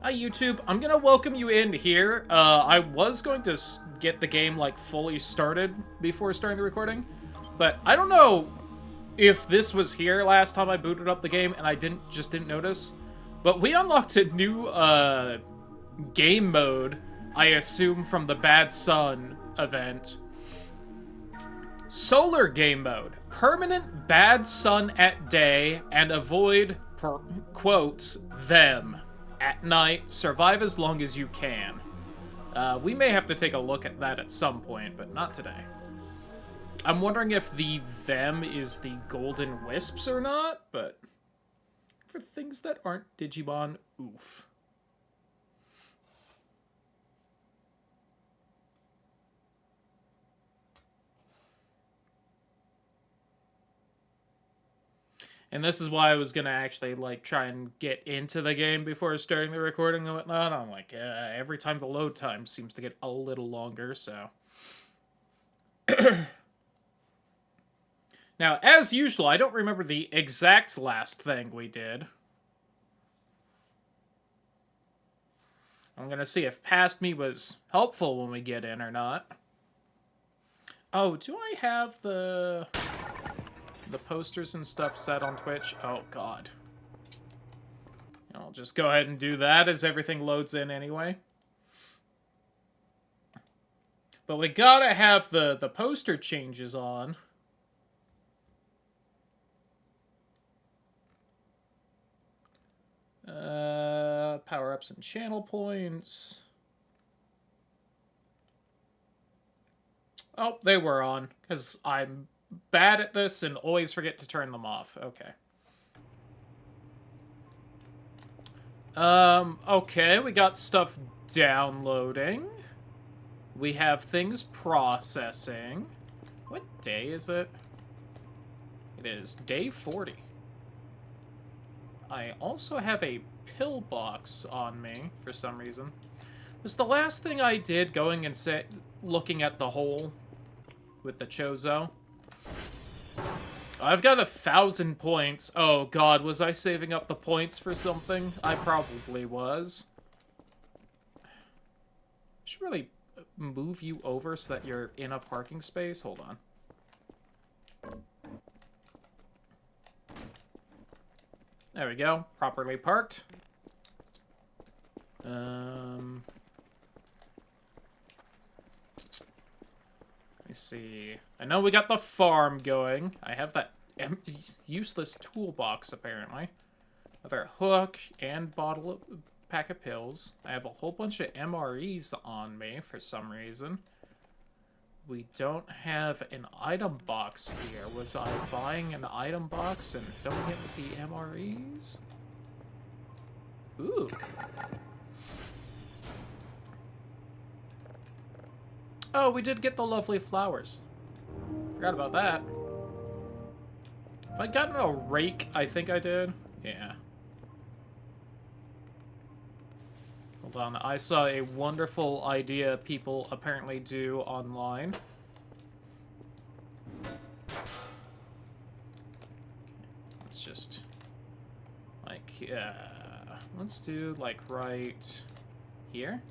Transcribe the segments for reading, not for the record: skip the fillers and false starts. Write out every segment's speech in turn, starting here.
Hi YouTube, I'm gonna welcome you in here. I was going to get the game like fully started before starting the recording, but I don't know if this was here last time I booted up the game and I didn't notice. But we unlocked a new game mode, I assume from the Bad Sun event. Solar game mode. Permanent bad sun at day and avoid, quotes, them. At night, survive as long as you can. We may have to take a look at that at some point, but not today. I'm wondering if the them is the golden wisps or not, but for things that aren't Digimon, oof. And this is why I was gonna actually like try and get into the game before starting the recording and whatnot. I'm like, every time the load time seems to get a little longer, so. Now, as usual, I don't remember the exact last thing we did. I'm gonna see if Past Me was helpful when we get in or not. Oh, do I have the posters and stuff set on Twitch? Oh, God. I'll just go ahead and do that as everything loads in anyway. But we gotta have the poster changes on. Power-ups and channel points. Oh, they were on, because I'm bad at this and always forget to turn them off. Okay. Okay, we got stuff downloading. We have things processing. What day is it? It is day 40. I also have a pillbox on me for some reason. Was the last thing I did going and looking at the hole with the Chozo? I've got 1,000 points. Oh god, was I saving up the points for something? I probably was. I should really move you over so that you're in a parking space. Hold on. There we go. Properly parked. Let me see. I know we got the farm going. I have that useless toolbox, apparently. Another hook and pack of pills. I have a whole bunch of MREs on me for some reason. We don't have an item box here. Was I buying an item box and filling it with the MREs? Ooh. Oh, we did get the lovely flowers. Forgot about that. Have I gotten a rake? I think I did. Yeah. Hold on. I saw a wonderful idea people apparently do online. Let's just... like, let's do, like, right here.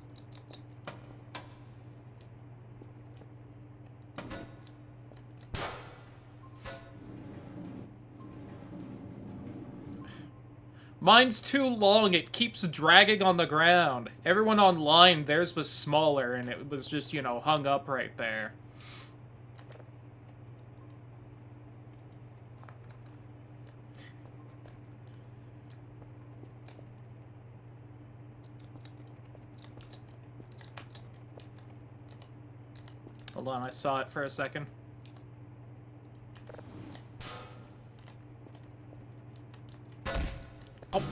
Mine's too long, it keeps dragging on the ground. Everyone online, theirs was smaller, and it was just, you know, hung up right there. Hold on, I saw it for a second. Oh.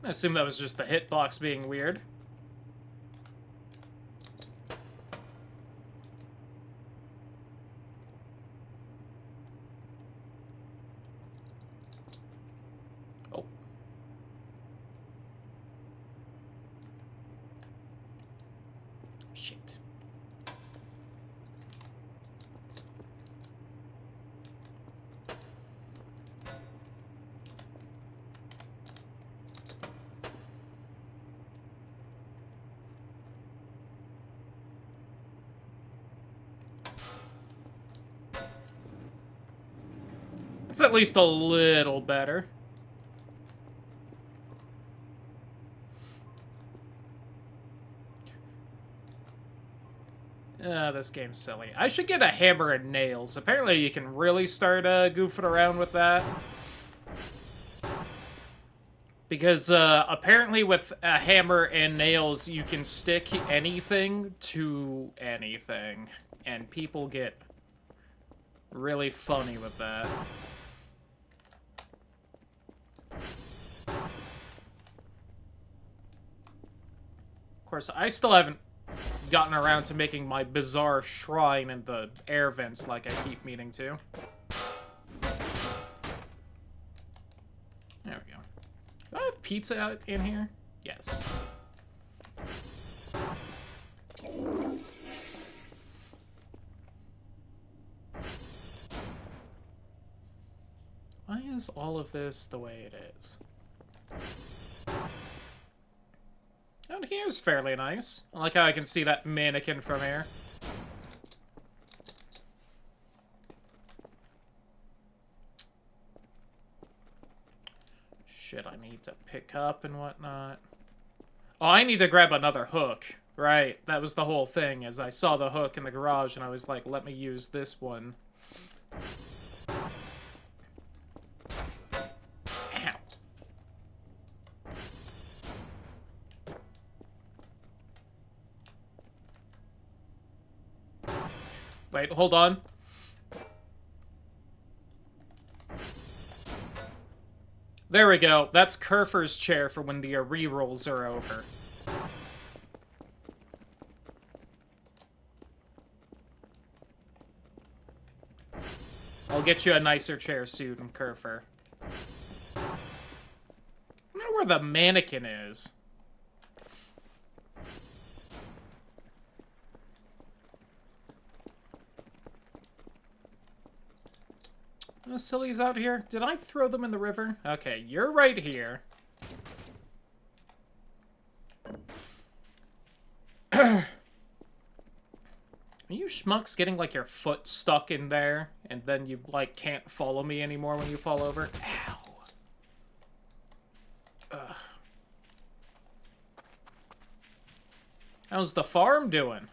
I assume that was just the hitbox being weird. Oh. Shit. It's at least a little better. This game's silly. I should get a hammer and nails. Apparently you can really start goofing around with that. Because apparently with a hammer and nails, you can stick anything to anything. And people get really funny with that. Of course, I still haven't gotten around to making my bizarre shrine in the air vents like I keep meaning to. There we go. Do I have pizza out in here? Yes. Why is all of this the way it is? Out here's fairly nice. I like how I can see that mannequin from here. Shit, I need to pick up and whatnot. Oh, I need to grab another hook. Right, that was the whole thing, as I saw the hook in the garage and I was like, let me use this one. Ow. Wait, hold on. There we go. That's Kerfer's chair for when the rerolls are over. I'll get you a nicer chair soon, Kerfer. I don't know where the mannequin is. The sillies out here? Did I throw them in the river? Okay, you're right here. Are you schmucks getting, like, your foot stuck in there, and then you, like, can't follow me anymore when you fall over? Ow. Ugh. How's the farm doing?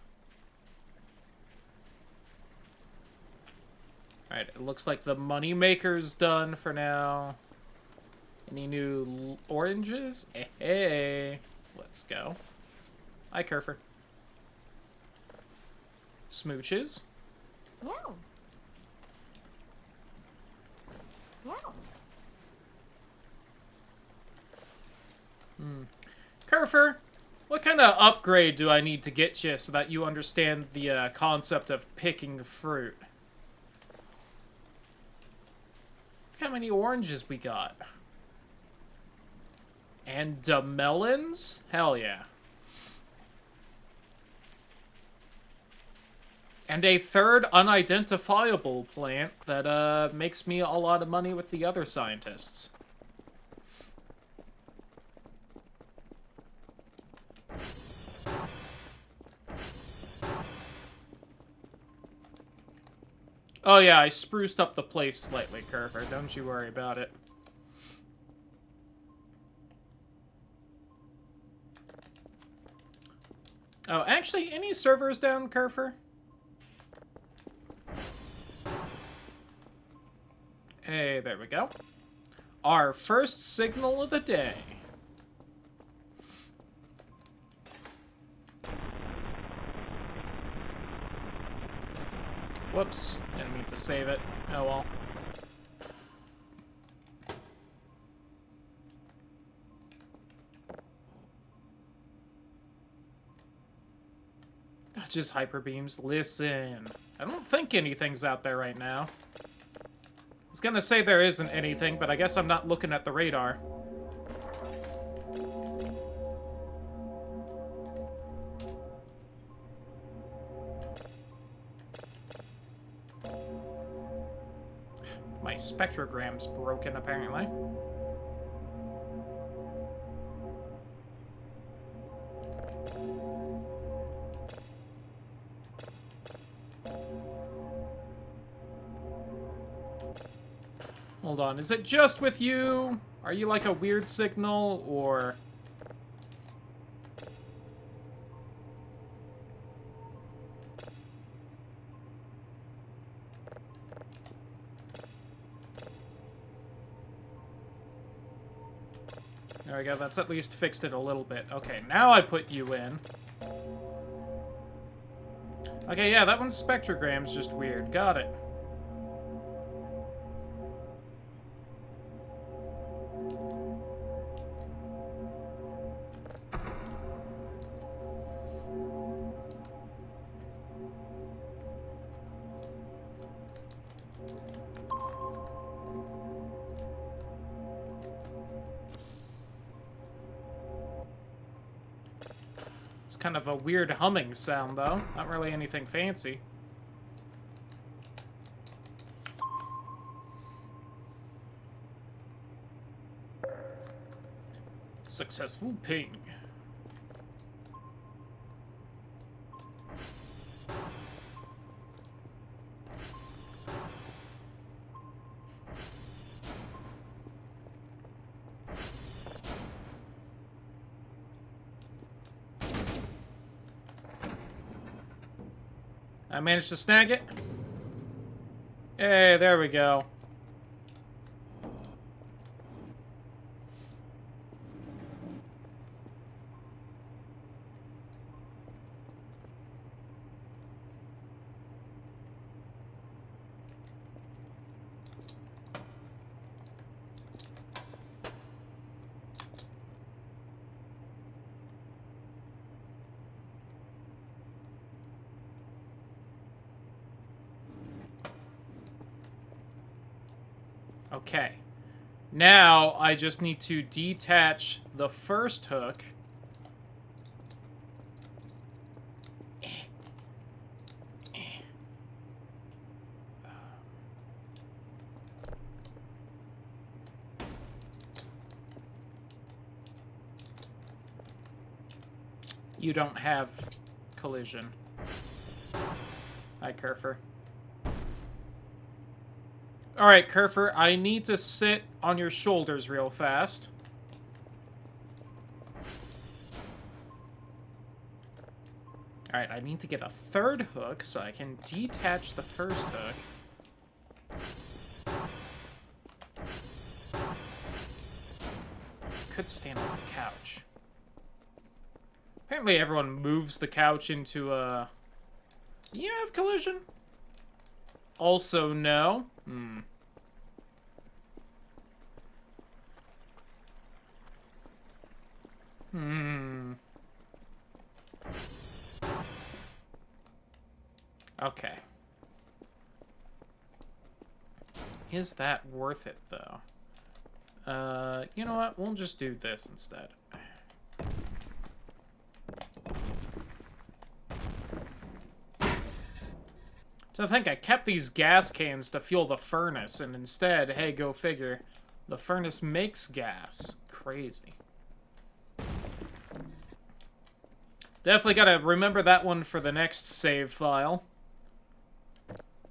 Alright, it looks like the moneymaker's done for now. Any new oranges? Hey, let's go. Hi, Kerfer. Smooches. No. No. Kerfer, what kind of upgrade do I need to get you so that you understand the concept of picking fruit? Look how many oranges we got. And melons? Hell yeah. And a third unidentifiable plant that makes me a lot of money with the other scientists. Oh yeah, I spruced up the place slightly, Kerfer. Don't you worry about it. Oh, actually, any servers down, Kerfer? Hey, there we go. Our first signal of the day. Whoops, didn't mean to save it. Oh well. Just hyper beams. Listen, I don't think anything's out there right now. I was gonna say there isn't anything, but I guess I'm not looking at the radar. My spectrogram's broken, apparently. Hold on, is it just with you? Are you like a weird signal, or... There we go, that's at least fixed it a little bit. Okay, now I put you in. Okay, yeah, that one's spectrogram's just weird. Got it. It's kind of a weird humming sound, though. Not really anything fancy. Successful ping. I managed to snag it. Hey, there we go. Okay. Now, I just need to detach the first hook. You don't have collision. Hi, Kerfer. Alright, Kerfer, I need to sit on your shoulders real fast. Alright, I need to get a third hook so I can detach the first hook. Could stand on the couch. Apparently everyone moves the couch into a... You have collision? Also, no. Okay. Is that worth it, though? You know what? We'll just do this instead. So I think I kept these gas cans to fuel the furnace, and instead, hey, go figure, the furnace makes gas. Crazy. Definitely gotta remember that one for the next save file.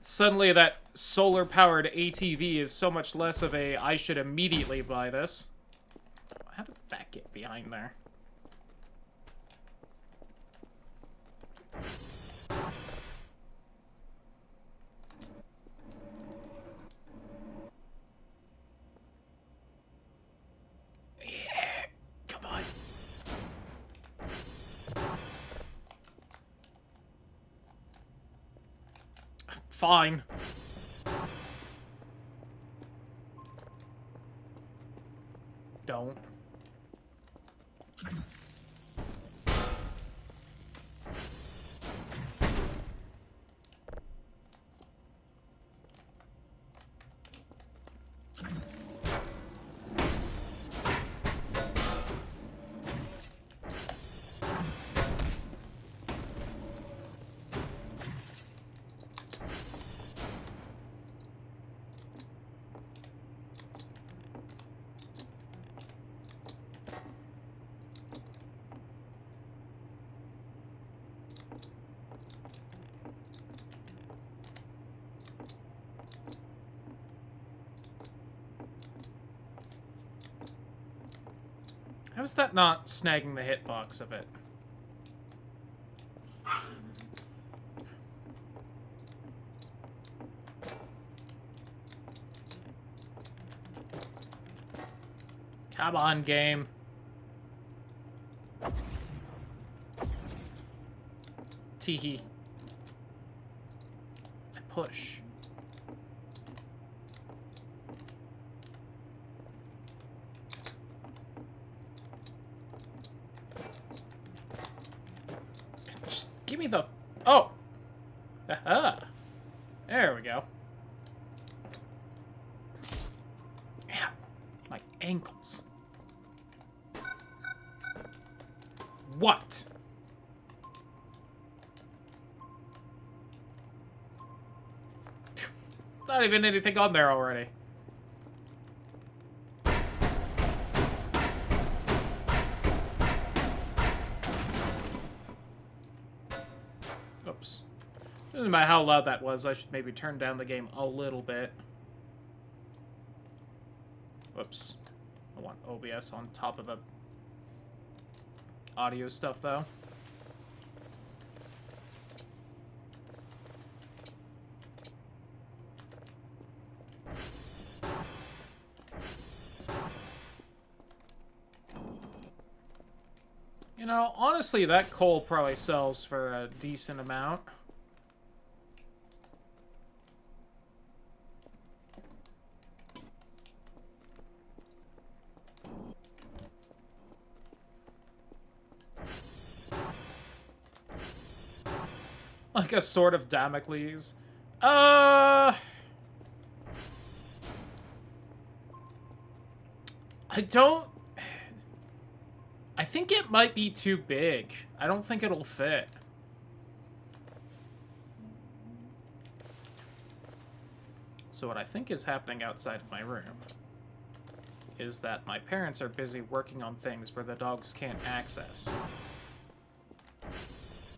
Suddenly that solar-powered ATV is so much less of a, I should immediately buy this. How did that get behind there? Yeah, come on. Fine. Don't. How's that not snagging the hitbox of it? Come on, game. Teehee. I push. Just give me the... Oh! Aha! There we go. Ow. My ankles. What? Not even anything on there already. Oops. Doesn't matter how loud that was, I should maybe turn down the game a little bit. Whoops. I want OBS on top of the audio stuff, though. You know, honestly, that coal probably sells for a decent amount. Like a sword of Damocles. I don't... I think it might be too big. I don't think it'll fit. So what I think is happening outside of my room is that my parents are busy working on things where the dogs can't access.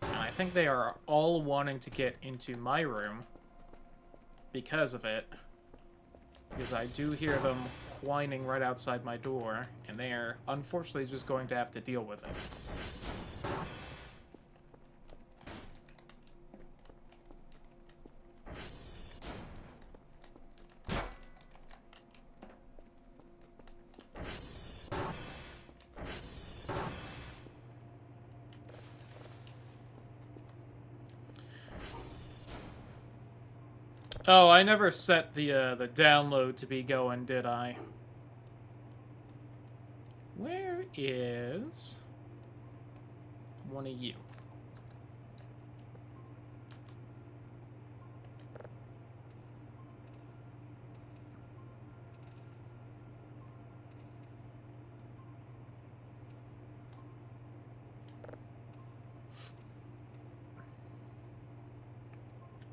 And I think they are all wanting to get into my room because of it. Because I do hear them whining right outside my door, and they are unfortunately just going to have to deal with it. Oh, I never set the download to be going, did I? Where is one of you?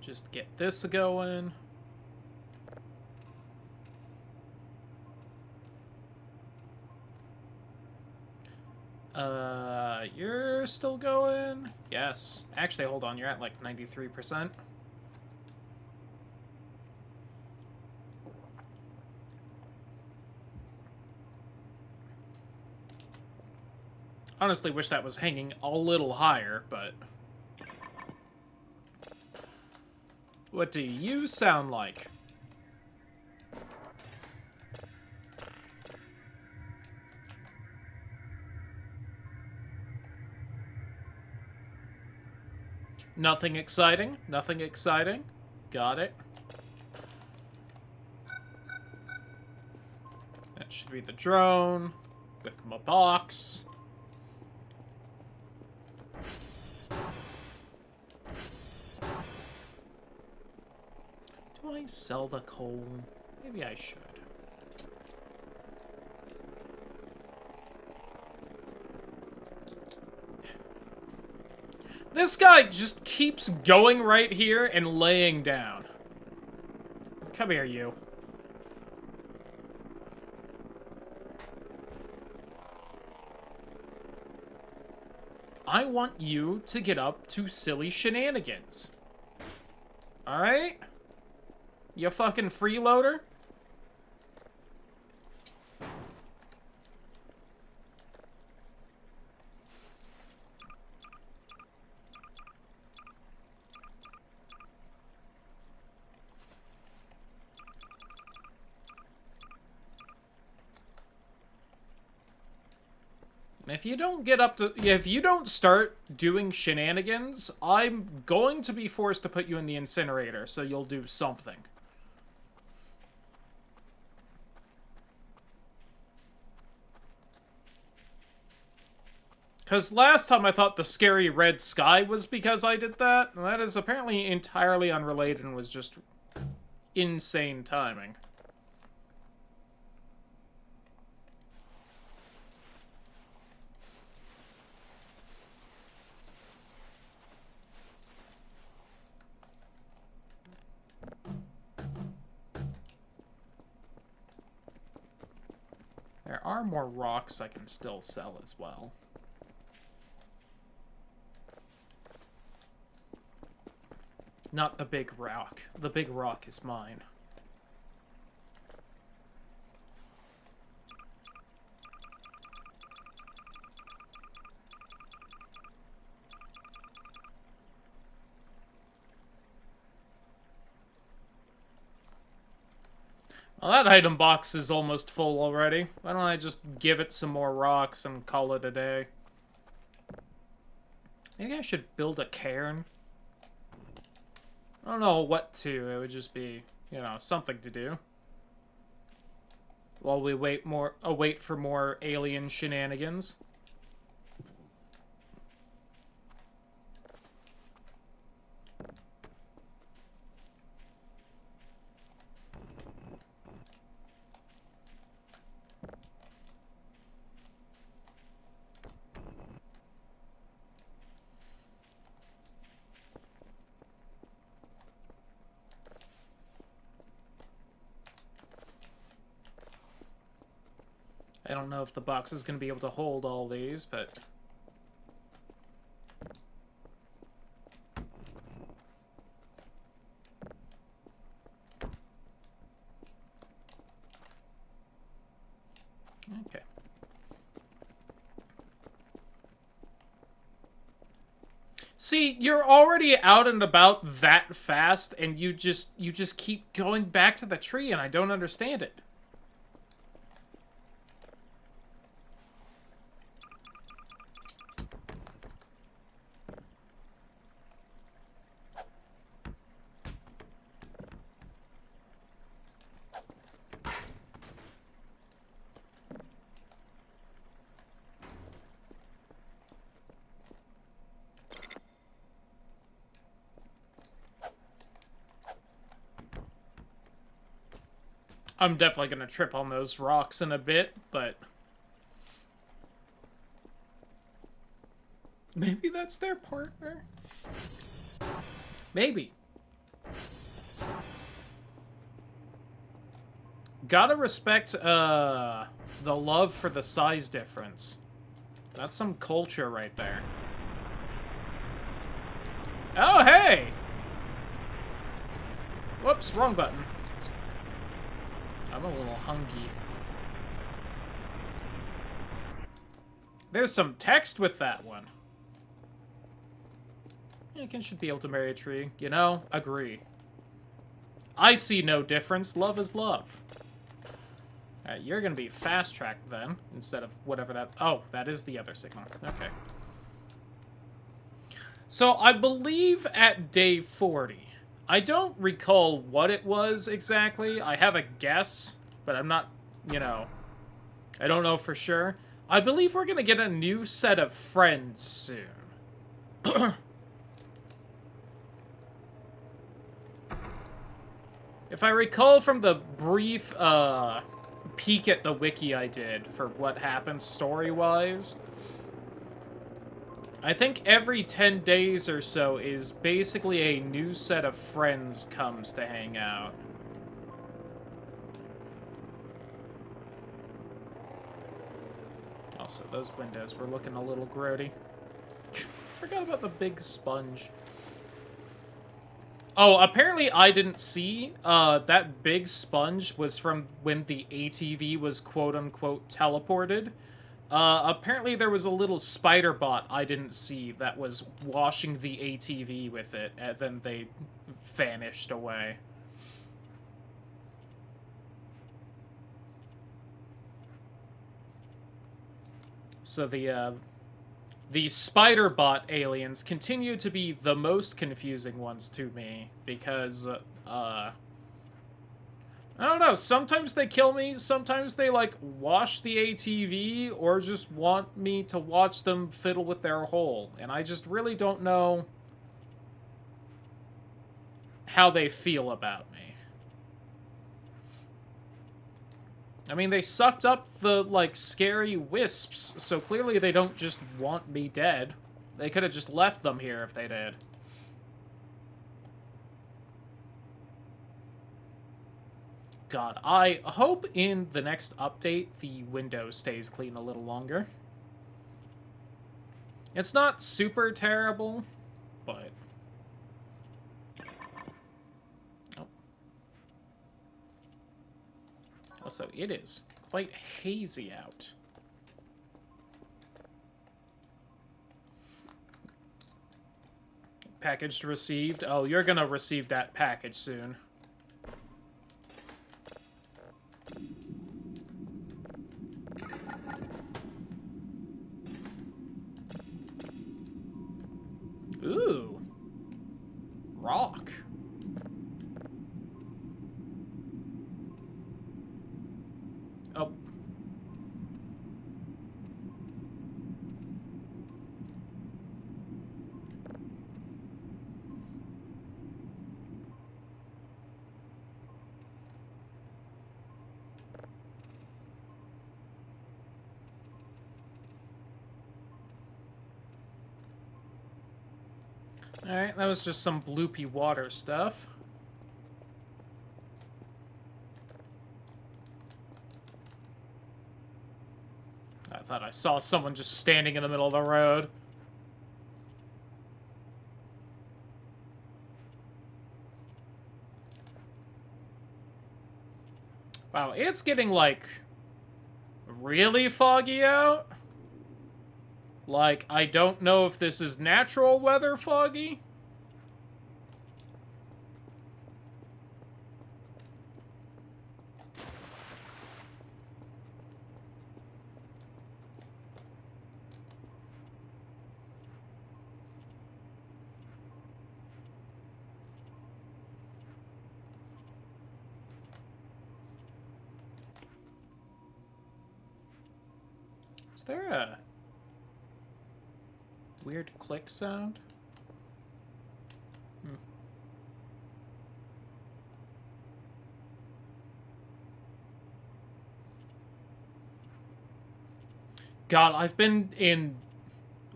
Just get this going. You're still going? Yes. Actually, hold on, you're at like 93%. Honestly, wish that was hanging a little higher, but... What do you sound like? Nothing exciting? Nothing exciting? Got it. That should be the drone with my box. Do I sell the coal? Maybe I should. This guy just keeps going right here and laying down. Come here, you. I want you to get up to silly shenanigans. Alright? You fucking freeloader? If you don't get up to... If you don't start doing shenanigans, I'm going to be forced to put you in the incinerator, so you'll do something. Because last time I thought the scary red sky was because I did that, and that is apparently entirely unrelated and was just insane timing. There are more rocks I can still sell as well. Not the big rock. The big rock is mine. Well, that item box is almost full already. Why don't I just give it some more rocks and call it a day? Maybe I should build a cairn. I don't know what to. It would just be, you know, something to do. While we wait for more alien shenanigans. I don't know if the box is going to be able to hold all these, but... Okay. See, you're already out and about that fast, and you just keep going back to the tree, and I don't understand it. I'm definitely gonna trip on those rocks in a bit, but... Maybe that's their partner? Maybe. Gotta respect, the love for the size difference. That's some culture right there. Oh, hey! Whoops, wrong button. I'm a little hungry. There's some text with that one. Anakin should be able to marry a tree. You know, agree. I see no difference. Love is love. Alright, you're gonna be fast-tracked then, instead of whatever that... Oh, that is the other signal. Okay. So, I believe at day 40... I don't recall what it was exactly. I have a guess, but I'm not, you know... I don't know for sure. I believe we're gonna get a new set of friends soon. If I recall from the brief, peek at the wiki I did for what happens story-wise, I think every 10 days or so is basically a new set of friends comes to hang out. Also, those windows were looking a little grody. Forgot about the big sponge. Oh, apparently I didn't see, that big sponge was from when the ATV was quote-unquote teleported. Apparently there was a little spider bot I didn't see that was washing the ATV with it, and then they vanished away. So the spider bot aliens continue to be the most confusing ones to me because I don't know, sometimes they kill me, sometimes they like wash the ATV or just want me to watch them fiddle with their hole, and I just really don't know how they feel about me. I mean, they sucked up the, like, scary wisps, so clearly they don't just want me dead. They could have just left them here if they did. God, I hope in the next update the window stays clean a little longer. It's not super terrible, but... Oh. Also, it is quite hazy out. Package received. Oh, you're gonna receive that package soon. Ooh. Rock. Oh. Alright, that was just some bloopy water stuff. I thought I saw someone just standing in the middle of the road. Wow, it's getting, like, really foggy out. Like, I don't know if this is natural weather foggy. Is there a weird click sound? God, I've been in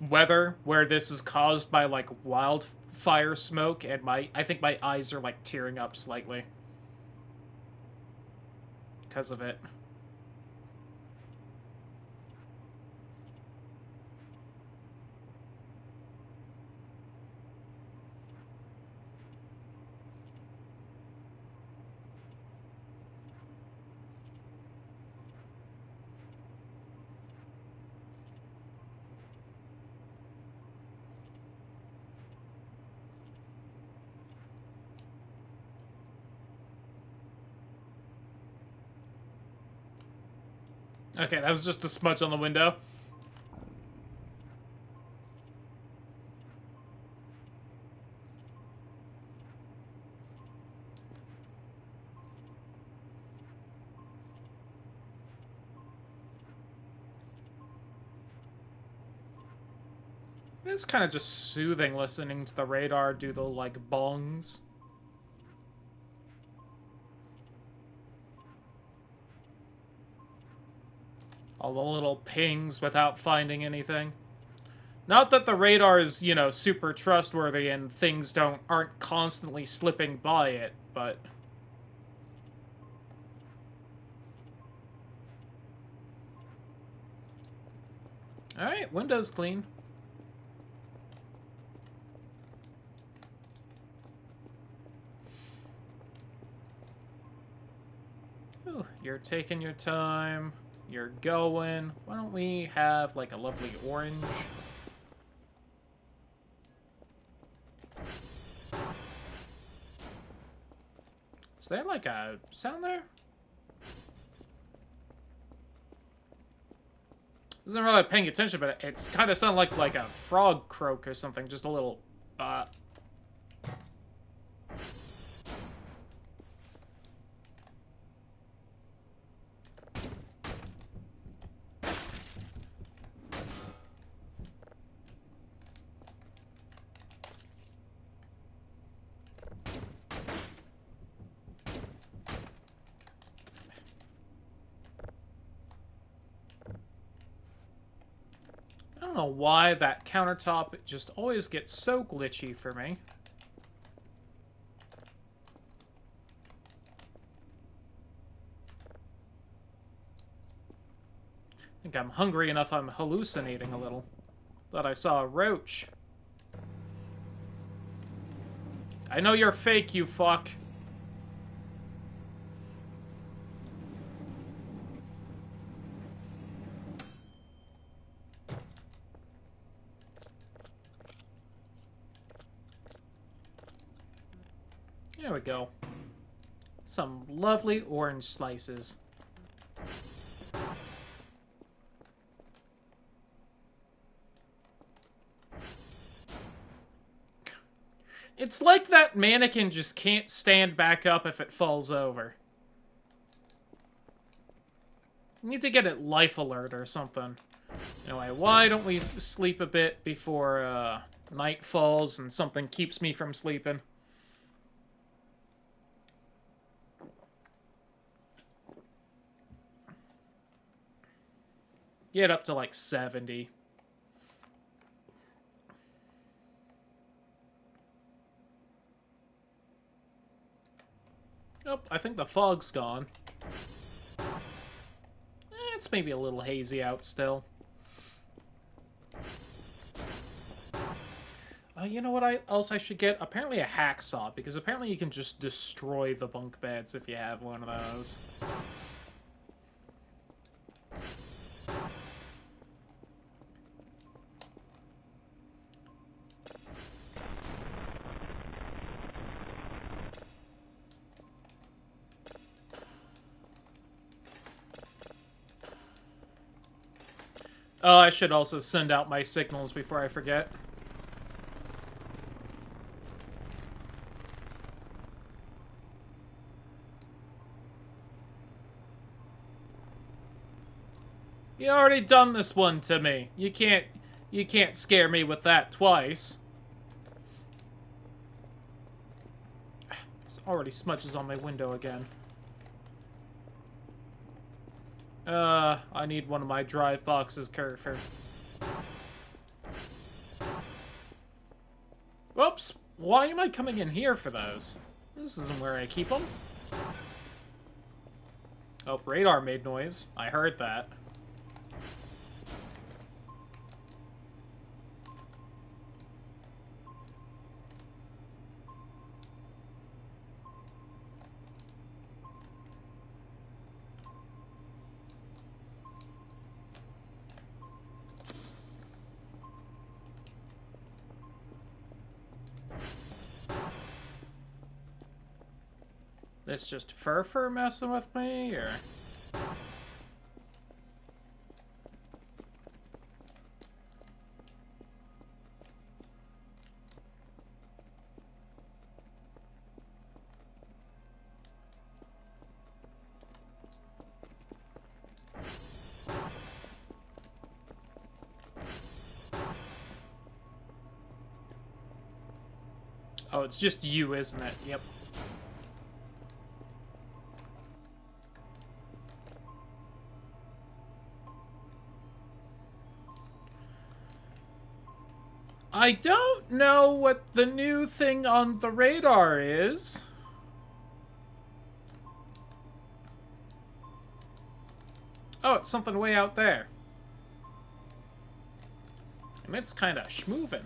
weather where this is caused by, like, wildfire smoke, and I think my eyes are, like, tearing up slightly. Because of it. Okay, that was just a smudge on the window. It's kind of just soothing listening to the radar do the, like, bongs. All the little pings without finding anything. Not that the radar is, you know, super trustworthy and things aren't constantly slipping by it, but... Alright, window's clean. Ooh, you're taking your time. You're going. Why don't we have, like, a lovely orange? Is there, like, a sound there? Wasn't really paying attention, but it's kind of sounded like a frog croak or something. Just a little, I don't know why that countertop just always gets so glitchy for me. I think I'm hungry enough I'm hallucinating a little. Thought I saw a roach. I know you're fake, you fuck. There we go. Some lovely orange slices. It's like that mannequin just can't stand back up if it falls over. You need to get it life alert or something. Anyway, why don't we sleep a bit before night falls and something keeps me from sleeping? Get up to like 70. Oh, I think the fog's gone. It's maybe a little hazy out still. You know what else I should get? Apparently a hacksaw, because apparently you can just destroy the bunk beds if you have one of those. Oh, I should also send out my signals before I forget. You already done this one to me. You can't scare me with that twice. There's already smudges on my window again. I need one of my drive boxes, Kerfer. Whoops! Why am I coming in here for those? This isn't where I keep them. Oh, radar made noise. I heard that. This just Furfur messing with me, or...? Oh, it's just you, isn't it? Yep. I don't know what the new thing on the radar is. Oh, it's something way out there. And it's kind of schmoovin'.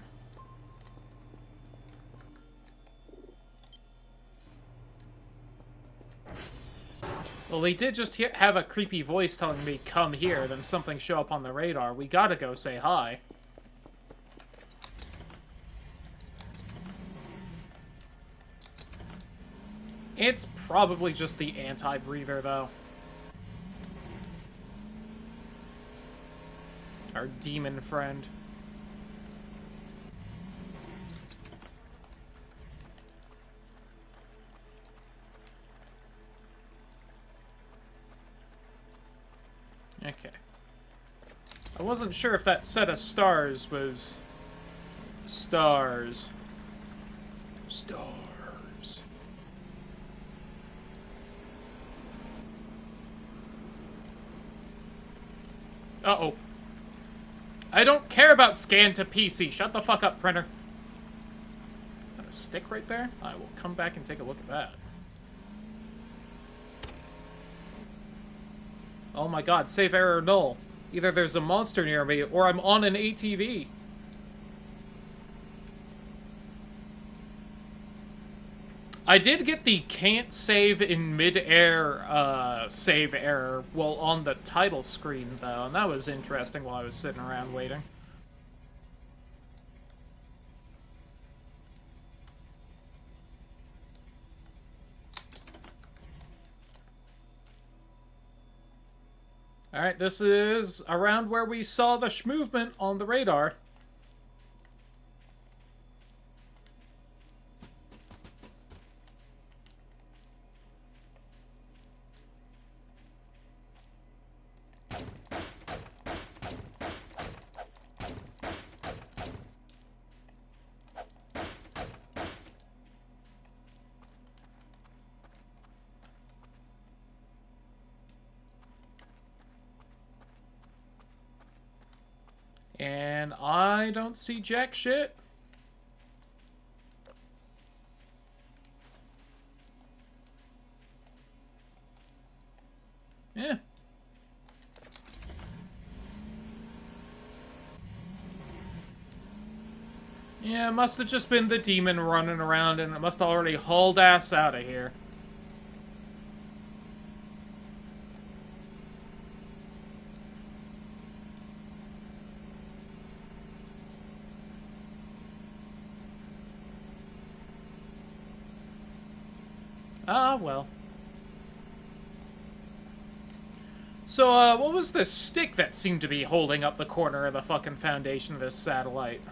Well, we did just have a creepy voice telling me, come here, then something show up on the radar. We gotta go say hi. It's probably just the anti-breather, though. Our demon friend. Okay. I wasn't sure if that set of stars was... Stars. Stars. Uh-oh. I don't care about scan to PC. Shut the fuck up, printer. Got a stick right there? I will come back and take a look at that. Oh my god, save error null. Either there's a monster near me, or I'm on an ATV. I did get the can't save in mid-air save error while on the title screen, though, and that was interesting while I was sitting around waiting. Alright, this is around where we saw the movement on the radar. And I don't see jack shit. Yeah. Yeah, it must have just been the demon running around, and it must have already hauled ass out of here. Ah, well. So, what was this stick that seemed to be holding up the corner of the fucking foundation of this satellite?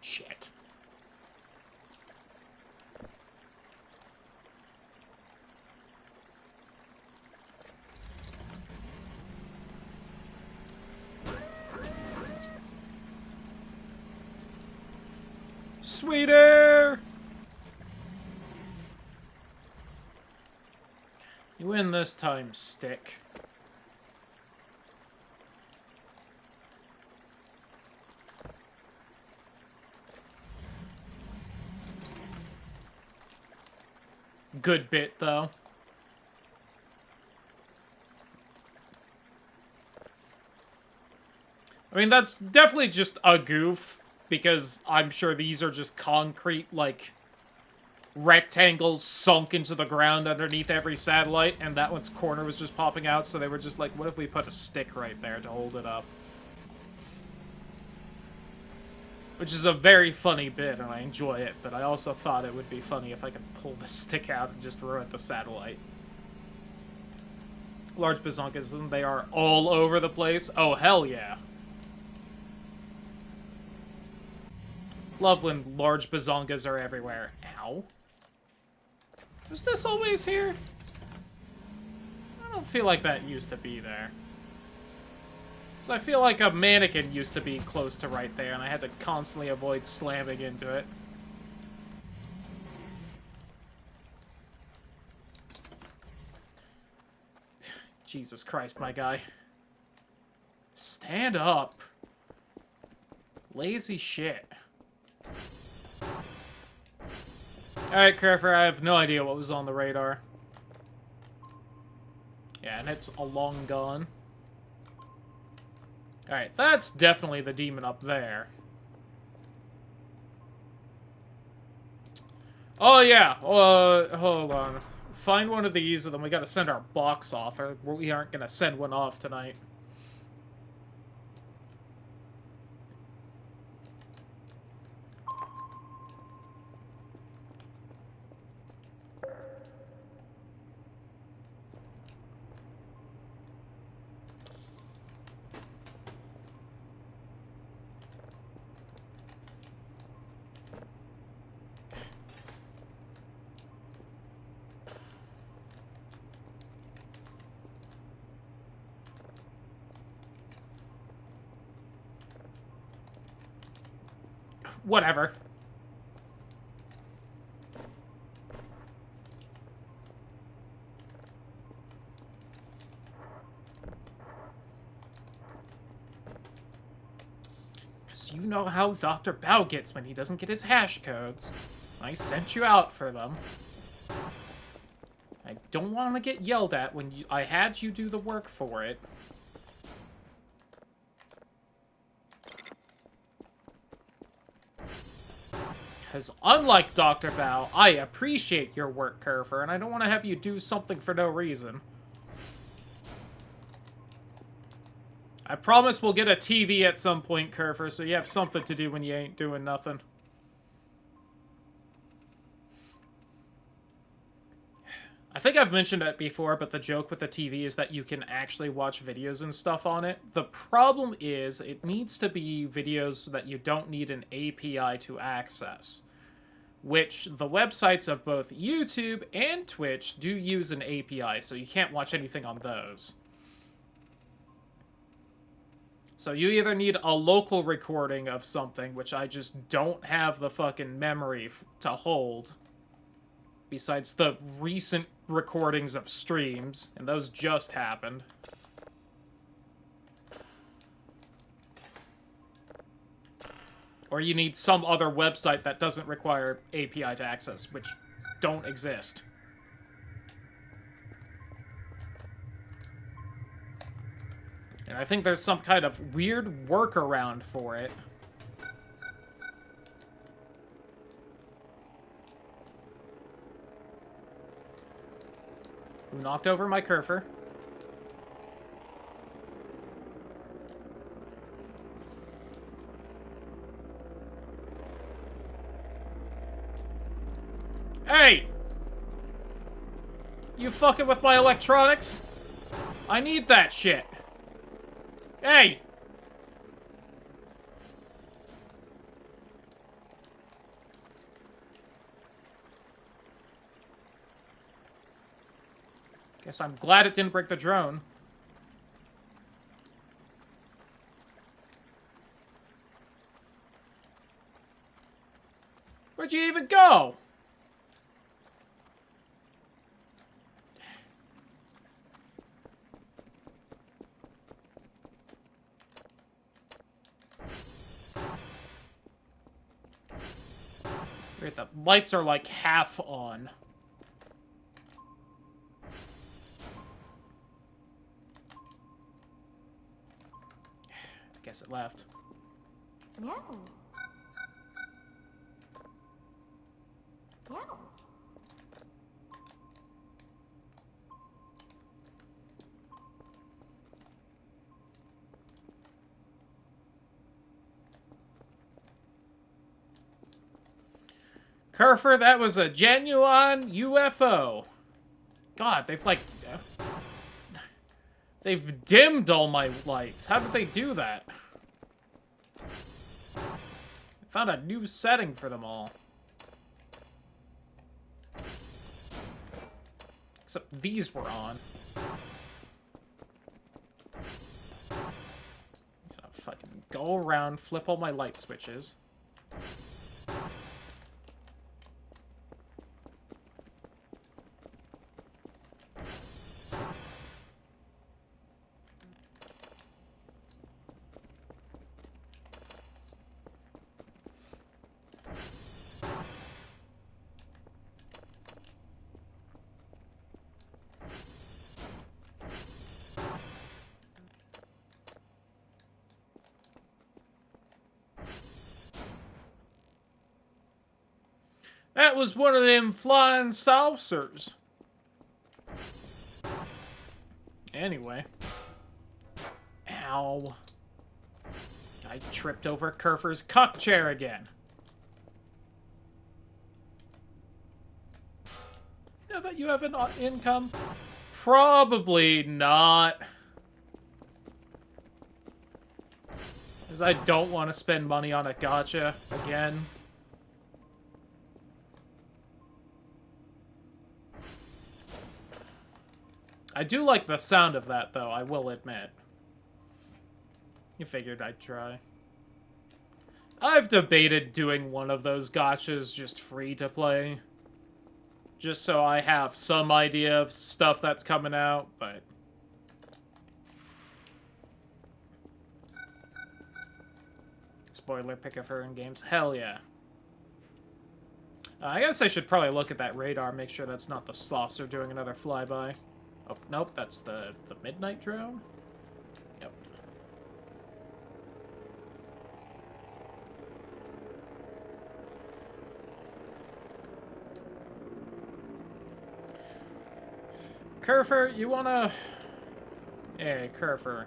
Shit. Sweet air! You win this time, stick. Good bit, though. I mean, that's definitely just a goof, because I'm sure these are just concrete, like, rectangles sunk into the ground underneath every satellite, and that one's corner was just popping out, so they were just like, what if we put a stick right there to hold it up? Which is a very funny bit, and I enjoy it, but I also thought it would be funny if I could pull the stick out and just ruin the satellite. Large bazonkas, and they are all over the place. Oh, hell yeah. Love when large bazongas are everywhere. Ow. Was this always here? I don't feel like that used to be there. So I feel like a mannequin used to be close to right there, and I had to constantly avoid slamming into it. Jesus Christ, my guy. Stand up. Lazy shit. Alright, Kerfer, I have no idea what was on the radar. Yeah, and it's a long gone. Alright, that's definitely the demon up there. Oh, yeah. Hold on. Find one of these, and then we gotta send our box off, or we aren't gonna send one off tonight. Whatever. Because you know how Dr. Bao gets when he doesn't get his hash codes. I sent you out for them. I don't want to get yelled at when I had you do the work for it. Because unlike Dr. Bao, I appreciate your work, Kerfer, and I don't want to have you do something for no reason. I promise we'll get a TV at some point, Kerfer, so you have something to do when you ain't doing nothing. I think I've mentioned it before, but the joke with the TV is that you can actually watch videos and stuff on it. The problem is, it needs to be videos that you don't need an API to access, which the websites of both YouTube and Twitch do use an API, so you can't watch anything on those. So you either need a local recording of something, which I just don't have the fucking memory to hold, besides the recent recordings of streams, and those just happened. Or you need some other website that doesn't require API to access, which don't exist. And I think there's some kind of weird workaround for it. Who knocked over my Kerfer? Hey! You fucking with my electronics? I need that shit. Hey! Guess I'm glad it didn't break the drone. Where'd you even go? Wait, the lights are like half on. Guess it left. No. No. Kerfer, that was a genuine UFO. God, they've like... They've dimmed all my lights. How did they do that? I found a new setting for them all. Except these were on. Gotta fucking go around, flip all my light switches. That was one of them flying saucers. Anyway. Ow. I tripped over Kerfer's cuck chair again. Now that you have an income? Probably not. Because I don't want to spend money on a gacha again. I do like the sound of that, though, I will admit. You figured I'd try. I've debated doing one of those gachas just free to play. Just so I have some idea of stuff that's coming out, but... Spoiler pick of her in games. Hell yeah. I guess I should probably look at that radar, make sure that's not the saucer doing another flyby. Oh, nope, that's the midnight drone? Yep. Kerfer, you wanna... Hey, Kerfer.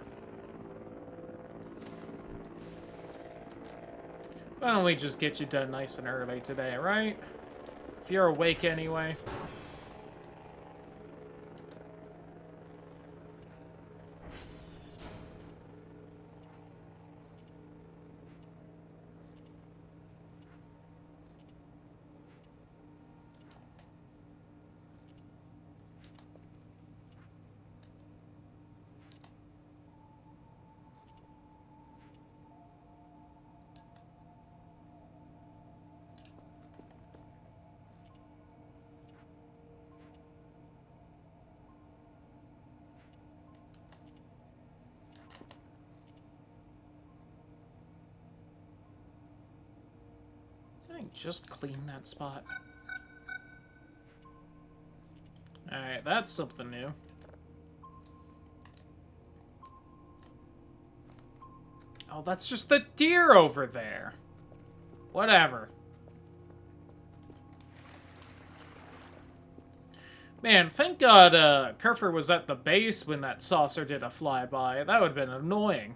Why don't we just get you done nice and early today, right? If you're awake anyway. Just clean that spot. Alright, that's something new. Oh, that's just the deer over there. Whatever. Man, thank God Kerfer was at the base when that saucer did a flyby. That would have been annoying.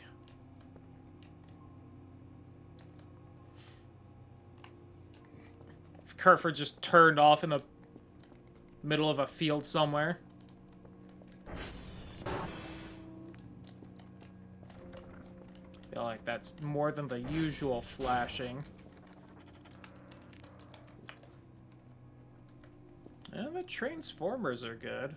Kerfer just turned off in the middle of a field somewhere. Feel like that's more than the usual flashing. Yeah, the transformers are good.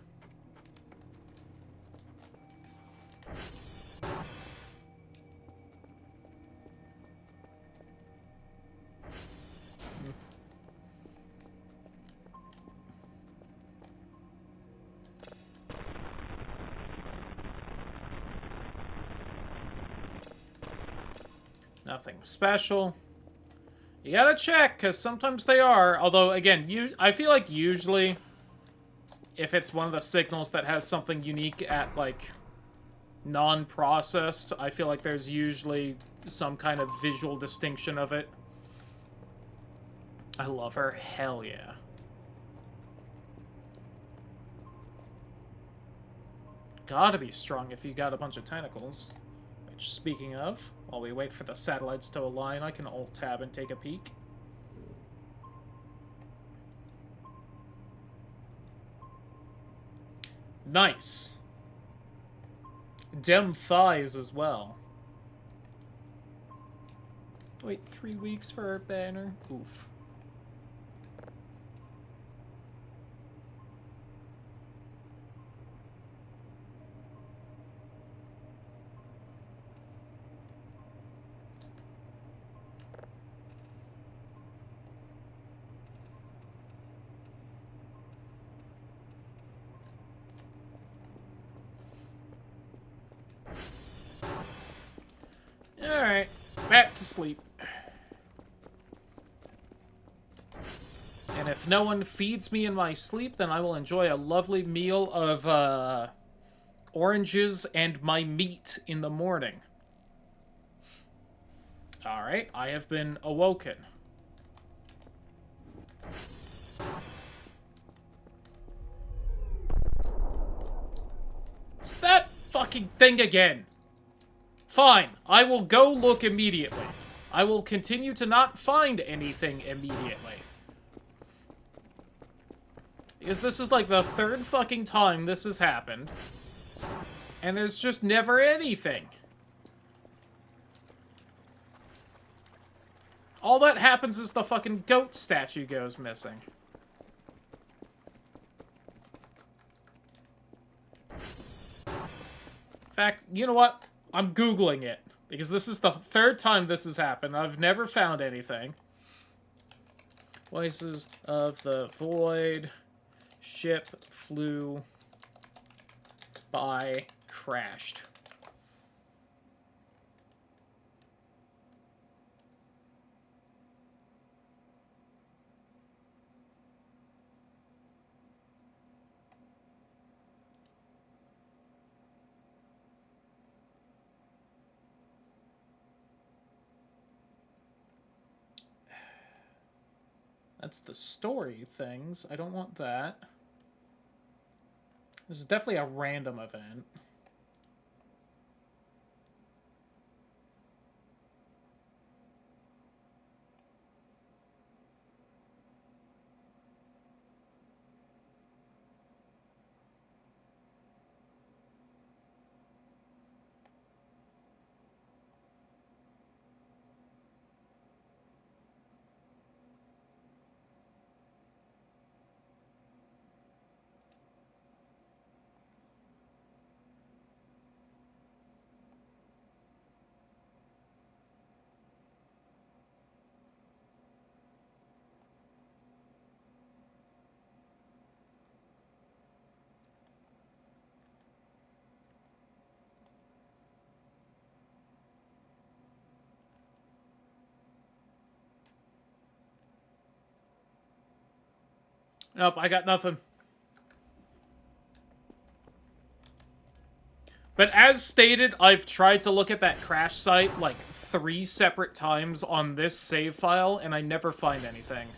Nothing special. You gotta check, because sometimes they are. Although, again, I feel like usually, if it's one of the signals that has something unique at, like, non-processed, I feel like there's usually some kind of visual distinction of it. I love her. Hell yeah. Gotta be strong if you got a bunch of tentacles. Which, speaking of, while we wait for the satellites to align, I can Alt-Tab and take a peek. Nice. Dem thighs as well. Wait 3 weeks for our banner? Oof. Alright, back to sleep. And if no one feeds me in my sleep, then I will enjoy a lovely meal of, oranges and my meat in the morning. Alright, I have been awoken. fucking thing again. Fine, I will go look immediately. I will continue to not find anything immediately. Because this is like the third fucking time this has happened. And there's just never anything. All that happens is the fucking goat statue goes missing. In fact, you know what? I'm Googling it. Because this is the third time this has happened. I've never found anything. Voices of the Void. Ship flew by. Crashed. That's the story things. I don't want that. This is definitely a random event. Nope, I got nothing. But as stated, I've tried to look at that crash site like 3 separate times on this save file, and I never find anything.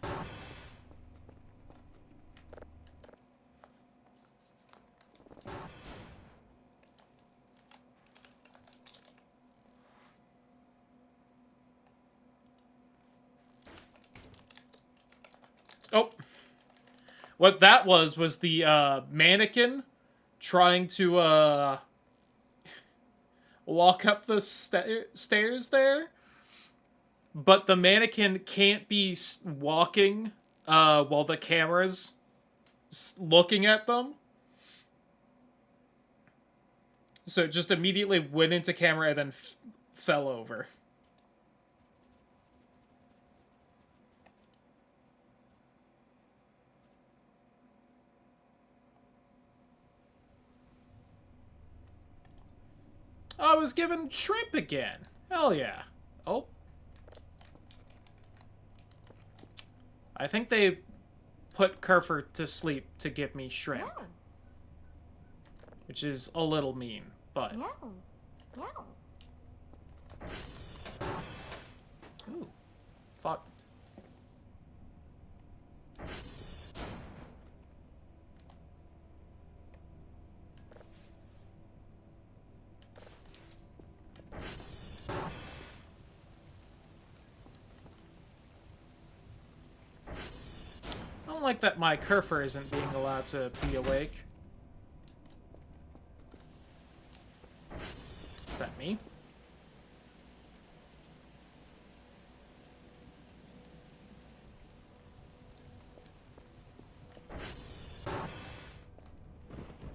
Oh. What that was the mannequin trying to walk up the stairs there. But the mannequin can't be walking while the camera's looking at them. So it just immediately went into camera and then fell over. I was given shrimp again. Hell yeah. Oh. I think they put Kerfur to sleep to give me shrimp. No. Which is a little mean, but... No. No. Ooh. Fuck. I don't like that my Kerfur isn't being allowed to be awake. Is that me?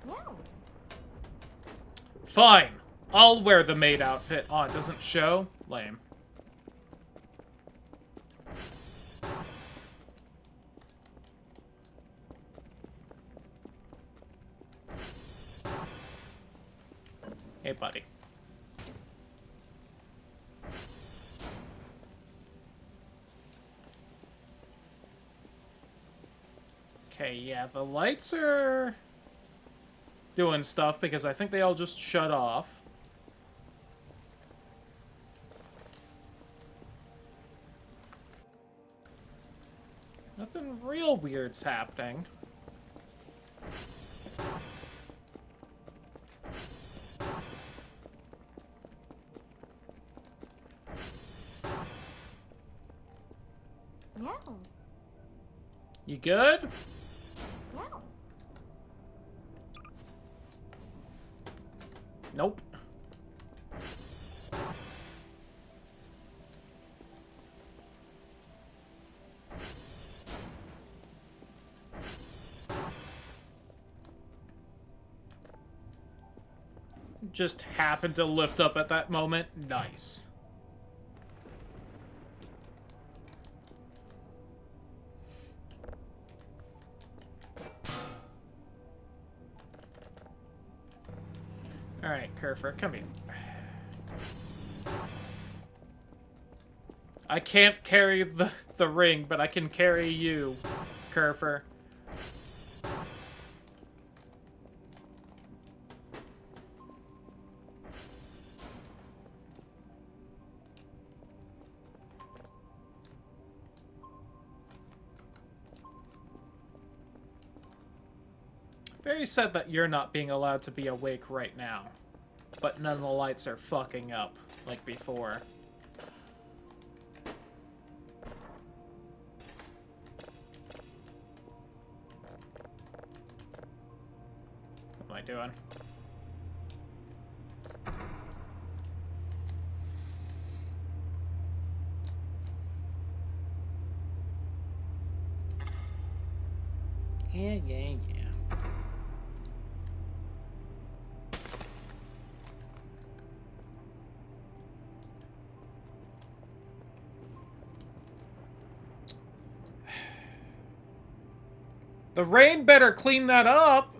No. Fine. I'll wear the maid outfit. Oh, it doesn't show? Lame. Hey, buddy. Okay, yeah, the lights are doing stuff because I think they all just shut off. Nothing real weird's happening. Yeah. You good? Yeah. Nope. Just happened to lift up at that moment. Nice. Alright, Kerfer, come here. I can't carry the ring, but I can carry you, Kerfer. Very sad that you're not being allowed to be awake right now. But none of the lights are fucking up, like before. What am I doing? Yeah. The rain better clean that up!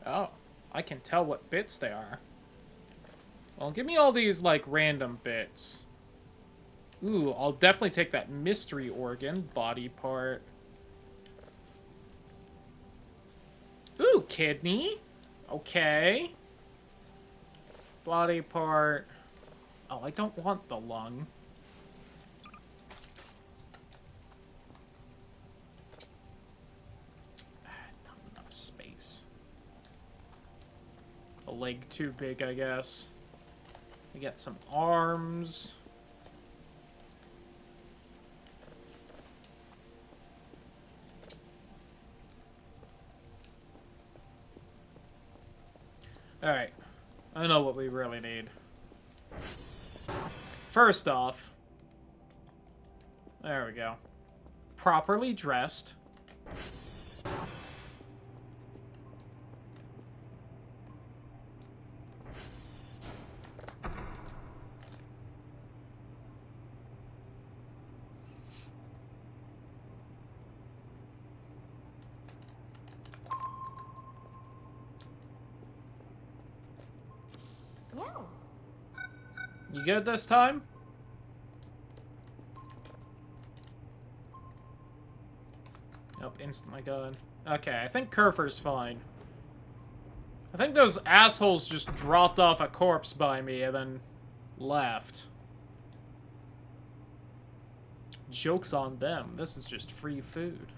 Oh, I can tell what bits they are. Well, give me all these, like, random bits. Ooh, I'll definitely take that mystery organ, body part. Ooh, kidney. Okay. Body part. Oh, I don't want the lung. Not enough space. A leg too big, I guess. We got some arms. Alright. I know what we really need. First off, there we go. Properly dressed. Yeah. You good this time? Nope, instantly gone. Okay, I think Kerfer's fine. I think those assholes just dropped off a corpse by me and then left. Joke's on them. This is just free food.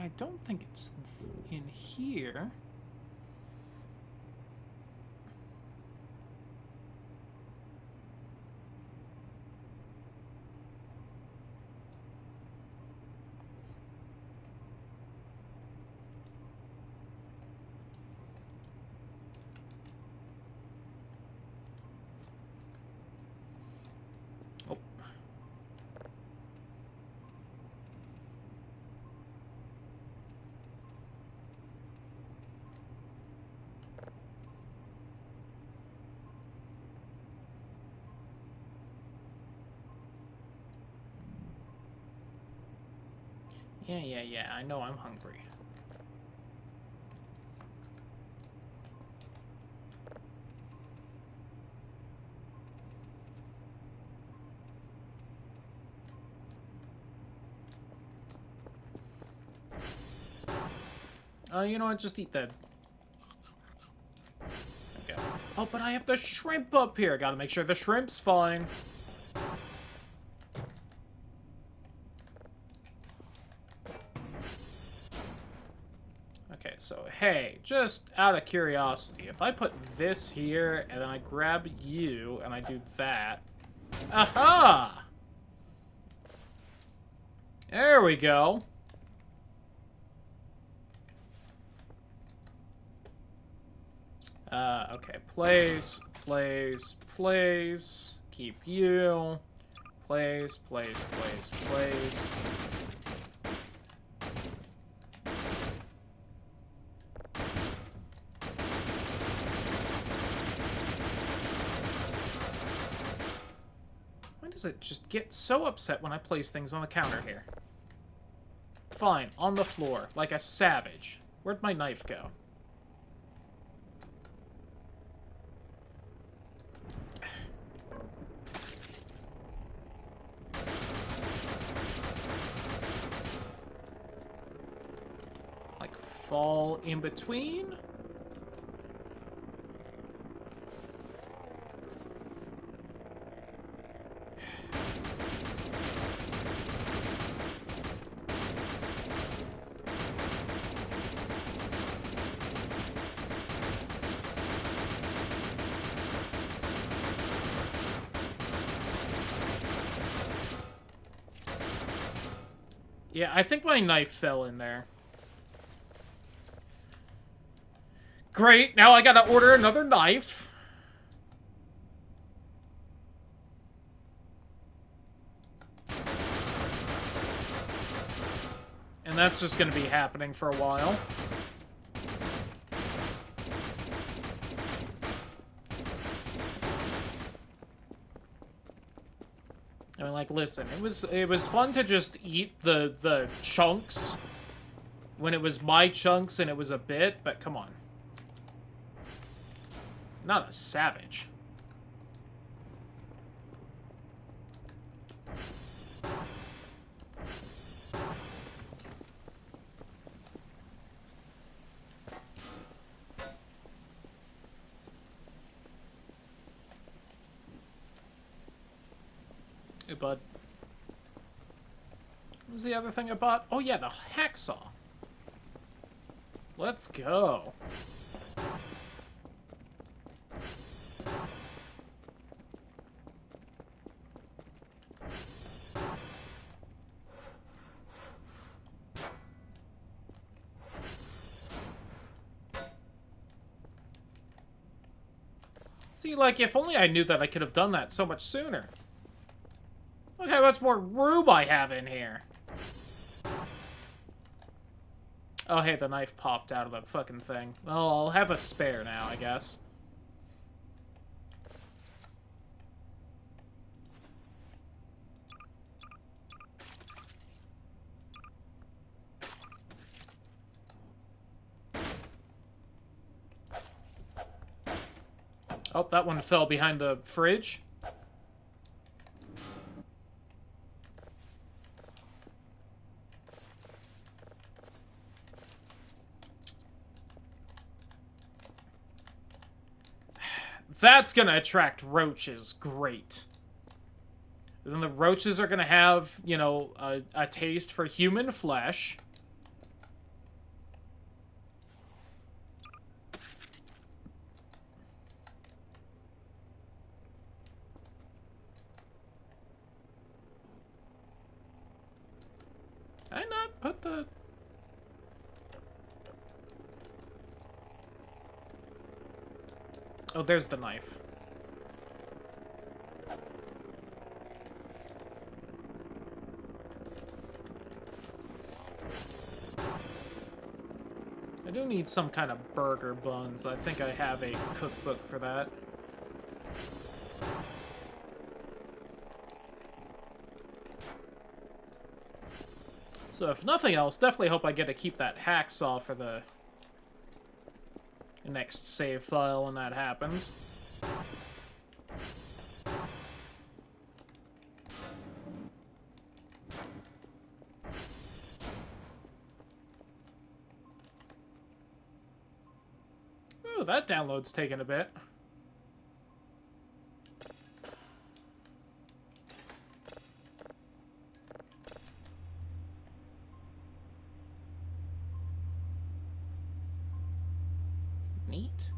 I don't think it's in here. Yeah, I know I'm hungry. You know what? Just eat that. Okay. Oh, but I have the shrimp up here. Gotta make sure the shrimp's fine. Okay, so, hey, just out of curiosity, if I put this here, and then I grab you, and I do that... Aha! There we go. Okay, place. Keep you. Place. Why does it just get so upset when I place things on the counter here? Fine, on the floor, like a savage. Where'd my knife go? Like, fall in between? Yeah, I think my knife fell in there. Great, now I gotta order another knife. And that's just gonna be happening for a while. I mean, like, listen, it was fun to just eat the chunks when it was my chunks and it was a bit, but come on. Not a savage. Hey, bud. What was the other thing I bought? Oh, yeah, the hacksaw. Let's go. See, like, if only I knew that I could have done that so much sooner. Look how much more room I have in here. Oh, hey, the knife popped out of the fucking thing. Well, I'll have a spare now, I guess. Oh, that one fell behind the fridge. That's gonna attract roaches. Great. Then the roaches are gonna have, you know, a taste for human flesh. I not put the... Oh, there's the knife. I do need some kind of burger buns. I think I have a cookbook for that. So if nothing else, definitely hope I get to keep that hacksaw for the next save file when that happens. Ooh, that download's taking a bit. Neat.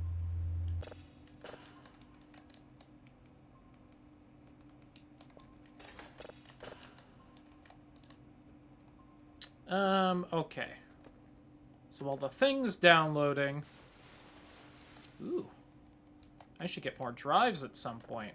Okay. So while the thing's downloading... Ooh. I should get more drives at some point.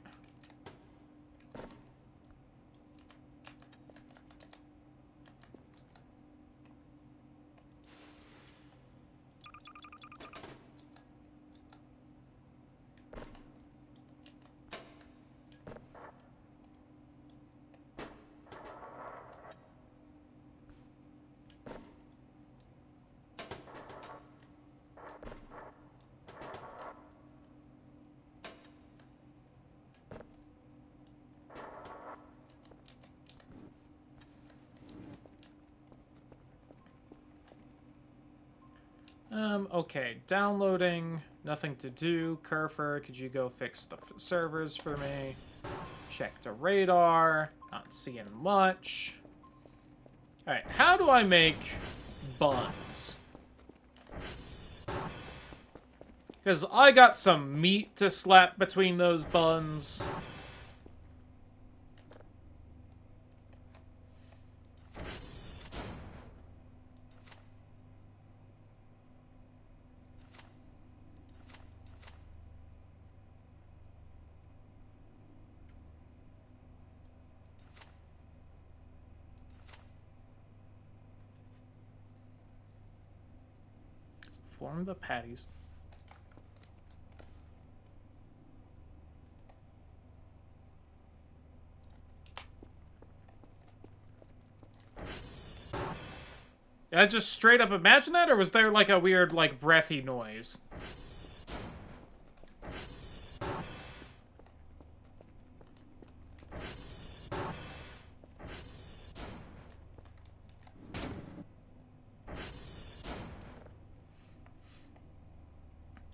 Okay, downloading, nothing to do. Kerfer, could you go fix the servers for me? Check the radar, not seeing much. Alright, how do I make buns? Because I got some meat to slap between those buns. Form the patties. Did I just straight up imagine that, or was there like a weird, like, breathy noise?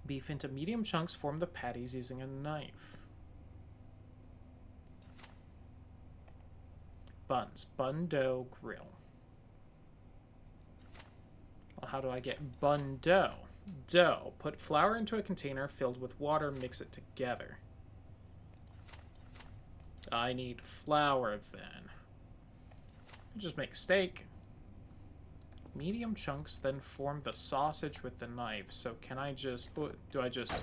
Beef into medium chunks, form the patties using a knife. Buns. Bun dough grill. Well, how do I get bun dough? Dough. Put flour into a container filled with water, mix it together. I need flour then. Just make steak. Medium chunks, then form the sausage with the knife. So can I just... do I just...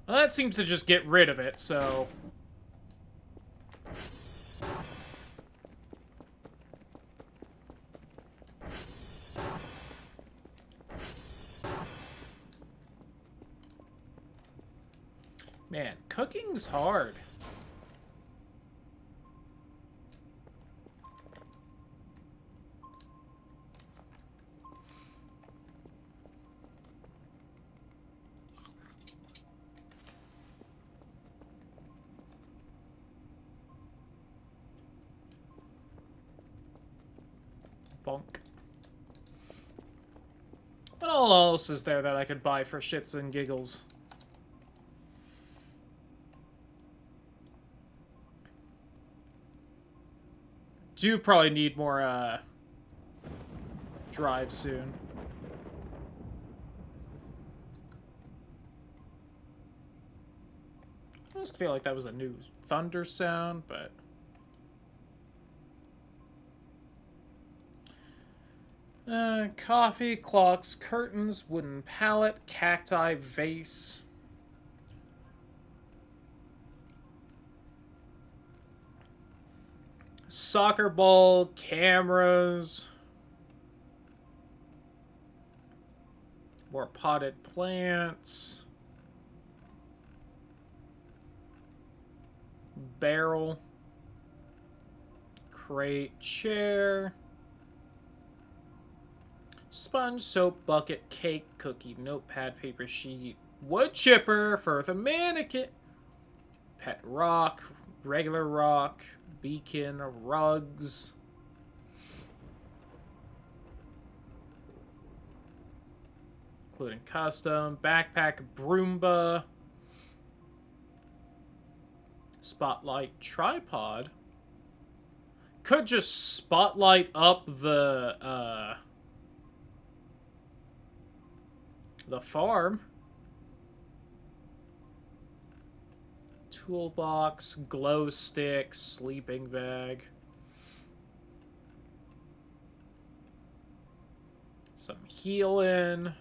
Well, that seems to just get rid of it, so... Man, cooking's hard. Bonk. What all else is there that I could buy for shits and giggles? Do probably need more, drive soon. I just feel like that was a new thunder sound, but... Coffee, clocks, curtains, wooden pallet, cacti, vase. Soccer ball, cameras. More potted plants. barrel. Crate, chair. Sponge, soap, bucket, cake, cookie, notepad, paper sheet, wood chipper for the mannequin. Pet rock, regular rock, beacon, rugs. Including custom, backpack, Broomba, spotlight, tripod. Could just spotlight up the farm. Toolbox, glow stick, sleeping bag. Some healing.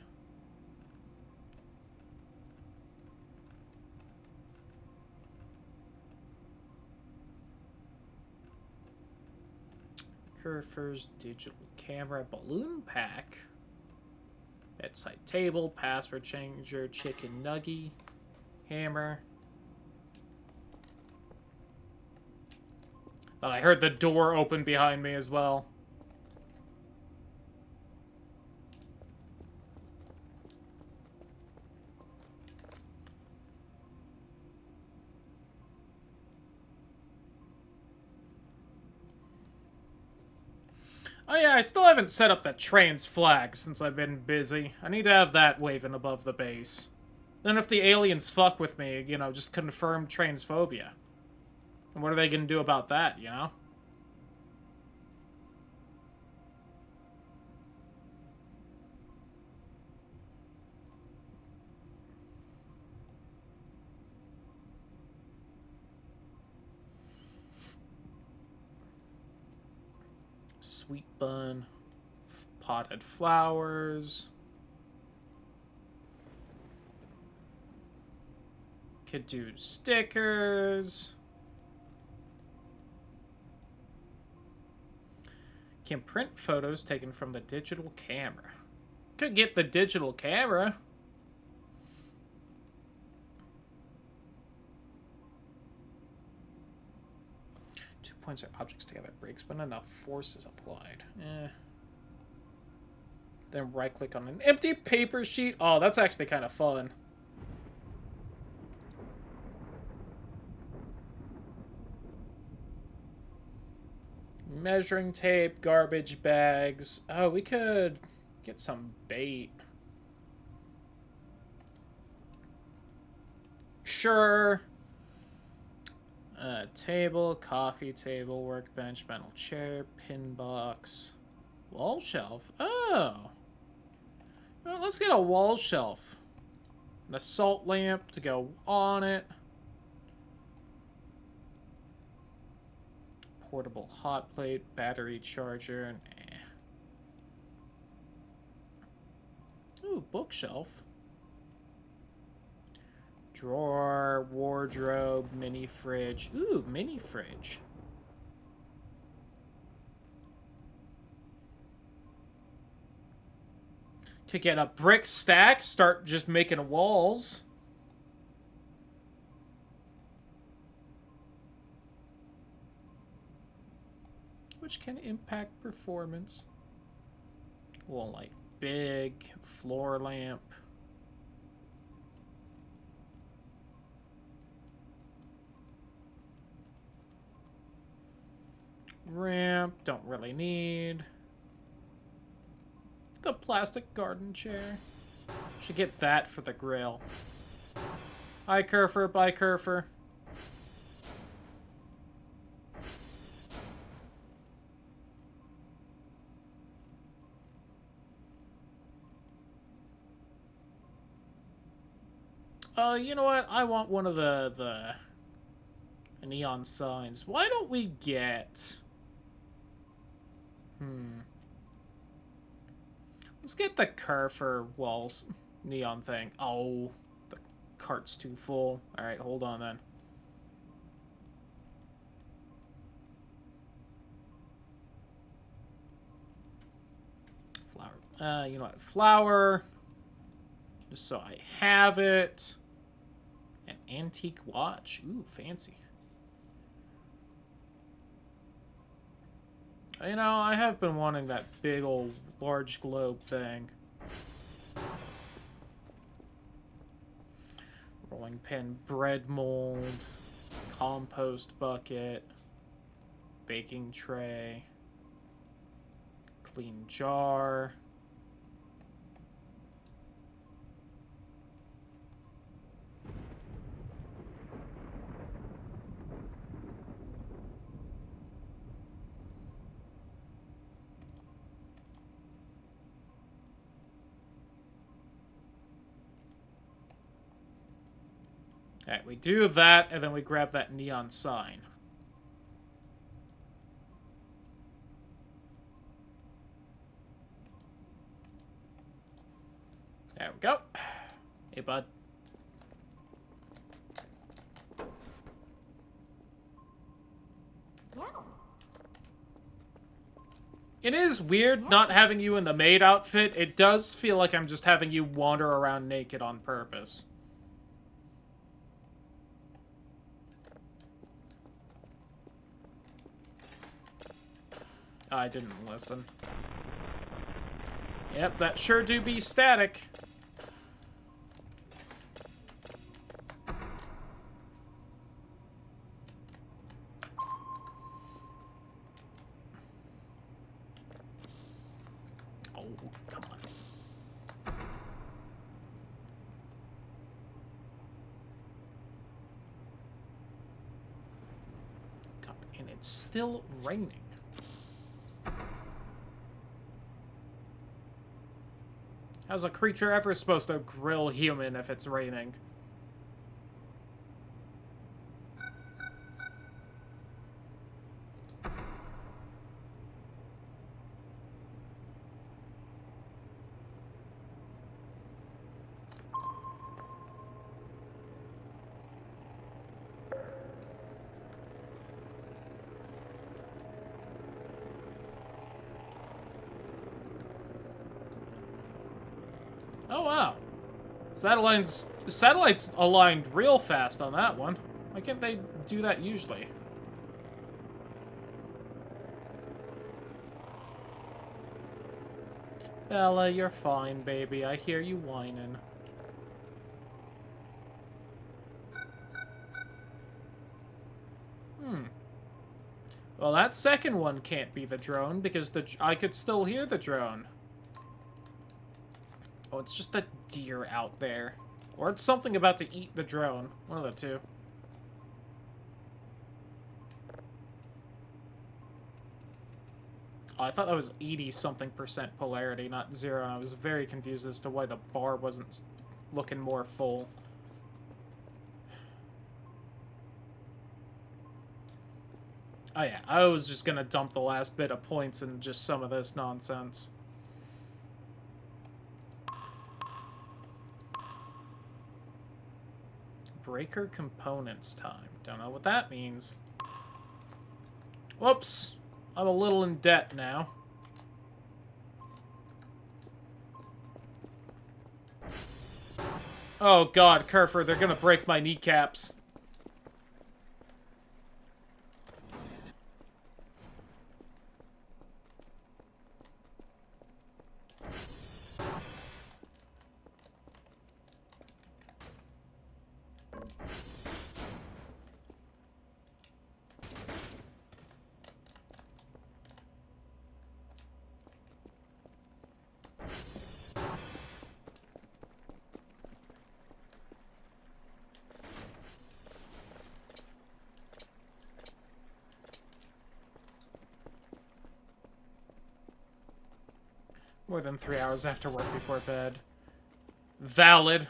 Curfers, digital camera, balloon pack. Bedside table, password changer, chicken nugget, hammer. But I heard the door open behind me as well. Oh yeah, I still haven't set up that trans flag since I've been busy. I need to have that waving above the base. Then if the aliens fuck with me, you know, just confirm transphobia. And what are they gonna do about that, you know? Sweet bun. Potted flowers. Could do stickers. Can print photos taken from the digital camera. Could get the digital camera. Two points or objects together breaks when enough force is applied. Then right click on an empty paper sheet. Oh, that's actually kind of fun. Measuring tape, garbage bags. Oh, we could get some bait. Sure. Table, coffee table, workbench, metal chair, pin box, wall shelf. Oh. Well, let's get a wall shelf. An assault lamp to go on it. Portable hot plate, battery charger. Ooh, bookshelf. Drawer, wardrobe, mini fridge. Ooh, mini fridge. Could get a brick stack, start just making walls. Which can impact performance. Wall light big, floor lamp. Ramp, don't really need. The plastic garden chair. Should get that for the grill. Hi, Kerfer, bye, Kerfer. You know what? I want one of the neon signs. Why don't we get... Let's get the Kerfer walls neon thing. Oh, the cart's too full. Alright, hold on then. Flower. You know what? Flower. Just so I have it. An antique watch. Ooh, fancy. You know, I have been wanting that big old large globe thing. Rolling pin, bread mold, compost bucket, baking tray, clean jar. Alright, we do that, and then we grab that neon sign. There we go. Hey, bud. Yeah. It is weird not having you in the maid outfit. It does feel like I'm just having you wander around naked on purpose. I didn't listen. Yep, that sure do be static. Oh, come on. God, and it's still raining. How's a creature ever supposed to grill human if it's raining? Oh, wow. Satellites aligned real fast on that one. Why can't they do that usually? Bella, you're fine, baby. I hear you whining. Well, that second one can't be the drone, because I could still hear the drone. Oh, it's just a deer out there. Or it's something about to eat the drone. One of the two. Oh, I thought that was 80-something% polarity, not 0, and I was very confused as to why the bar wasn't looking more full. Oh yeah, I was just gonna dump the last bit of points in just some of this nonsense. Breaker components time. Don't know what that means. Whoops! I'm a little in debt now. Oh god, Kerfer, they're gonna break my kneecaps. More than 3 hours after work before bed. Valid.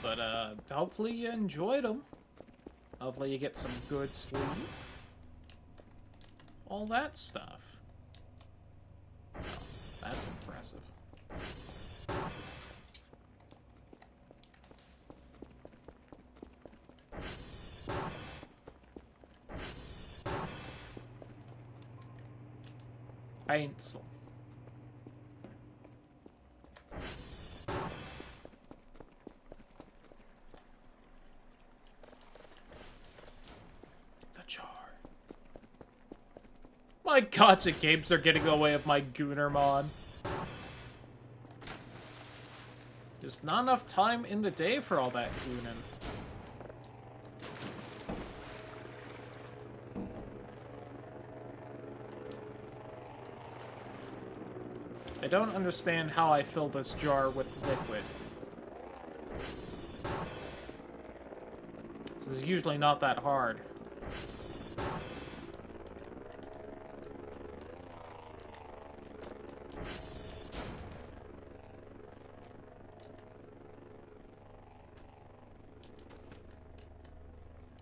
But, hopefully you enjoyed them. Hopefully you get some good sleep. All that stuff. Oh, that's impressive. Pencil. My gotcha games are getting away with my Goonermon. There's not enough time in the day for all that Goonin. I don't understand how I fill this jar with liquid. This is usually not that hard.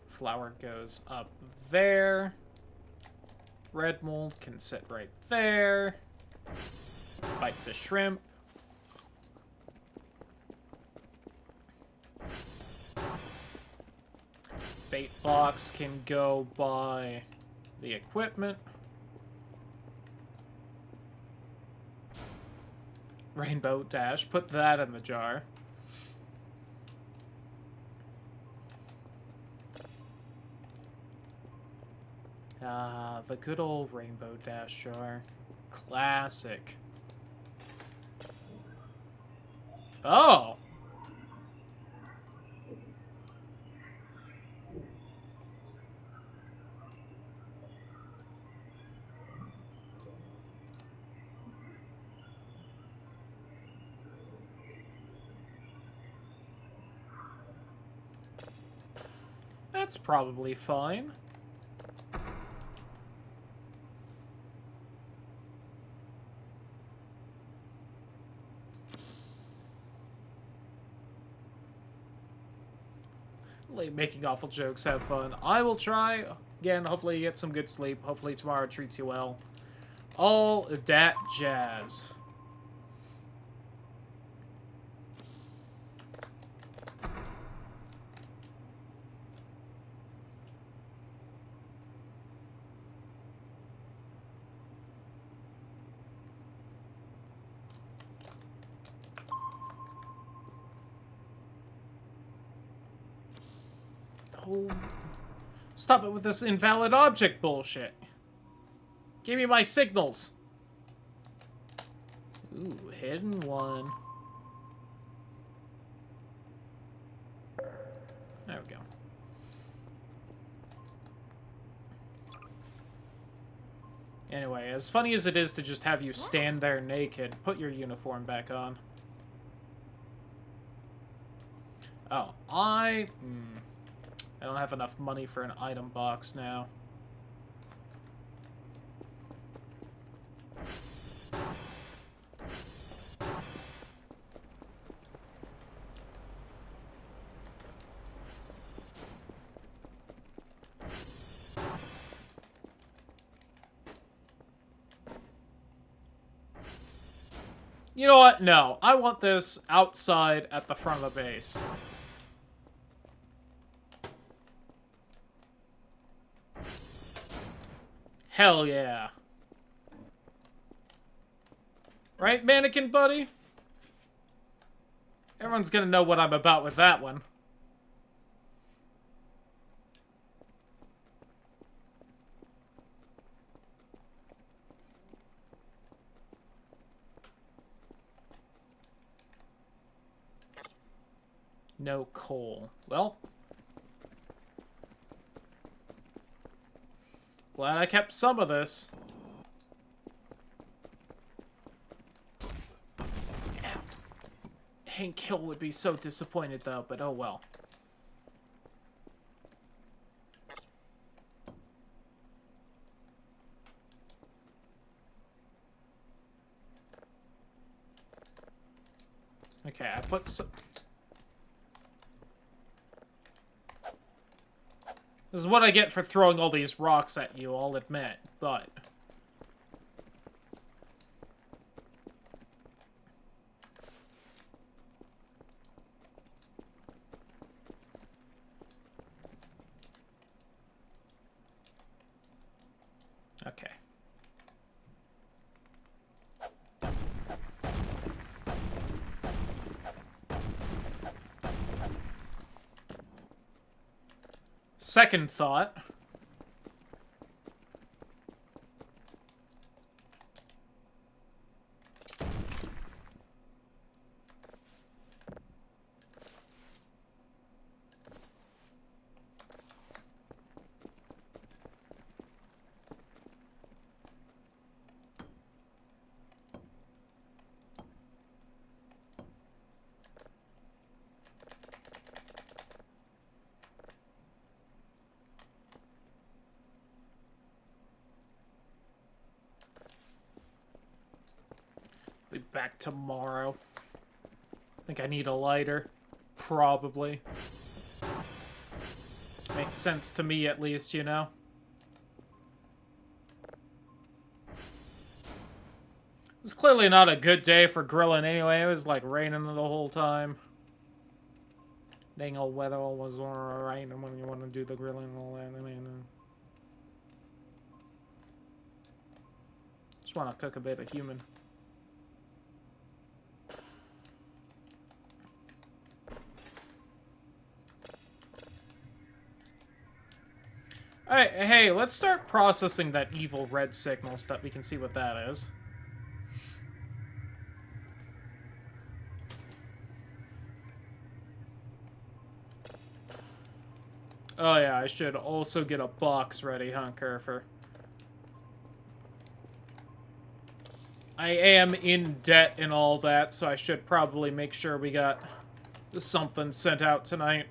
Flour goes up there. Red mold can sit right there. Bite the shrimp. Bait box can go by the equipment. Rainbow Dash, put that in the jar. The good old Rainbow Dash jar. Classic. Oh! That's probably fine. Making awful jokes, have fun. I will try. Again, hopefully you get some good sleep. Hopefully tomorrow treats you well. All that jazz. Oh, stop it with this invalid object bullshit. Give me my signals. Ooh, hidden one. There we go. Anyway, as funny as it is to just have you stand there naked, put your uniform back on. Oh, I don't have enough money for an item box now. You know what? No. I want this outside at the front of the base. Hell yeah. Right, mannequin buddy? Everyone's gonna know what I'm about with that one. No coal. Well. Glad I kept some of this. Hank Hill would be so disappointed though, but oh well. Okay, I put some... This is what I get for throwing all these rocks at you, I'll admit, but... Okay. Second thought. back tomorrow. I think I need a lighter. Probably. Makes sense to me, at least, you know? It was clearly not a good day for grilling anyway. It was like raining the whole time. Dang old weather was raining when you want to do the grilling and all that. I mean, just want to cook a bit of human. Alright, hey, let's start processing that evil red signal so that we can see what that is. Oh yeah, I should also get a box ready, huh, Kerfer? I am in debt and all that, so I should probably make sure we got something sent out tonight.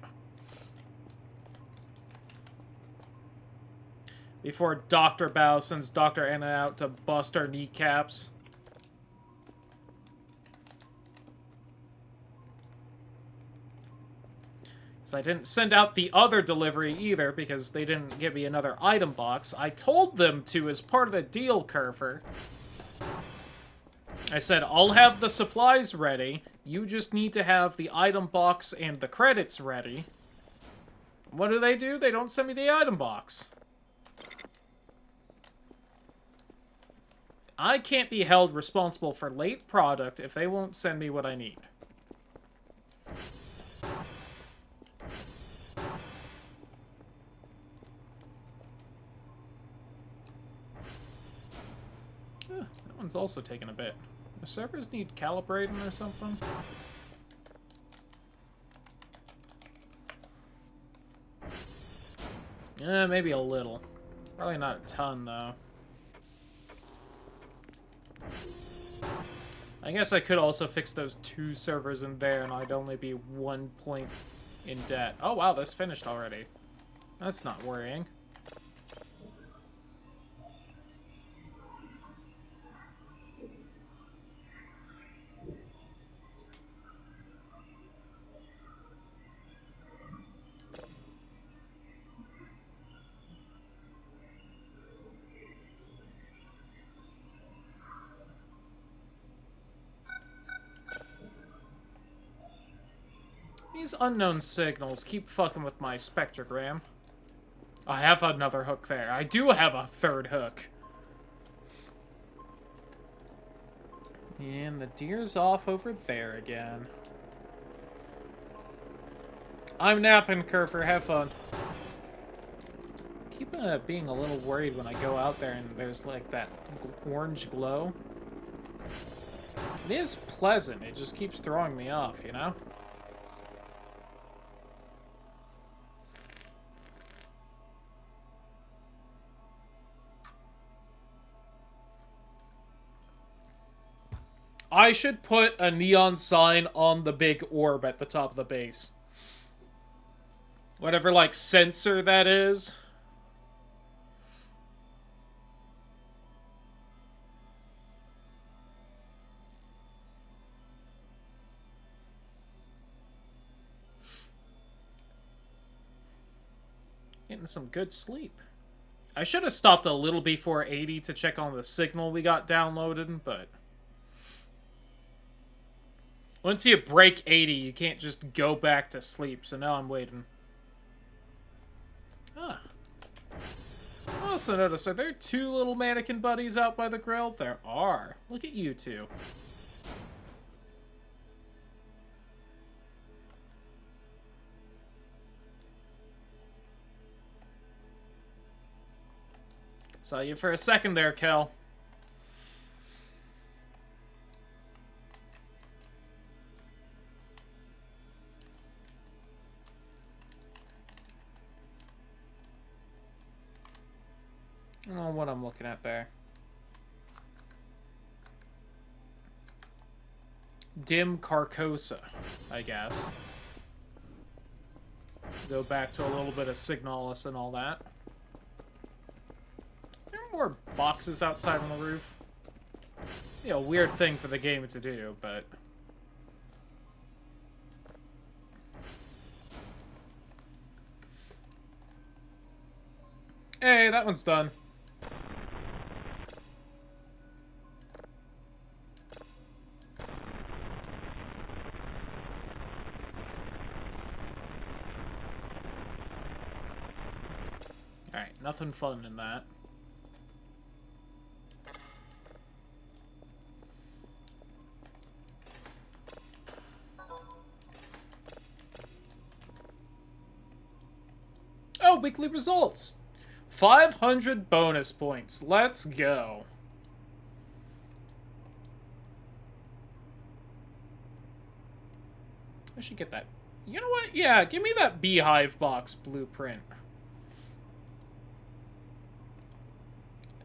Before Dr. Bao sends Dr. Anna out to bust our kneecaps. So I didn't send out the other delivery either, because they didn't give me another item box. I told them to as part of the deal, Kerfer. I said, I'll have the supplies ready. You just need to have the item box and the credits ready. What do? They don't send me the item box. I can't be held responsible for late product if they won't send me what I need. That one's also taking a bit. The servers need calibrating or something? Maybe a little. Probably not a ton, though. I guess I could also fix those 2 servers in there, and I'd only be 1 point in debt. Oh, wow, this finished already. That's not worrying. These unknown signals keep fucking with my spectrogram. I have another hook there. I do have a 3rd hook. And the deer's off over there again. I'm napping, Kerfer. Have fun. Keep being a little worried when I go out there and there's like that orange glow. It is pleasant. It just keeps throwing me off, you know? I should put a neon sign on the big orb at the top of the base. Whatever, like, sensor that is. Getting some good sleep. I should have stopped a little before 80 to check on the signal we got downloaded, but... once you break 80, you can't just go back to sleep, so now I'm waiting. Ah. I also noticed, are there 2 little mannequin buddies out by the grill? There are. Look at you 2. Saw you for a second there, Kel. I don't know what I'm looking at there. Dim Carcosa, I guess. Go back to a little bit of Signalis and all that. There are more boxes outside on the roof. You know, weird thing for the game to do, but... Hey, that one's done. Alright, nothing fun in that. Oh, weekly results! 500 bonus points. Let's go. I should get that. You know what? Yeah, give me that beehive box blueprint.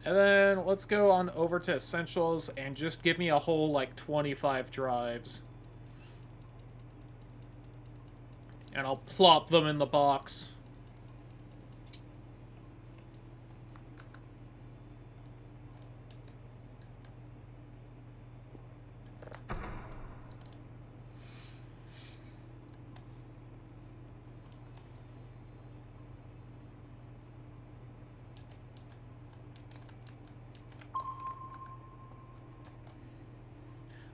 And then let's go on over to Essentials and just give me a whole, like, 25 drives. And I'll plop them in the box.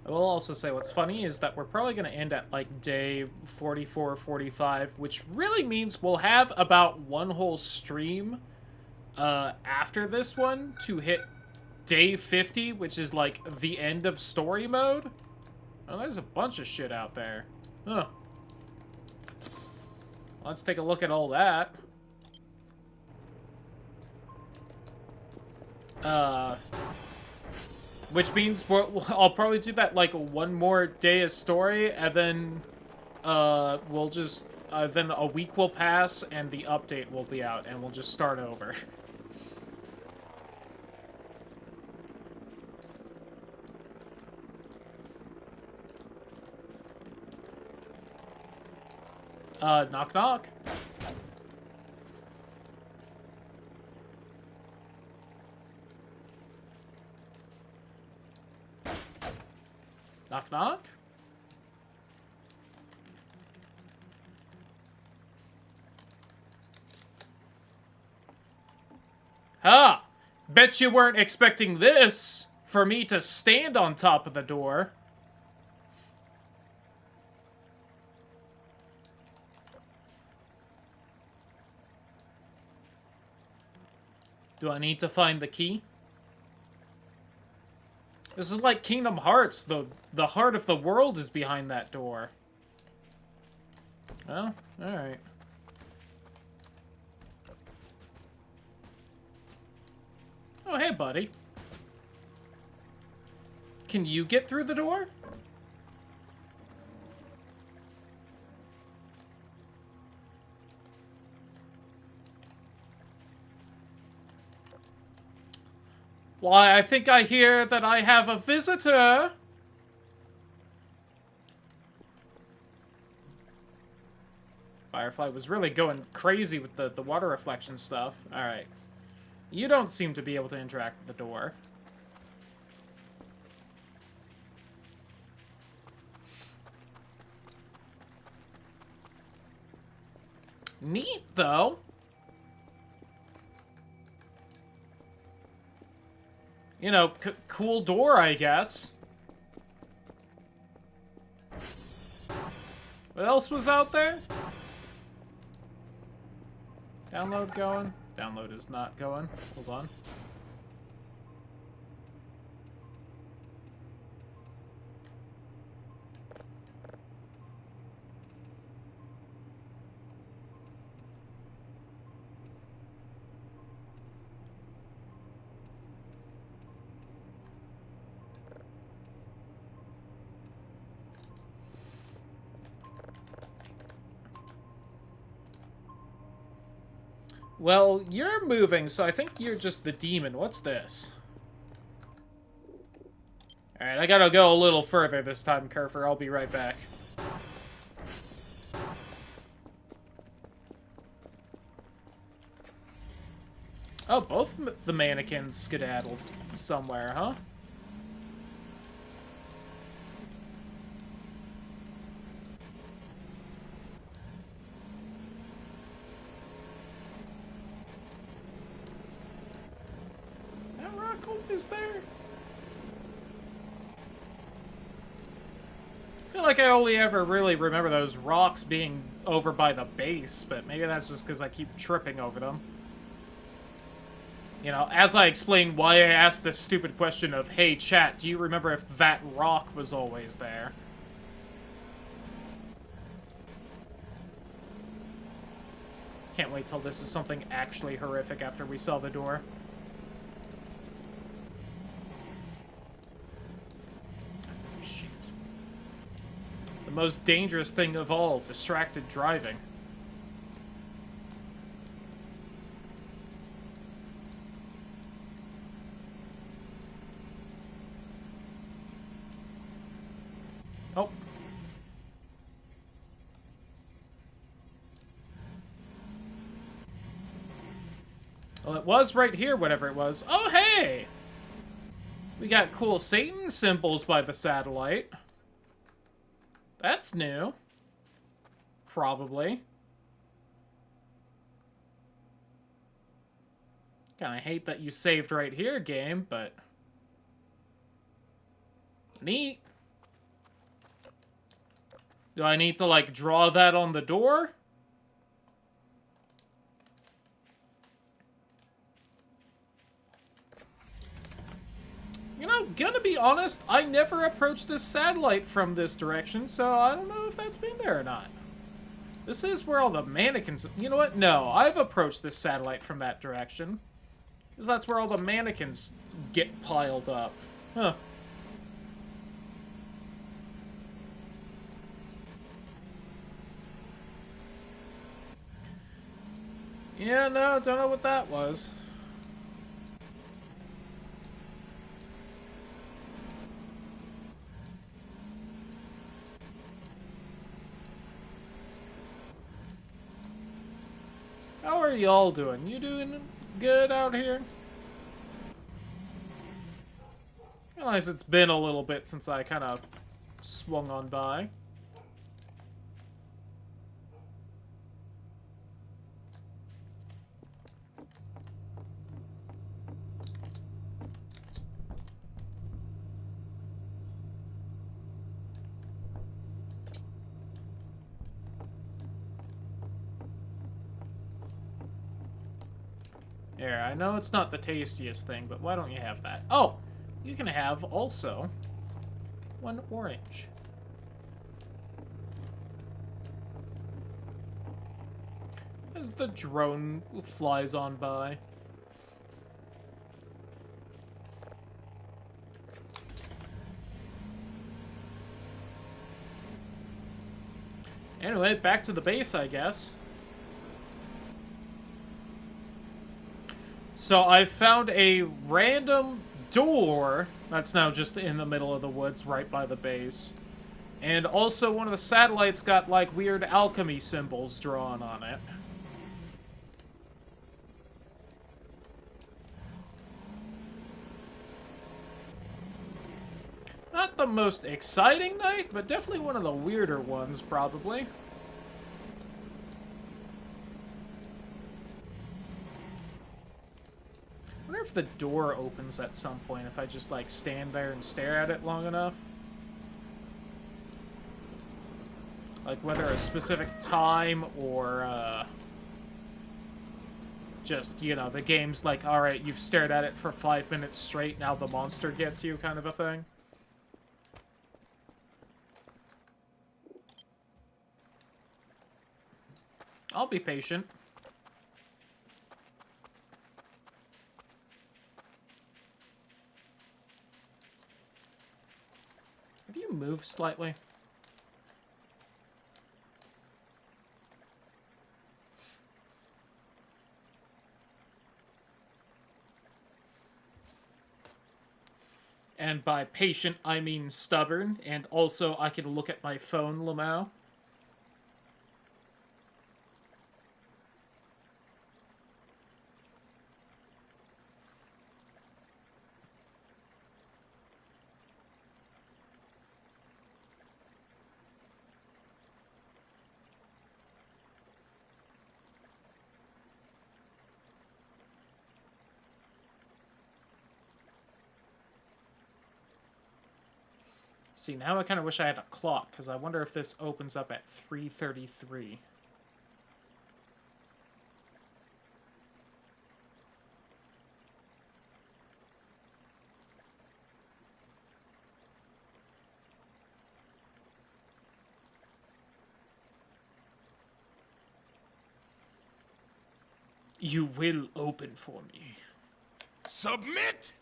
I will also say what's funny is that we're probably going to end at, like, day 44, 45, which really means we'll have about one whole stream after this one to hit day 50, which is, like, the end of story mode. Oh, there's a bunch of shit out there. Huh. Let's take a look at all that. Which means I'll probably do that, like, one more day of story, and then, we'll just, then a week will pass, and the update will be out, and we'll just start over. Knock knock. Knock knock. Ha! Bet you weren't expecting this! For me to stand on top of the door. Do I need to find the key? This is like Kingdom Hearts. The heart of the world is behind that door. Well, alright. Oh, hey, buddy. Can you get through the door? Why, I think I hear that I have a visitor. Firefly was really going crazy with the water reflection stuff. Alright. You don't seem to be able to interact with the door. Neat, though. You know, cool door, I guess. What else was out there? Download going? Download is not going. Hold on. Well, you're moving, so I think you're just the demon. What's this? Alright, I gotta go a little further this time, Kerfer. I'll be right back. Oh, both the mannequins skedaddled somewhere, huh? always there? I feel like I only ever really remember those rocks being over by the base, but maybe that's just because I keep tripping over them. You know, as I explained why I asked this stupid question of, hey, chat, do you remember if that rock was always there? Can't wait till this is something actually horrific after we saw the door. Shit. The most dangerous thing of all, distracted driving. Oh. Well, it was right here, whatever it was. Oh, hey! We got cool Satan symbols by the satellite. That's new. Probably. Kinda hate that you saved right here, game, but... neat. Do I need to, like, draw that on the door? You know, gonna be honest, I never approached this satellite from this direction, so I don't know if that's been there or not. This is where all the mannequins... You know what? No, I've approached this satellite from that direction. Because that's where all the mannequins get piled up. Huh. Yeah, no, don't know what that was. How are y'all doing? You doing good out here? I realize it's been a little bit since I kind of swung on by. Here, I know it's not the tastiest thing, but why don't you have that? Oh, you can have also one orange. As the drone flies on by. Anyway, back to the base, I guess. So I found a random door that's now just in the middle of the woods right by the base. And also one of the satellites got like weird alchemy symbols drawn on it. Not the most exciting night, but definitely one of the weirder ones, probably. I wonder if the door opens at some point if I just, like, stand there and stare at it long enough. Like, whether a specific time or, just, you know, the game's like, alright, you've stared at it for 5 minutes straight, now the monster gets you, kind of a thing. I'll be patient. Have you moved slightly? And by patient, I mean stubborn, and also I can look at my phone, Lamau. See, now I kind of wish I had a clock, because I wonder if this opens up at 3:33. You will open for me. Submit!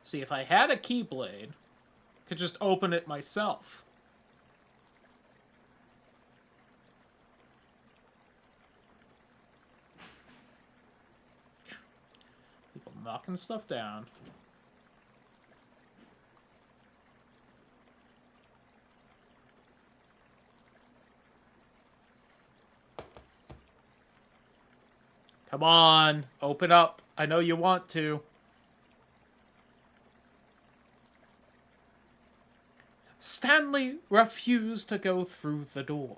See, if I had a Keyblade, I could just open it myself. People knocking stuff down. Come on, open up. I know you want to. Stanley refused to go through the door.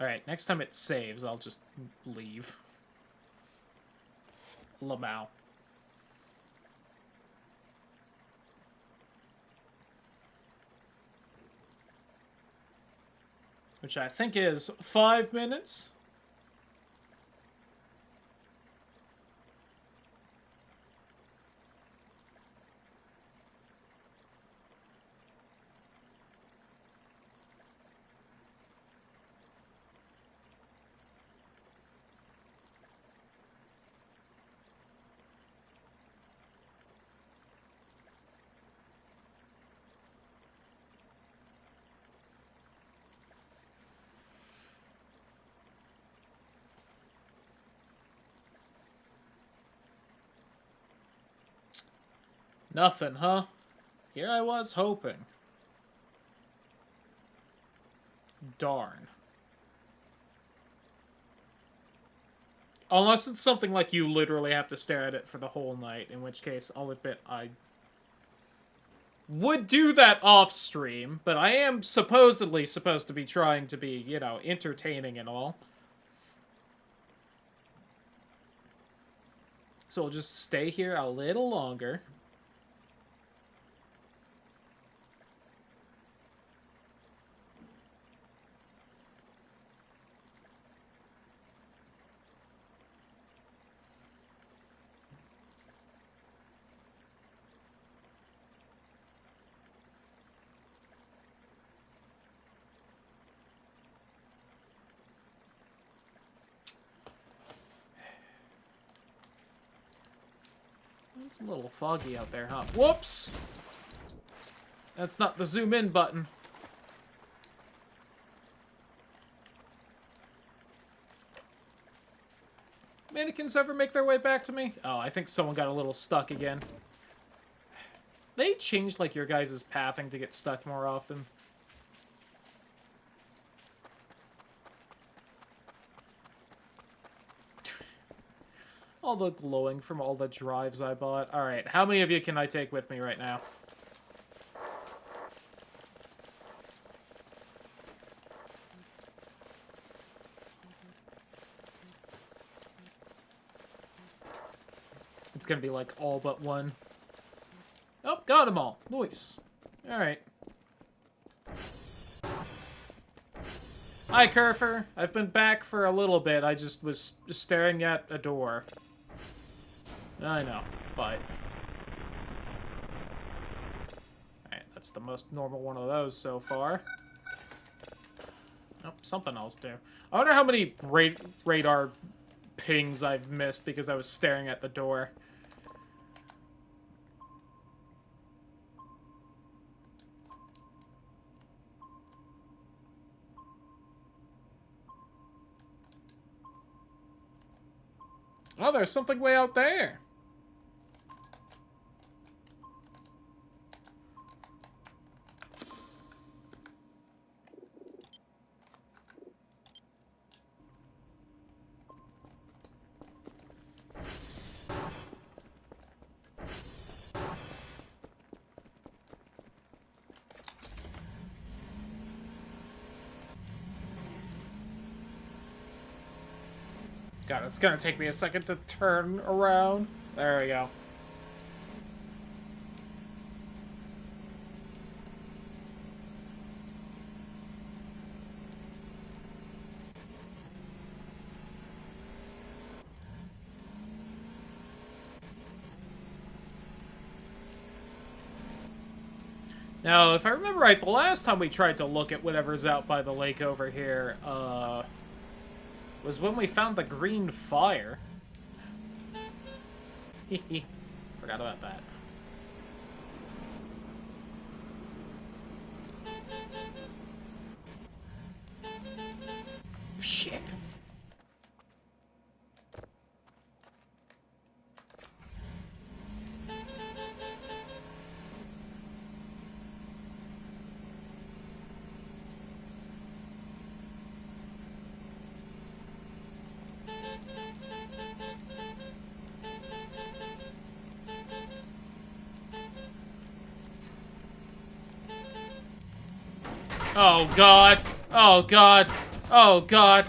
Alright, next time it saves, I'll just leave. Lamau. Which I think is 5 minutes. Nothing, huh? Here I was hoping. Darn. Unless it's something like you literally have to stare at it for the whole night, in which case, I'll admit, I would do that off stream, but I am supposedly supposed to be trying to be, you know, entertaining and all. So we'll just stay here a little longer. It's a little foggy out there, huh? Whoops! That's not the zoom in button. Mannequins ever make their way back to me? Oh, I think someone got a little stuck again. They changed, like, your guys' pathing to get stuck more often. All the glowing from all the drives I bought. Alright, how many of you can I take with me right now? It's gonna be like all but one. Oh, got them all. Nice. Alright. Hi, Kerfer. I've been back for a little bit. I just was staring at a door. I know, but... Alright, that's the most normal one of those so far. Oh, something else do. I wonder how many radar pings I've missed because I was staring at the door. Oh, there's something way out there. God, it's gonna take me a second to turn around. There we go. Now, if I remember right, the last time we tried to look at whatever's out by the lake over here, was when we found the green fire. Forgot about that. Shit. Oh god. Oh god. Oh god.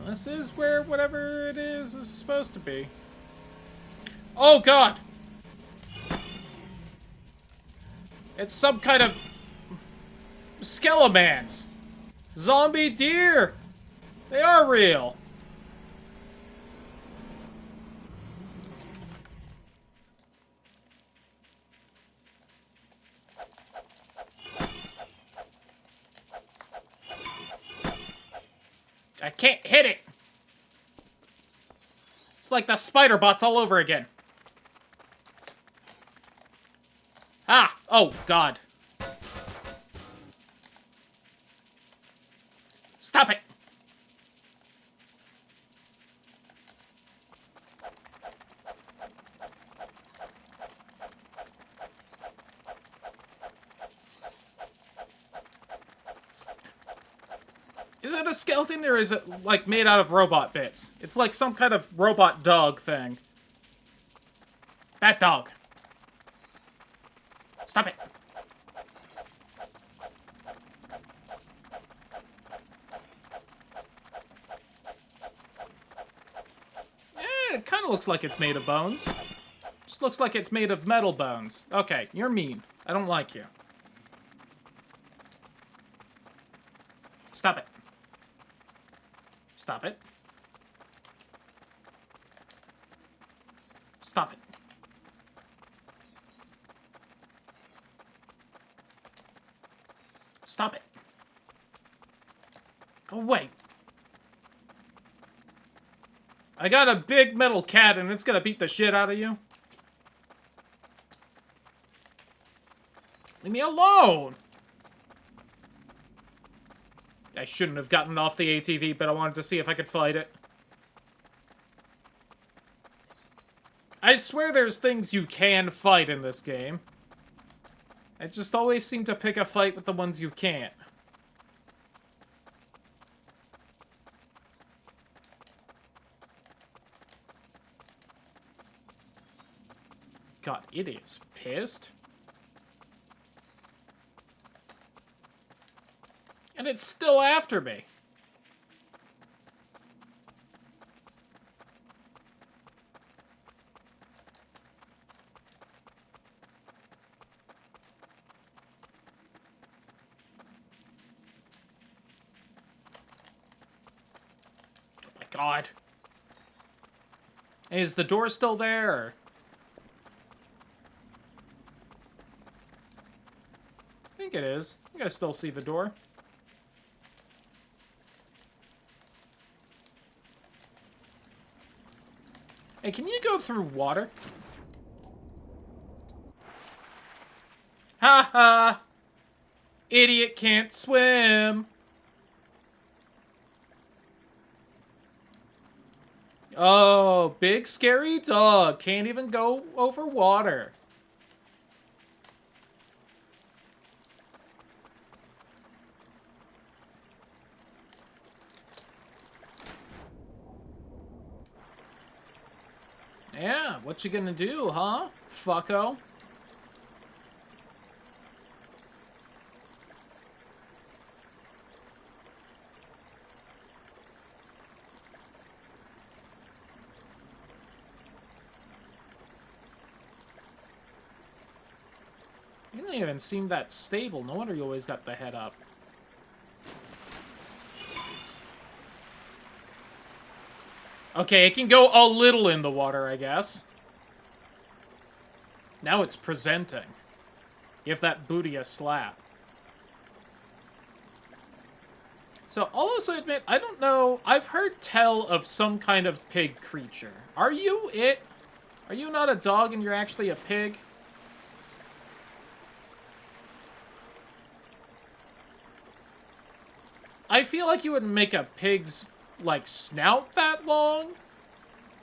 This is where whatever it is supposed to be. Oh god! It's some kind of Skelemans. Zombie deer. They are real. I can't hit it. It's like the spider bots all over again. Ah! Oh, God. Stop it! Is it a skeleton or is it, like, made out of robot bits? It's like some kind of robot dog thing. That dog. Stop it. Yeah, it kind of looks like it's made of bones. Just looks like it's made of metal bones. Okay, you're mean. I don't like you. Stop it. Stop it. Stop it. Stop it. Go away. I got a big metal cat and it's gonna beat the shit out of you. Leave me alone! I shouldn't have gotten off the ATV, but I wanted to see if I could fight it. I swear there's things you can fight in this game. I just always seem to pick a fight with the ones you can't. God, it is pissed. And it's still after me. Oh my God. Is the door still there? Or... I think it is. I think I still see the door. Hey, can you go through water? Ha ha! Idiot can't swim! Oh, big scary dog. Can't even go over water. Yeah, what you gonna do, huh, fucko? You don't even seem that stable. No wonder you always got the head up. Okay, it can go a little in the water, I guess. Now it's presenting. Give that booty a slap. So, I'll also admit, I don't know. I've heard tell of some kind of pig creature. Are you it? Are you not a dog and you're actually a pig? I feel like you wouldn't make a pig's, like, snout that long.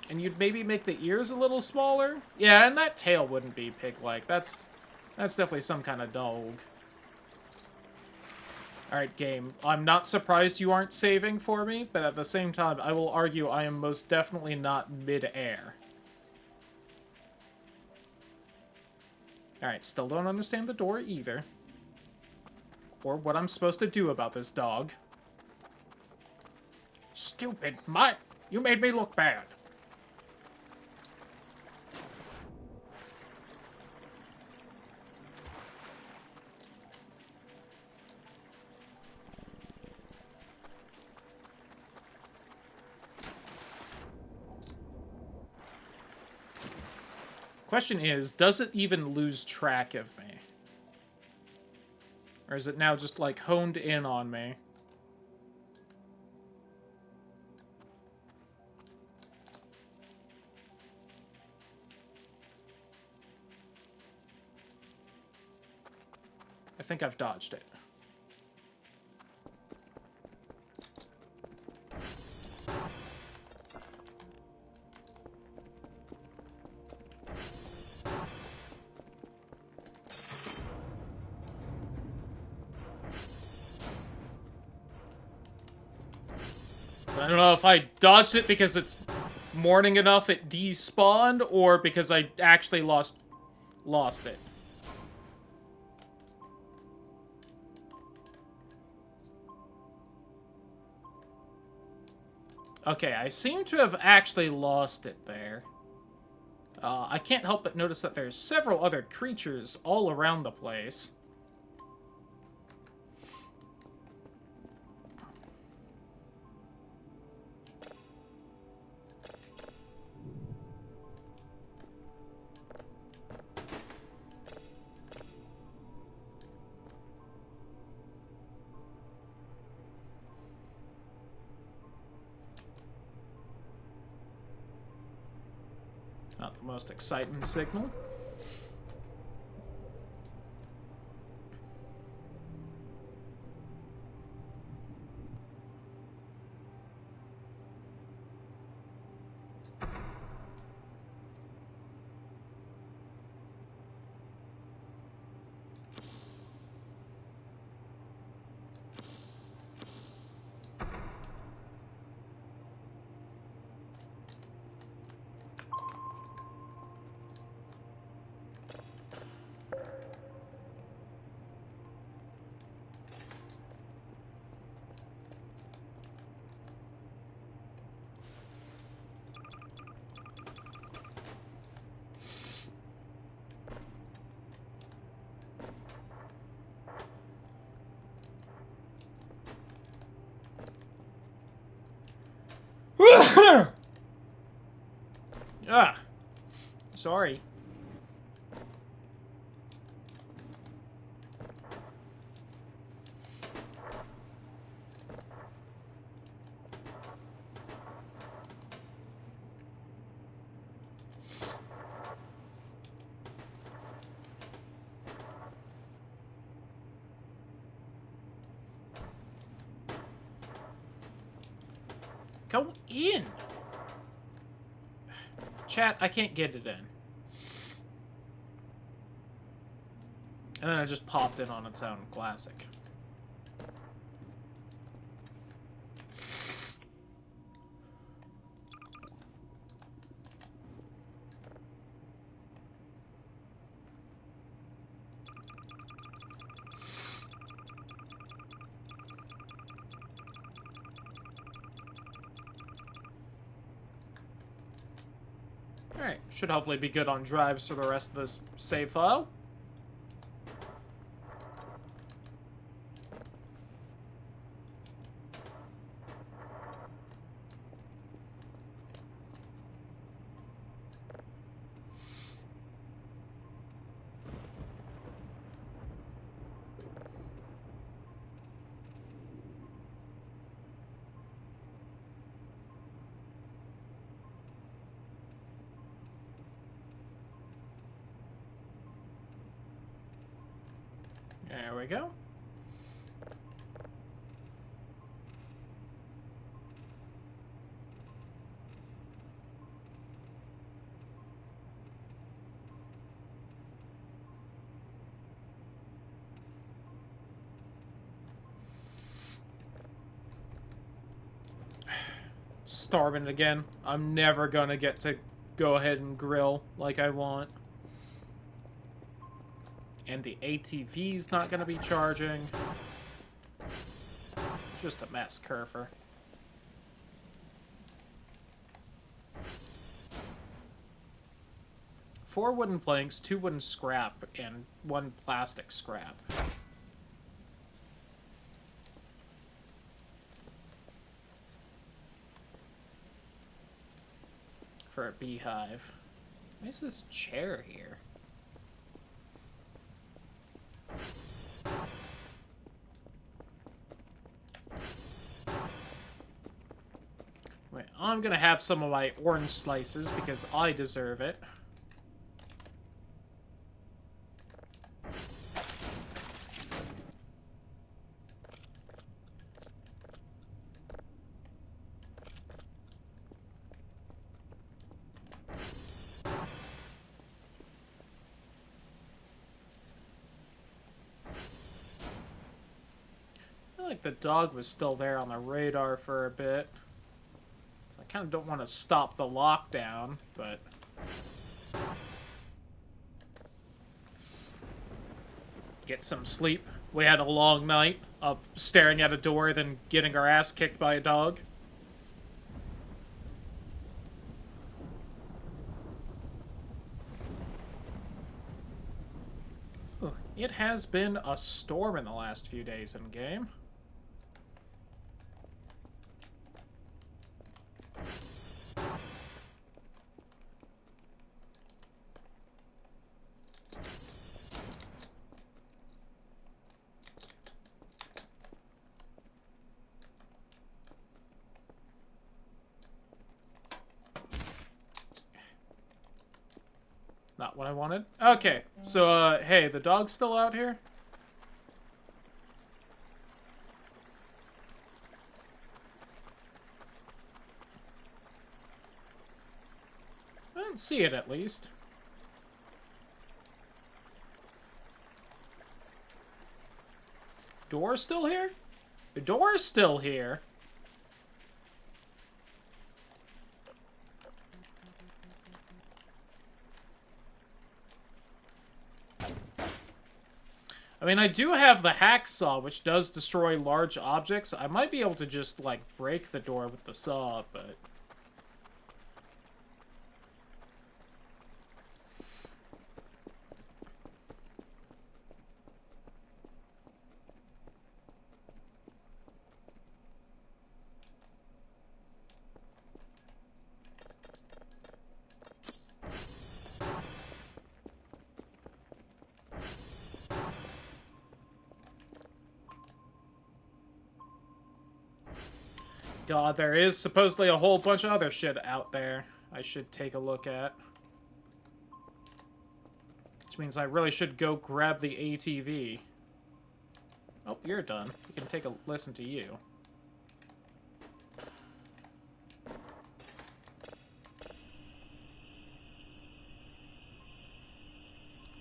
And you'd maybe make the ears a little smaller. Yeah, and that tail wouldn't be pig-like. That's definitely some kind of dog. Alright, game. I'm not surprised you aren't saving for me, but at the same time, I will argue I am most definitely not mid-air. Alright, still don't understand the door either. Or what I'm supposed to do about this dog. Stupid mutt! You made me look bad. Question is, does it even lose track of me? Or is it now just, like, honed in on me? I think I've dodged it. I don't know if I dodged it because it's morning enough it despawned, or because I actually lost it. Okay, I seem to have actually lost it there. I can't help but notice that there's several other creatures all around the place. Not the most exciting signal. Ah, sorry. Go in! Chat, I can't get it in. And then I just popped in on its own. Classic. Alright, should hopefully be good on drives for the rest of this save file. There we go. Starving again. I'm never gonna get to go ahead and grill like I want. And the ATV's not gonna be charging. Just a mess, Kerfer. Four wooden planks, 2 wooden scrap, and 1 plastic scrap. For a beehive. Why is this chair here? Wait, I'm gonna have some of my orange slices because I deserve it. I feel like the dog was still there on the radar for a bit. I kind of don't want to stop the lockdown, but... Get some sleep. We had a long night of staring at a door, then getting our ass kicked by a dog. Ooh, it has been a storm in the last few days in game. Not what I wanted. Okay, so, hey, the dog's still out here? I don't see it, at least. Door's still here? The door's still here. I mean, I do have the hacksaw, which does destroy large objects. I might be able to just, like, break the door with the saw, but... God, there is supposedly a whole bunch of other shit out there I should take a look at. Which means I really should go grab the ATV. Oh, you're done. We can take a listen to you.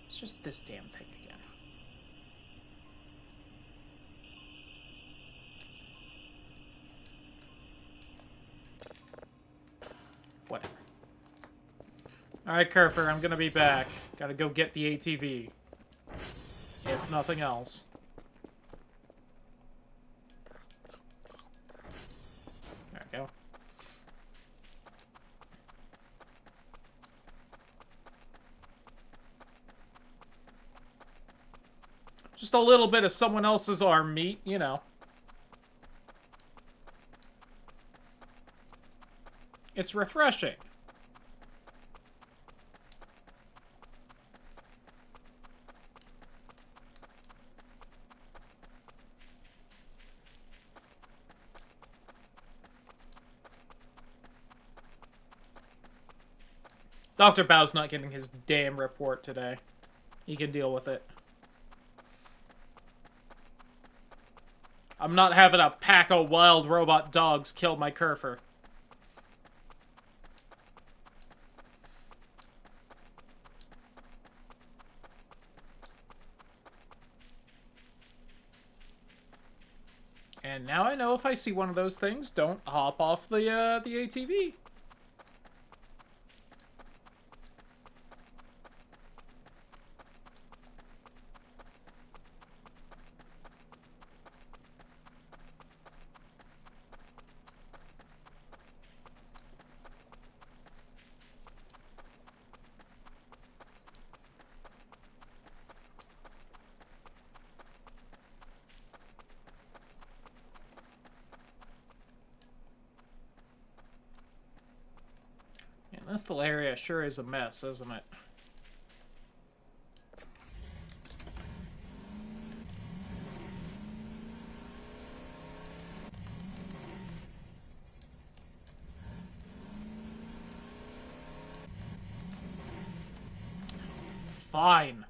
It's just this damn thing again. Whatever. Alright, Kerfer, I'm gonna be back. Gotta go get the ATV. If nothing else. There we go. Just a little bit of someone else's arm meat, you know. It's refreshing. Dr. Bao's not getting his damn report today. He can deal with it. I'm not having a pack of wild robot dogs kill my Kerfer. And now I know if I see one of those things, don't hop off the ATV. This little area sure is a mess, isn't it? Fine.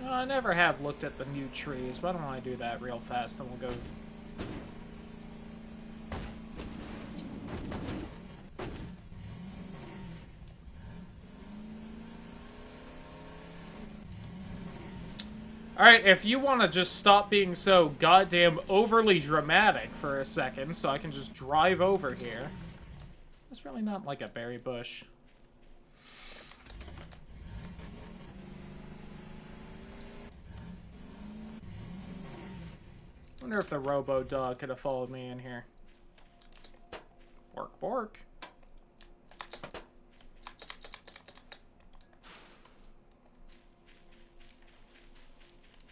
I never have looked at the new trees. Why don't I do that real fast, then we'll go... Alright, if you want to just stop being so goddamn overly dramatic for a second, so I can just drive over here. It's really not like a berry bush. I wonder if the robo-dog could have followed me in here. Bork, bork.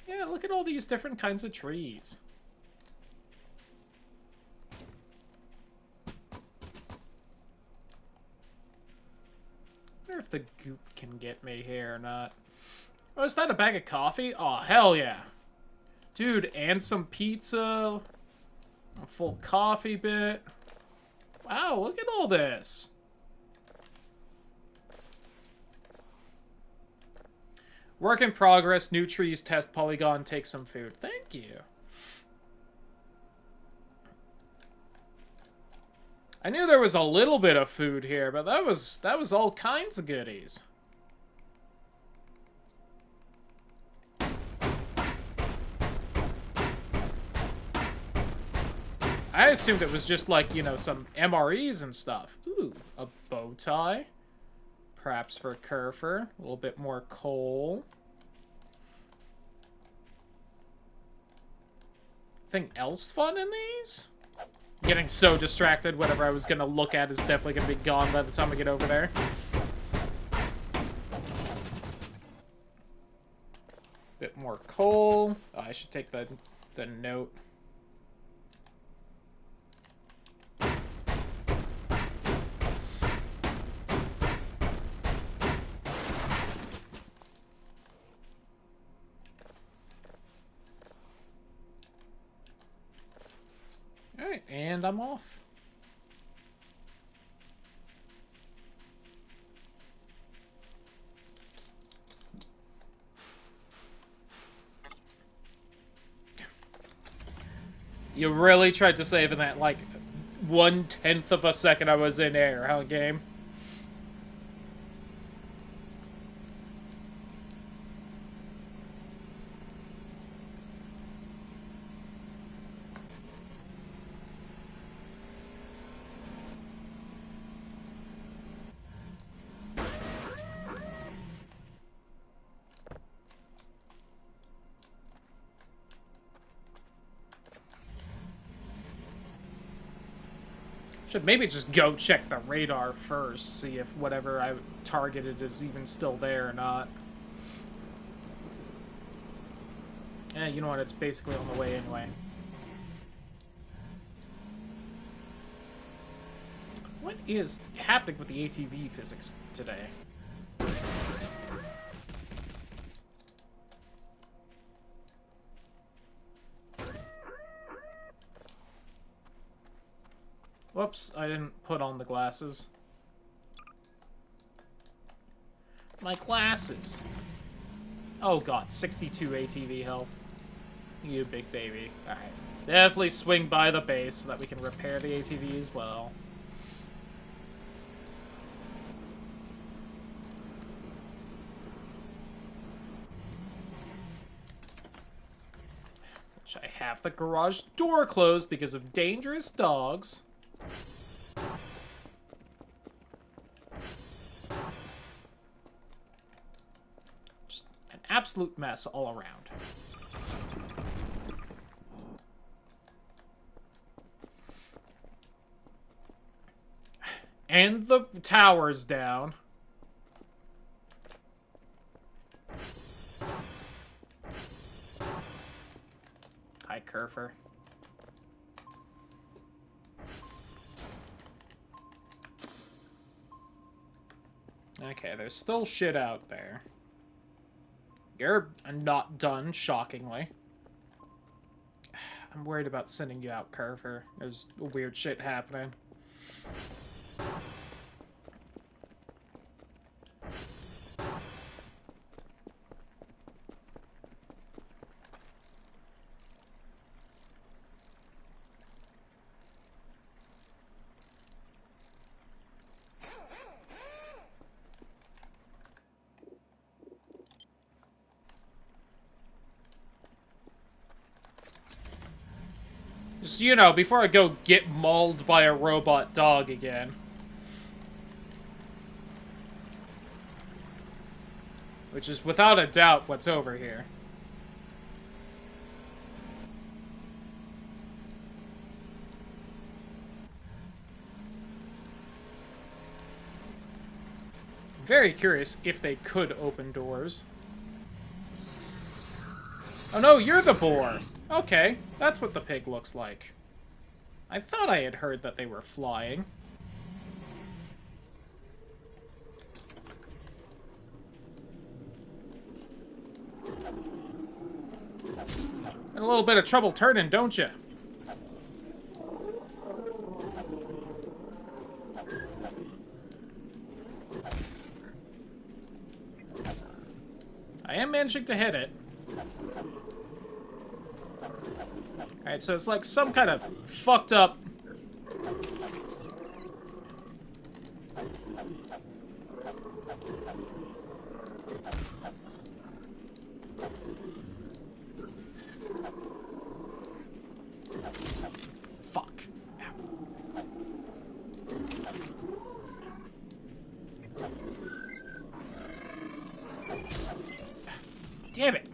Yeah, look at all these different kinds of trees. I wonder if the goop can get me here or not. Oh, is that a bag of coffee? Oh, hell yeah. Dude, and some pizza. A full coffee bit. Wow, look at all this. Work in progress. New trees. Test polygon. Take some food. Thank you. I knew there was a little bit of food here, but that was all kinds of goodies. I assumed it was just like, you know, some MREs and stuff. Ooh, a bow tie. Perhaps for Kerfer. A little bit more coal. Anything else fun in these? Getting so distracted. Whatever I was gonna look at is definitely gonna be gone by the time I get over there. Bit more coal. Oh, I should take the note. Alright, and I'm off. You really tried to save in that, like, 1/10 of a second I was in air, huh, game? Should maybe just go check the radar first, see if whatever I targeted is even still there or not. Eh, you know what? It's basically on the way anyway. What is happening with the ATV physics today? Whoops, I didn't put on the glasses. My glasses. Oh god, 62 ATV health. You big baby. Alright. Definitely swing by the base so that we can repair the ATV as well. Which I have the garage door closed because of dangerous dogs. Just an absolute mess all around. And the tower's down. Hi, Kerfer. Okay, there's still shit out there. You're not done, shockingly. I'm worried about sending you out, Kerfer. There's weird shit happening. Just, you know, before I go get mauled by a robot dog again. Which is without a doubt what's over here. Very curious if they could open doors. Oh no, you're the boar! Okay, that's what the pig looks like. I thought I had heard that they were flying. In a little bit of trouble turning, don't you? I am managing to hit it. Alright, so it's like some kind of fucked up... Fuck. Ow. Damn it.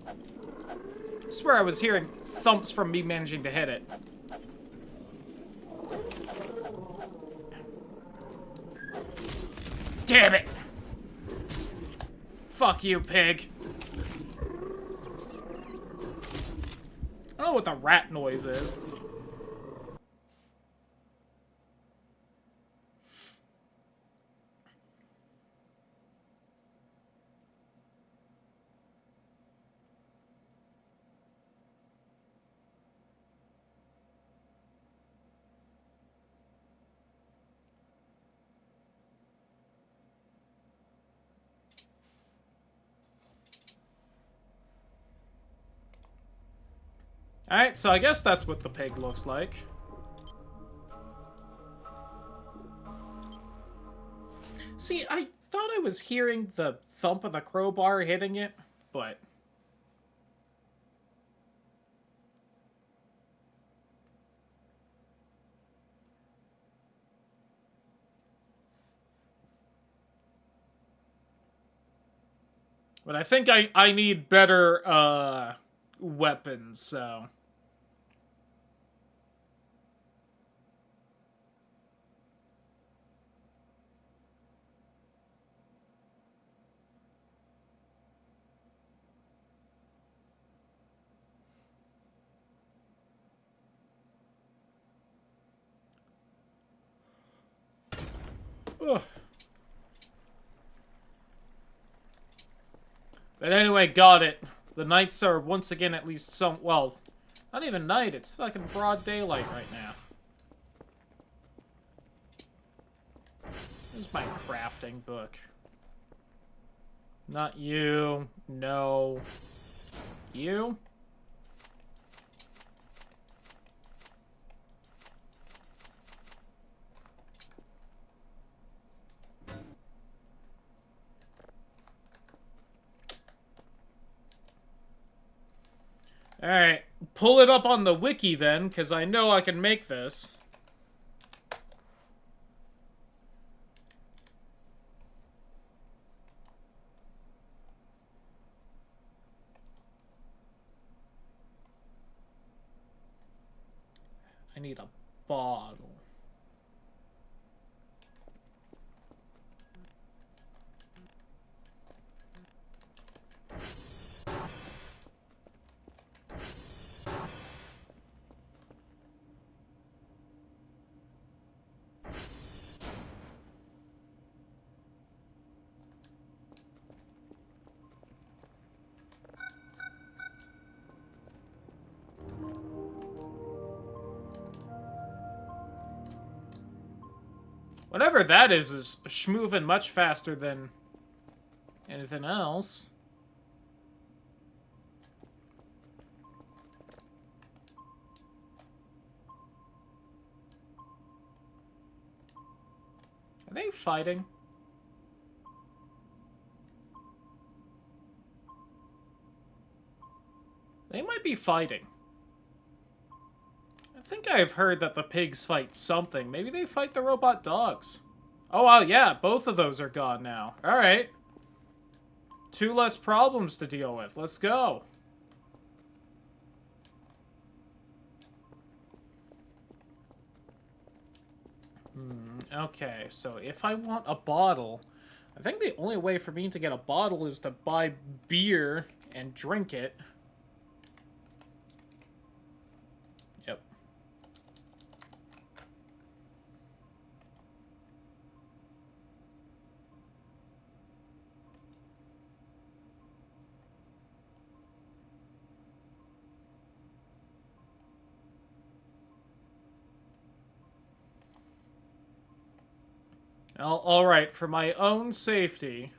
I swear I was hearing thumps from me managing to hit it. Damn it! Fuck you, pig. I don't know what the rat noise is. Alright, so I guess that's what the pig looks like. See, I thought I was hearing the thump of the crowbar hitting it, but... But I think I need better, weapons, so... Ugh. But anyway, got it. The nights are once again at least some... Well, not even night. It's fucking broad daylight right now. This is my crafting book. Not you. No. You? Alright, pull it up on the wiki then, because I know I can make this. I need a bottle. Whatever that is moving much faster than anything else. Are they fighting? They might be fighting. I think I've heard that the pigs fight something. Maybe they fight the robot dogs. Oh, wow, yeah, both of those are gone now. Alright. 2 less problems to deal with. Let's go. Okay, so if I want a bottle, I think the only way for me to get a bottle is to buy beer and drink it. Yep. Alright, for my own safety.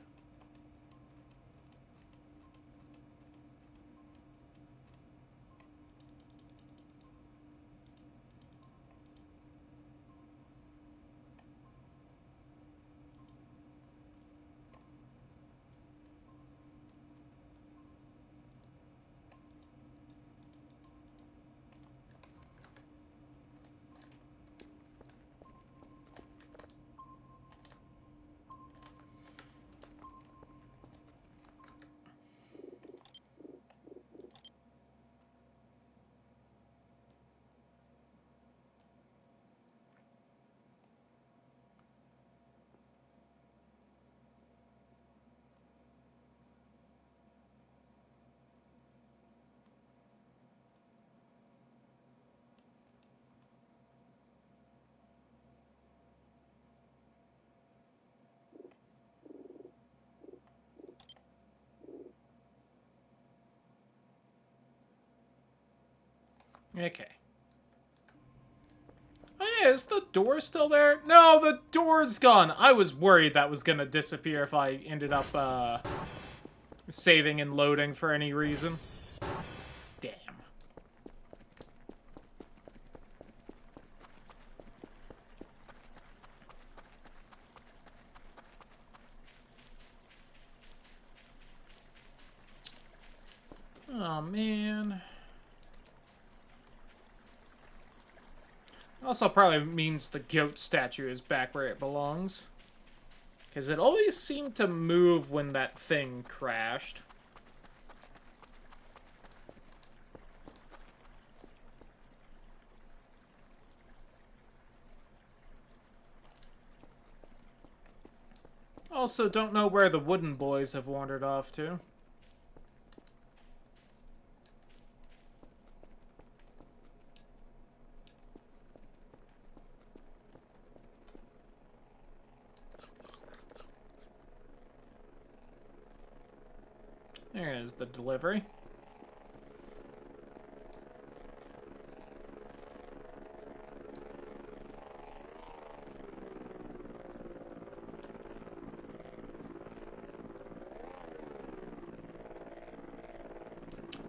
Okay. Oh yeah, is the door still there? No, the door's gone. I was worried that was gonna disappear if I ended up, saving and loading for any reason. Damn. Oh, man. Also probably means the goat statue is back where it belongs. Because it always seemed to move when that thing crashed. Also, don't know where the wooden boys have wandered off to. There's the delivery.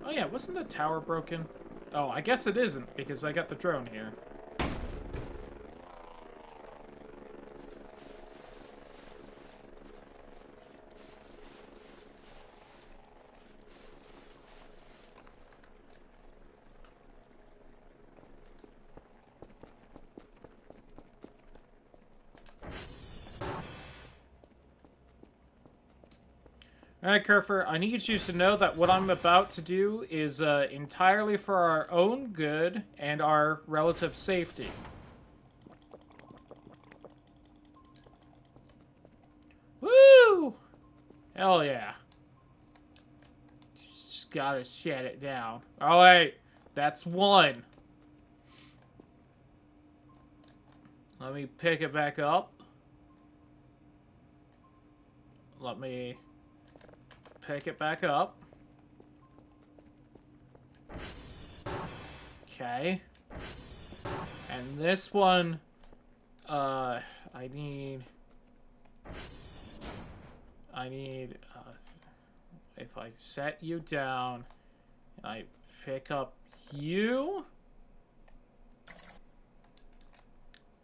Oh yeah, wasn't the tower broken? Oh, I guess it isn't, because I got the drone here. Alright, Kerfer, I need you to know that what I'm about to do is entirely for our own good and our relative safety. Woo! Hell yeah. Just gotta shut it down. Oh wait, that's one. Let me pick it back up. Let me pick it back up. Okay. And this one, I need, if I set you down, and I pick up you,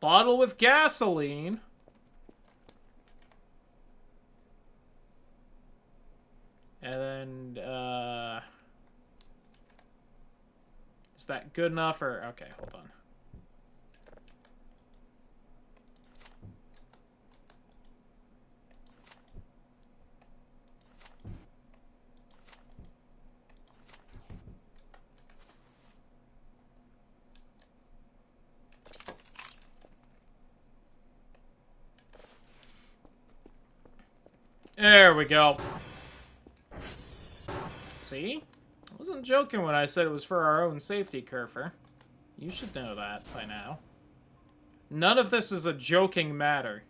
bottle with gasoline, and then, is that good enough, or, okay, hold on. There we go. See? I wasn't joking when I said it was for our own safety, Kerfer. You should know that by now. None of this is a joking matter.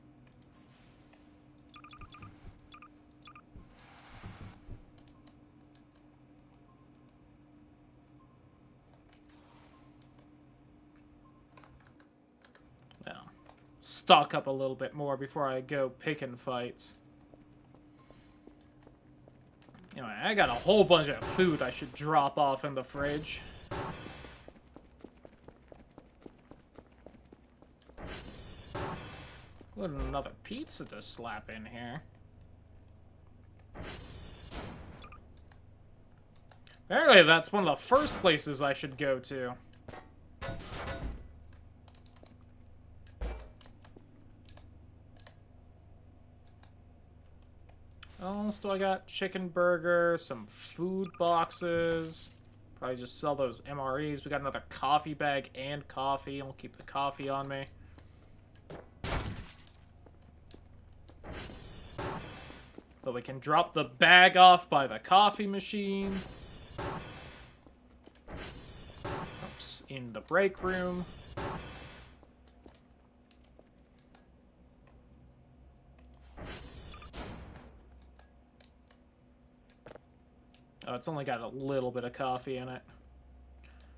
Well, stock up a little bit more before I go picking fights. Anyway, I got a whole bunch of food I should drop off in the fridge. What another pizza to slap in here. Apparently that's one of the first places I should go to. What else do I got? Chicken burger, some food boxes. Probably just sell those MREs. We got another coffee bag and coffee. I'll keep the coffee on me. But we can drop the bag off by the coffee machine. Oops, in the break room. Oh, it's only got a little bit of coffee in it.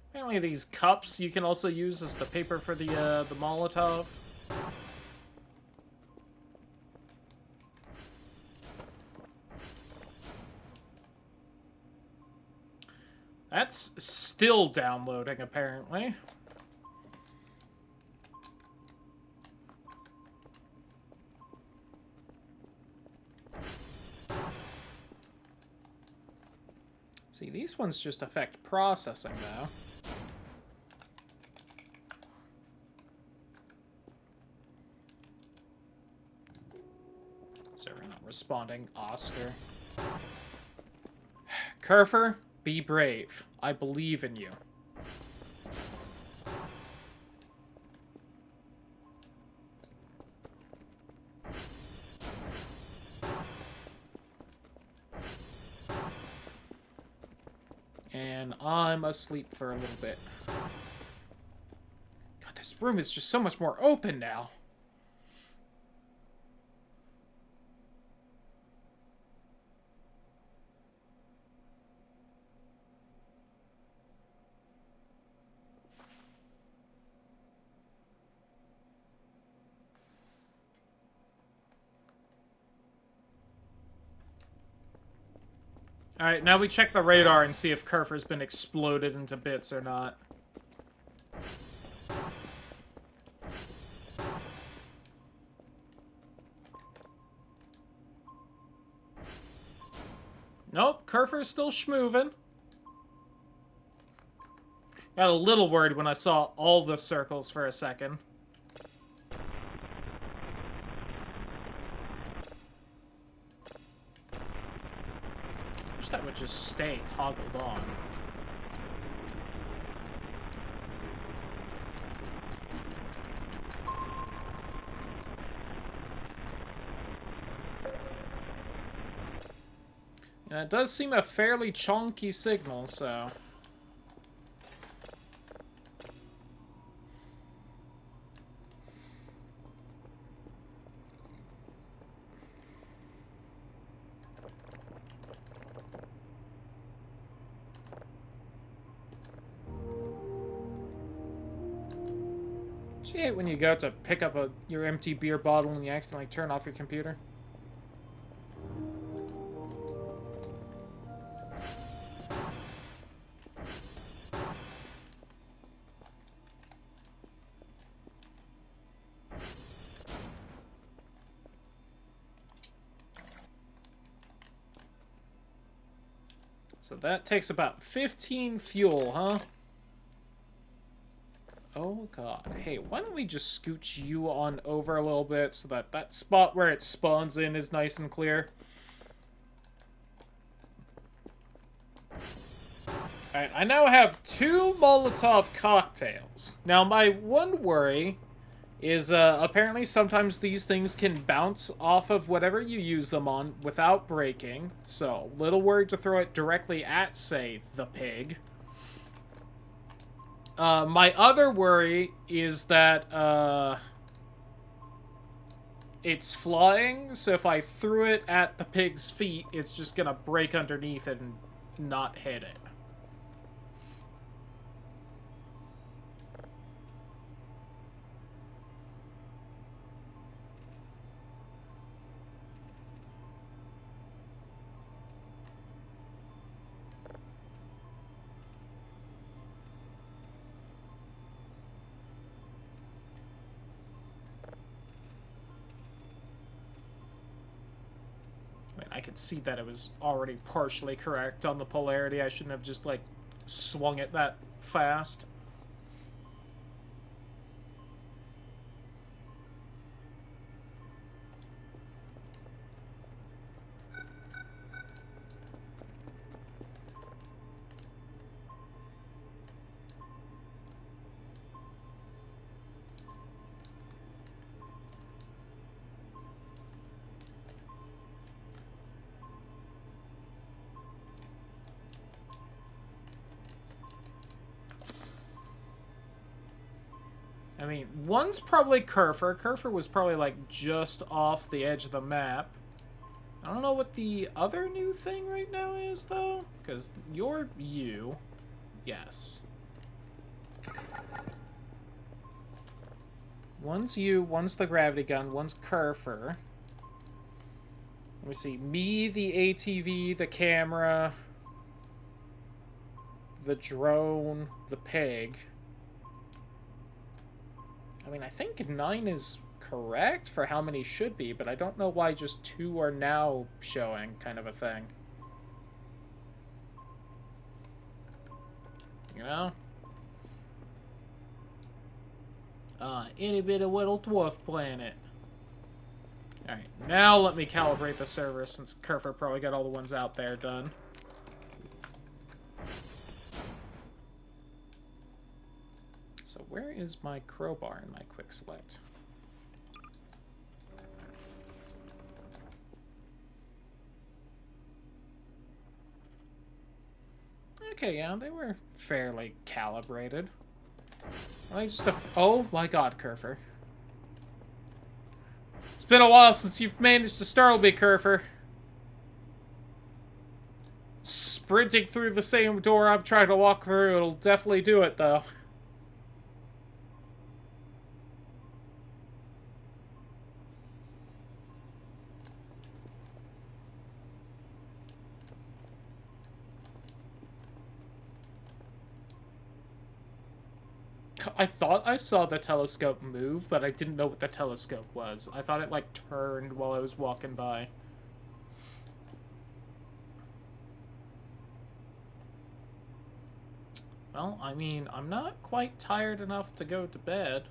Apparently these cups you can also use as the paper for the Molotov. That's still downloading, apparently. See, these ones just affect processing, though. So we're not responding, Oscar. Kerfer, be brave. I believe in you. And I'm asleep for a little bit. God, this room is just so much more open now. Alright, now we check the radar and see if Kerfer's been exploded into bits or not. Nope, Kerfer's still schmoovin'. Got a little worried when I saw all the circles for a second. Wish that would just stay toggled on. Yeah, it does seem a fairly chonky signal, so... Do you hate when you go to pick up your empty beer bottle and you accidentally turn off your computer? So that takes about 15 fuel, huh? Oh god. Hey, why don't we just scooch you on over a little bit so that that spot where it spawns in is nice and clear? Alright, I now have 2 Molotov cocktails. Now, my one worry is apparently sometimes these things can bounce off of whatever you use them on without breaking. So, little worried to throw it directly at, say, the pig. My other worry is that, it's flying, so if I threw it at the pig's feet, it's just gonna break underneath and not hit it. I could see that it was already partially correct on the polarity. I shouldn't have just, like, swung it that fast. I mean, one's probably Kerfer. Kerfer was probably, like, just off the edge of the map. I don't know what the other new thing right now is, though. Because you're you. Yes. One's you, one's the gravity gun, one's Kerfer. Let me see. Me, the ATV, the camera, the drone, the pig. I mean, I think 9 is correct for how many should be, but I don't know why just 2 are now showing, kind of a thing. You know? Any bit of little dwarf planet. Alright, now let me calibrate the server, since Kerfer probably got all the ones out there done. So where is my crowbar in my quick select? Okay, yeah, they were fairly calibrated. Oh my god, Kerfer. It's been a while since you've managed to startle me, Kerfer. Sprinting through the same door I'm trying to walk through, it'll definitely do it, though. I thought I saw the telescope move, but I didn't know what the telescope was. I thought it, like, turned while I was walking by. Well, I mean, I'm not quite tired enough to go to bed.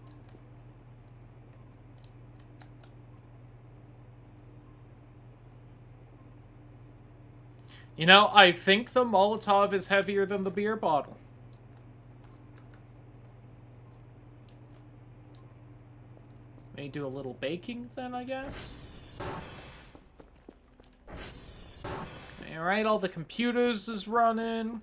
You know, I think the Molotov is heavier than the beer bottle. May do a little baking then, I guess. Alright, all the computers is running.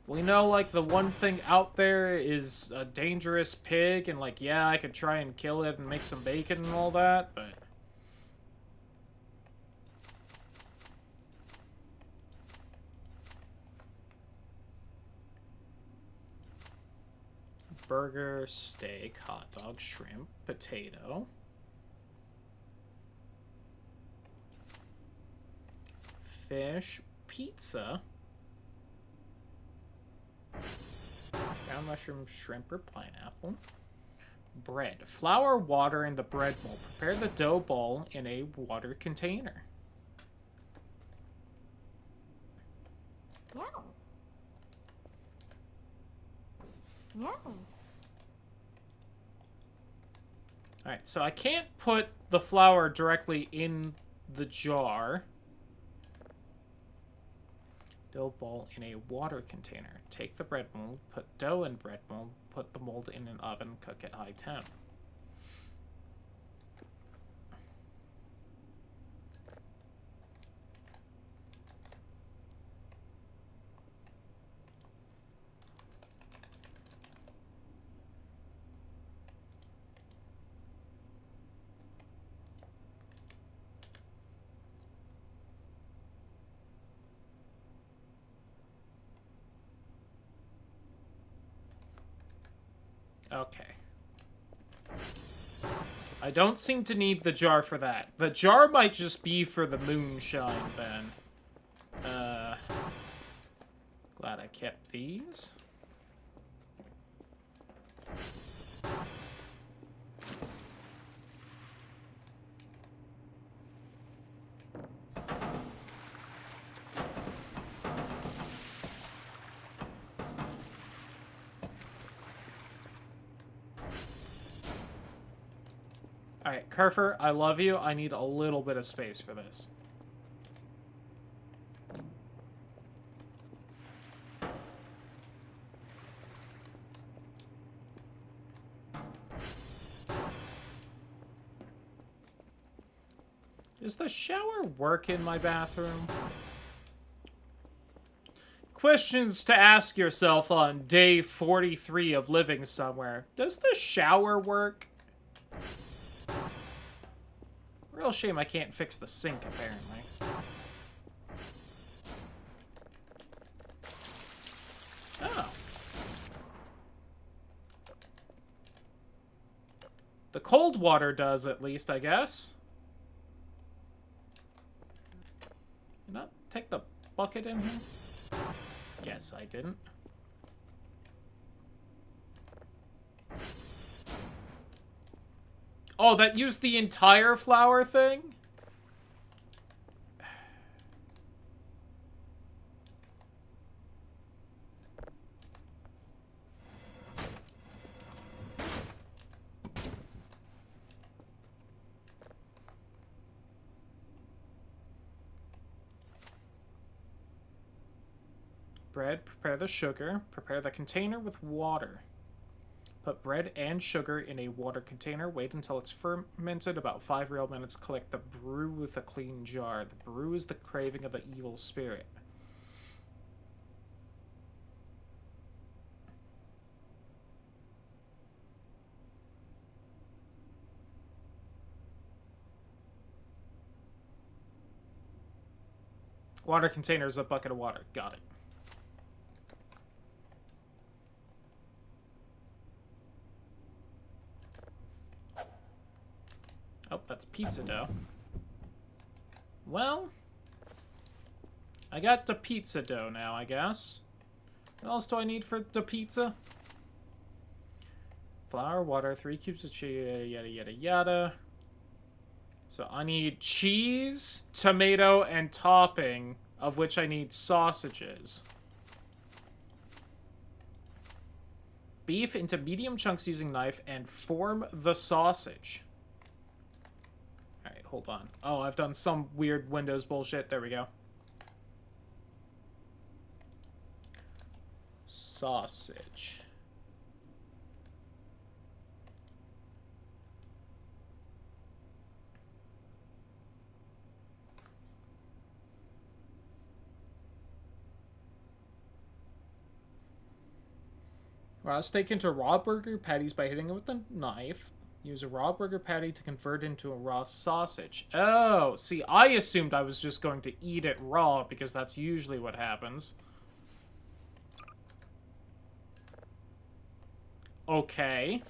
We know, like, the one thing out there is a dangerous pig, and, like, yeah, I could try and kill it and make some bacon and all that, but... Burger, steak, hot dog, shrimp, potato. Fish, pizza. Ground mushroom, shrimp, or pineapple. Bread. Flour, water, and the bread mold. Prepare the dough ball in a water container. Yeah. Yeah. Alright, so I can't put the flour directly in the jar. Dough ball in a water container. Take the bread mold, put dough in bread mold, put the mold in an oven, cook at high temp. Okay. I don't seem to need the jar for that. The jar might just be for the moonshine, then. Glad I kept these. Alright, Kerfer, I love you. I need a little bit of space for this. Does the shower work in my bathroom? Questions to ask yourself on day 43 of living somewhere. Does the shower work? Real shame I can't fix the sink, apparently. Oh. The cold water does, at least, I guess. Did not take the bucket in here? Guess I didn't. Oh, that used the entire flour thing? Bread, prepare the sugar. Prepare the container with water. Put bread and sugar in a water container. Wait until it's fermented, about 5 real minutes. Collect the brew with a clean jar. The brew is the craving of the evil spirit. Water container is a bucket of water. Got it. Oh, that's pizza dough. Well, I got the pizza dough now, I guess. What else do I need for the pizza? Flour, water, 3 cubes of cheese, yada, yada, yada. So I need cheese, tomato, and topping, of which I need sausages. Beef into medium chunks using knife and form the sausage. Alright, hold on. Oh, I've done some weird Windows bullshit. There we go. Sausage. Raw steak into raw burger patties by hitting it with a knife. Use a raw burger patty to convert into a raw sausage. Oh, see, I assumed I was just going to eat it raw because that's usually what happens. Okay.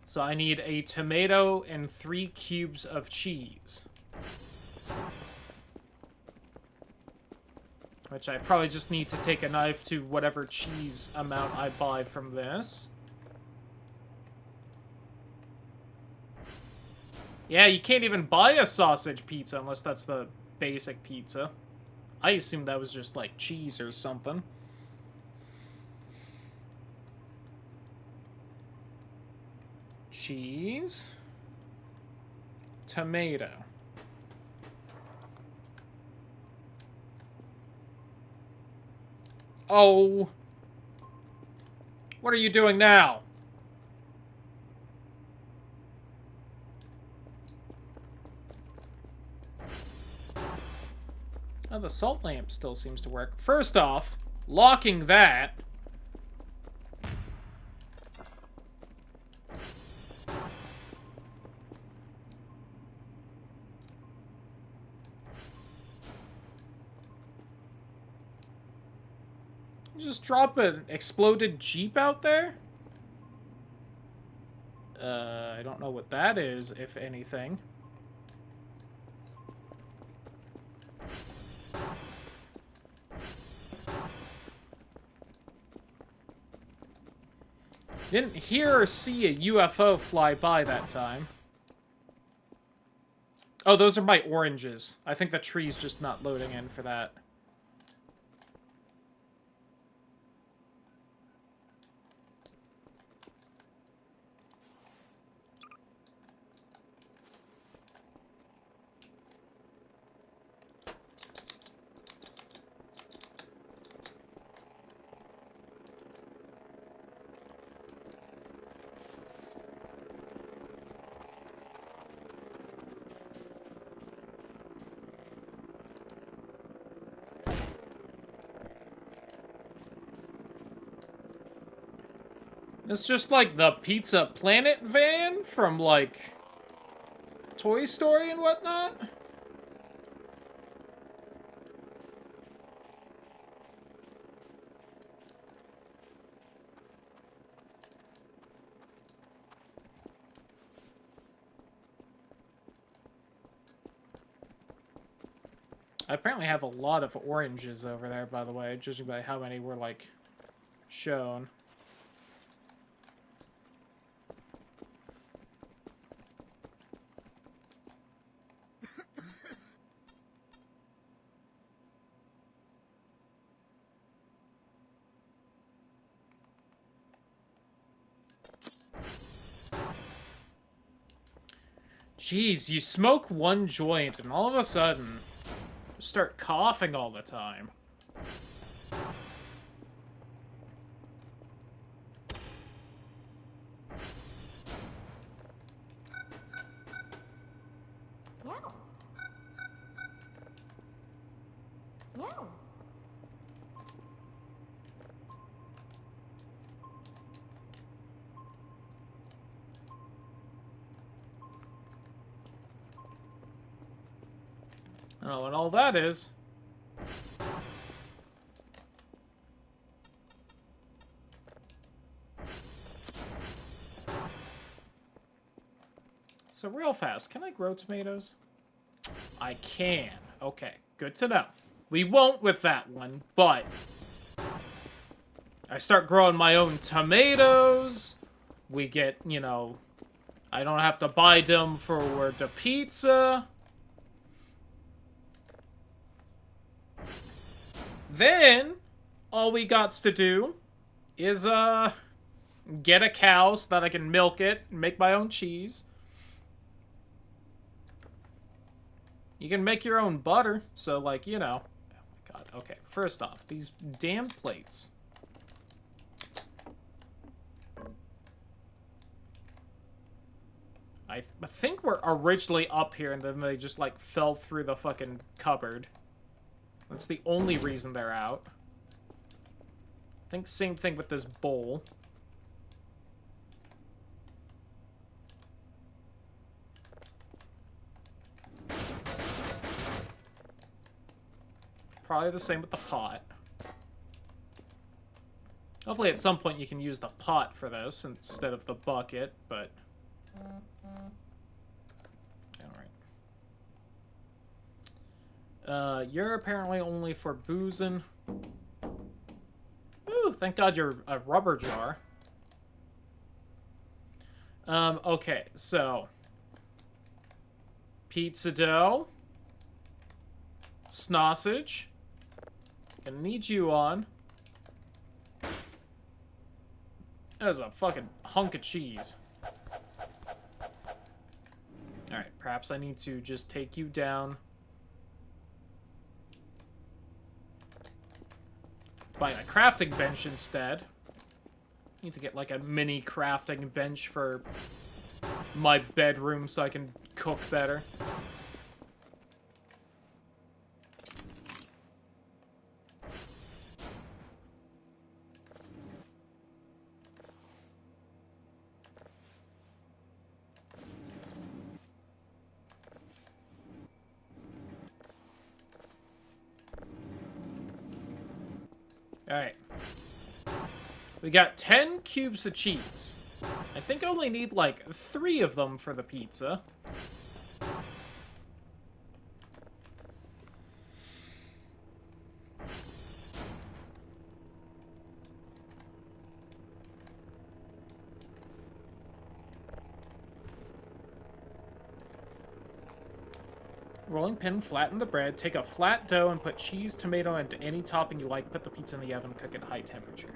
So I need a tomato and 3 cubes of cheese. Which I probably just need to take a knife to whatever cheese amount I buy from this. Yeah, you can't even buy a sausage pizza unless that's the basic pizza. I assumed that was just like cheese or something. Cheese. Tomato. Oh. What are you doing now? Oh, the salt lamp still seems to work. First off, locking that. Just drop an exploded Jeep out there? I don't know what that is, if anything. Didn't hear or see a UFO fly by that time. Oh, those are my oranges. I think the tree's just not loading in for that. It's just like the Pizza Planet van from, like, Toy Story and whatnot. I apparently have a lot of oranges over there, by the way, judging by how many were, like, shown. Jeez, you smoke one joint and all of a sudden you start coughing all the time. Yeah. Yeah. I don't know what all that is. So real fast, can I grow tomatoes? I can. Okay, good to know. We won't with that one, but I start growing my own tomatoes. We get, you know, I don't have to buy them for the pizza. Then, all we got to do is, get a cow so that I can milk it and make my own cheese. You can make your own butter, so, like, you know. Oh my god, okay. First off, these damn plates. I think we're originally up here and then they just, like, fell through the fucking cupboard. That's the only reason they're out. I think same thing with this bowl. Probably the same with the pot. Hopefully at some point you can use the pot for this instead of the bucket, but... Alright. You're apparently only for boozing. Ooh, thank God you're a rubber jar. Okay, so... Pizza dough. Sausage. Gonna need you on. That is a fucking hunk of cheese. Alright, perhaps I need to just take you down. Buy a crafting bench instead. Need to get like a mini crafting bench for my bedroom so I can cook better. Alright. We got 10 cubes of cheese. I think I only need, like, 3 of them for the pizza. Rolling pin, flatten the bread, take a flat dough and put cheese, tomato, and any topping you like. Put the pizza in the oven, cook at high temperature.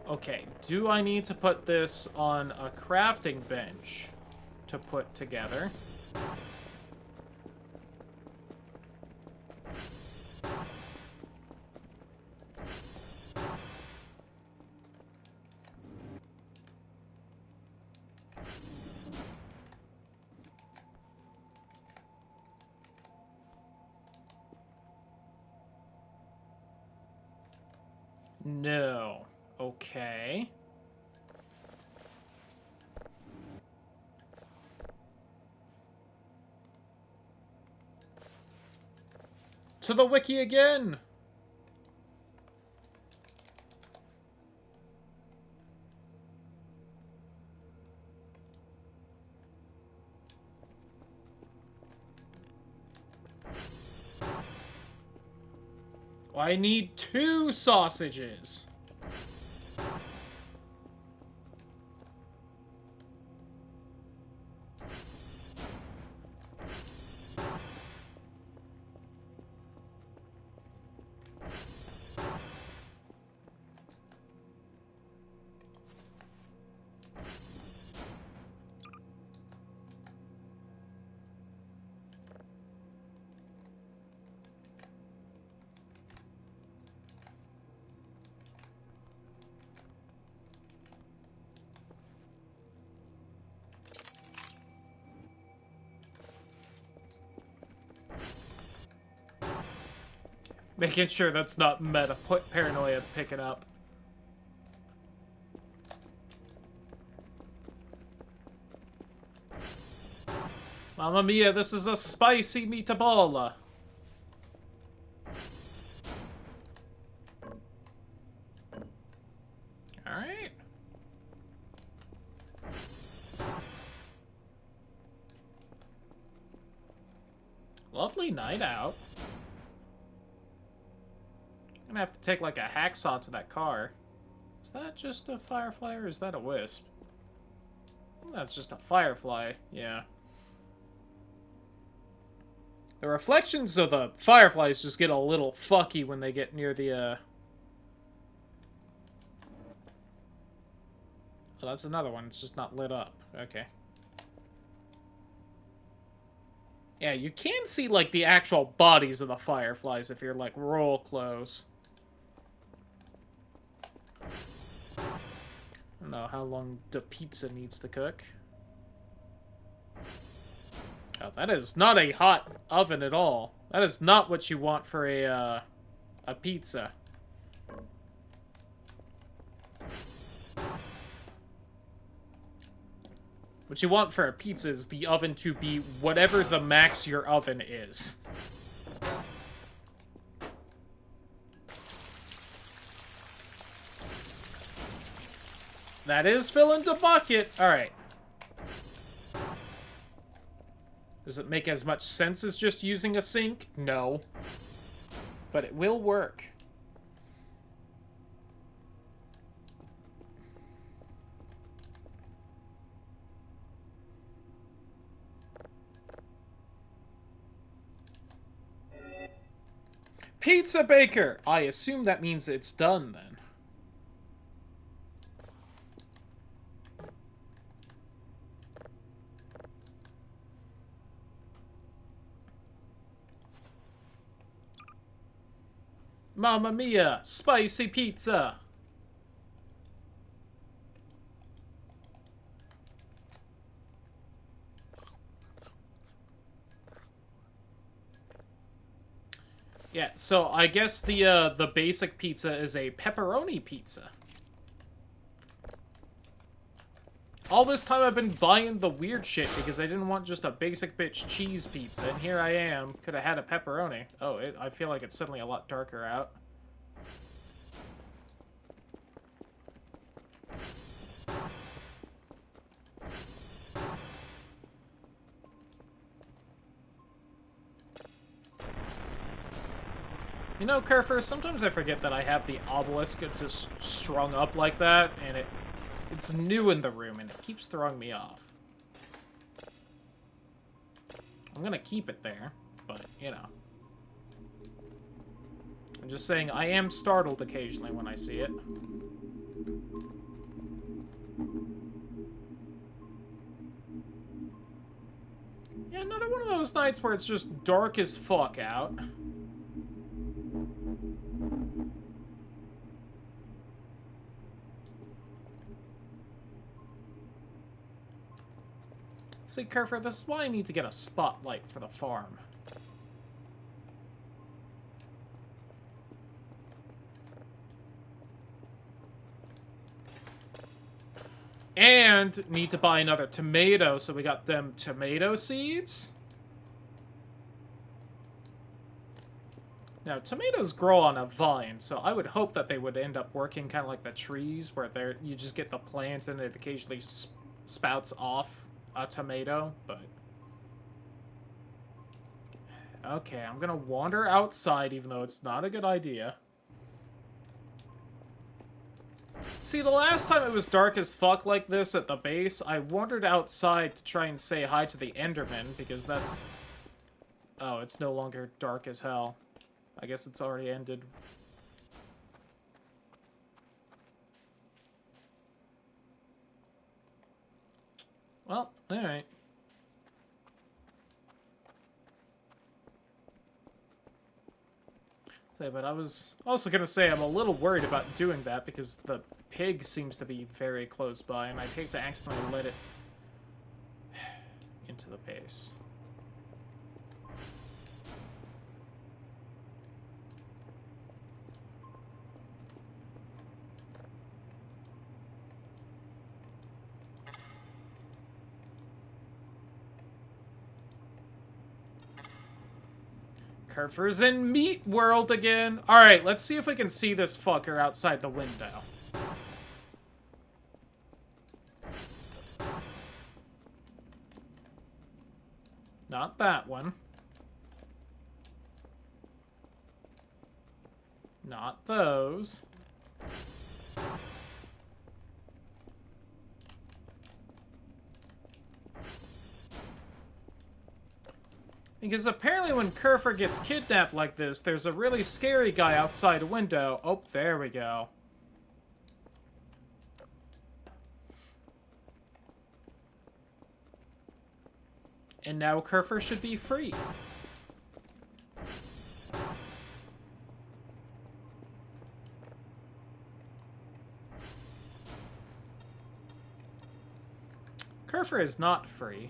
Okay, do I need to put this on a crafting bench to put together? No. Okay. To the wiki again! I need 2 sausages. Making sure that's not meta paranoia picking up. Mamma mia, this is a spicy meatball. lovely night out. I'm gonna have to take like a hacksaw to that car. Is that just a firefly or is that a wisp? I think that's just a firefly, yeah. The reflections of the fireflies just get a little fucky when they get near the, Oh, that's another one. It's just not lit up. Okay. Yeah, you can see, like, the actual bodies of the fireflies if you're, like, real close. I don't know how long the pizza needs to cook. Oh, that is not a hot oven at all. That is not what you want for a pizza. What you want for a pizza is the oven to be whatever the max your oven is. That is filling the bucket. Alright. Does it make as much sense as just using a sink? No. But it will work. Pizza baker! I assume that means it's done then. Mamma mia! Spicy pizza! Yeah, so I guess the basic pizza is a pepperoni pizza. All this time I've been buying the weird shit because I didn't want just a basic bitch cheese pizza, and here I am. Could have had a pepperoni. Oh, I feel like it's suddenly a lot darker out. You know, Kerfer, sometimes I forget that I have the obelisk just strung up like that, and it's new in the room, and it keeps throwing me off. I'm gonna keep it there, but, you know. I'm just saying, I am startled occasionally when I see it. Yeah, another one of those nights where it's just dark as fuck out. See, Kerfer, this is why I need to get a spotlight for the farm. And need to buy another tomato, so we got them tomato seeds. Now, tomatoes grow on a vine, so I would hope that they would end up working kind of like the trees, where you just get the plant and it occasionally spouts off a tomato, but... Okay, I'm gonna wander outside, even though it's not a good idea. See, the last time it was dark as fuck like this at the base, I wandered outside to try and say hi to the Enderman, because that's... Oh, it's no longer dark as hell. I guess it's already ended. Well, alright. But I was also gonna say I'm a little worried about doing that because the pig seems to be very close by, and I'd hate to accidentally let it into the base. Kerfer's in Meat World again. Alright, let's see if we can see this fucker outside the window. Not that one. want those. Because apparently when Kerfer gets kidnapped like this, there's a really scary guy outside a window. Oh, there we go. And now Kerfer should be free. Kerfer is not free.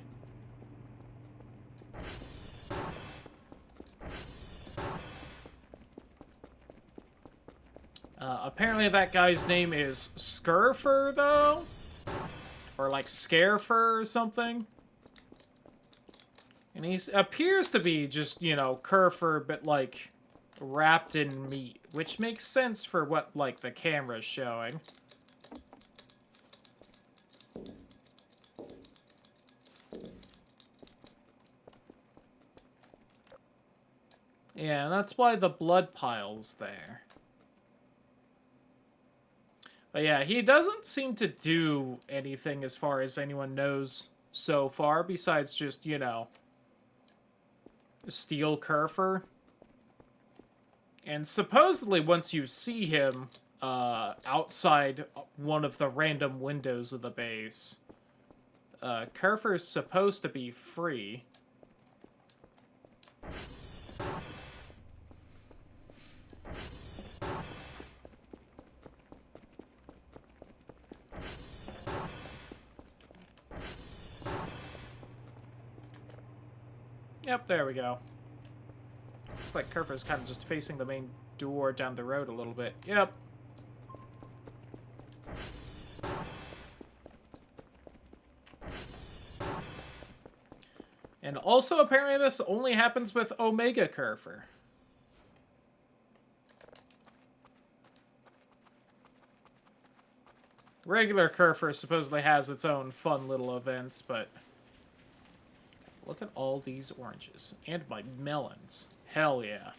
Apparently that guy's name is Skirfer, though? Or like Scarefer or something. And he appears to be just, you know, Kerfer, but like wrapped in meat. Which makes sense for what, like, the camera's showing. Yeah, that's why the blood pile's there. But yeah, he doesn't seem to do anything as far as anyone knows so far, besides just, you know, steal Kerfer. And supposedly once you see him outside one of the random windows of the base, Kerfer's supposed to be free. Yep, there we go. Looks like Kerfer's kind of just facing the main door down the road a little bit. Yep. And also, apparently this only happens with Omega Kerfer. Regular Kerfer supposedly has its own fun little events, but... Look at all these oranges. And my melons. Hell yeah.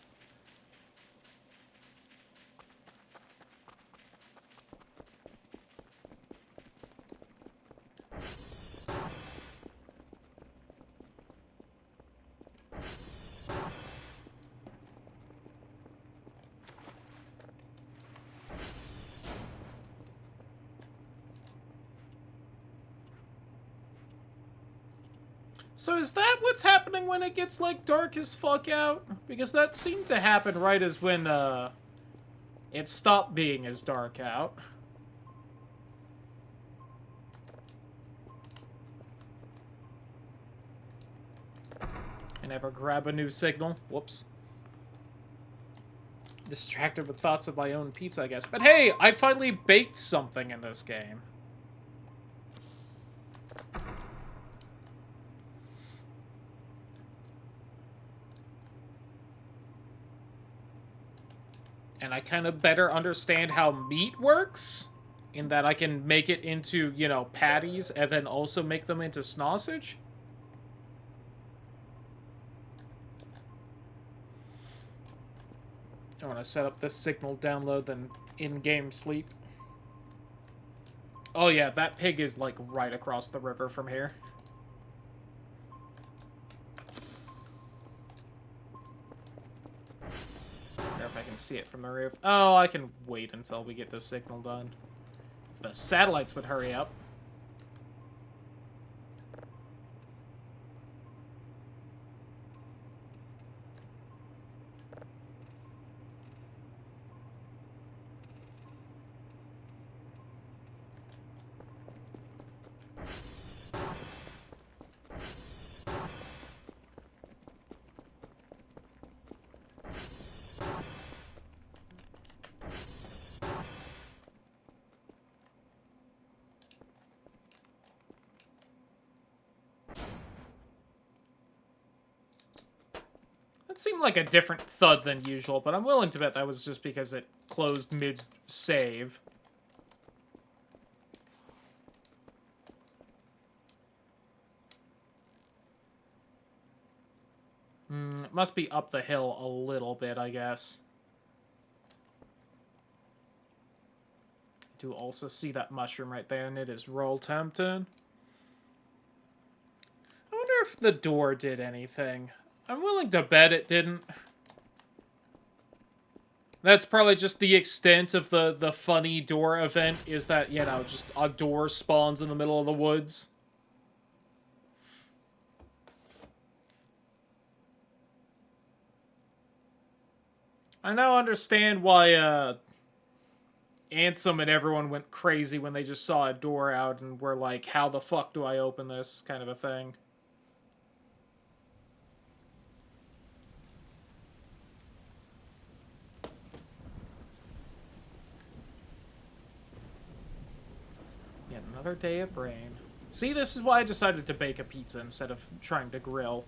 So is that what's happening when it gets, like, dark as fuck out? Because that seemed to happen right as when, it stopped being as dark out. I never grab a new signal. Whoops. Distracted with thoughts of my own pizza, I guess. But hey, I finally baked something in this game. And I kind of better understand how meat works, in that I can make it into, you know, patties, and then also make them into sausage. I want to set up this signal download, then in-game sleep. Oh yeah, that pig is, like, right across the river from here. If I can see it from the roof. Oh, I can wait until we get this signal done. If the satellites would hurry up. That seemed like a different thud than usual, but I'm willing to bet that was just because it closed mid-save. It must be up the hill a little bit, I guess. do also see that mushroom right there, and it is roll tempted. I wonder if the door did anything. I'm willing to bet it didn't. That's probably just the extent of the funny door event, is that, you know, just a door spawns in the middle of the woods. I now understand why, Ansem and everyone went crazy when they just saw a door out and were like, how the fuck do I open this, kind of a thing. Yet another day of rain. See, this is why I decided to bake a pizza instead of trying to grill.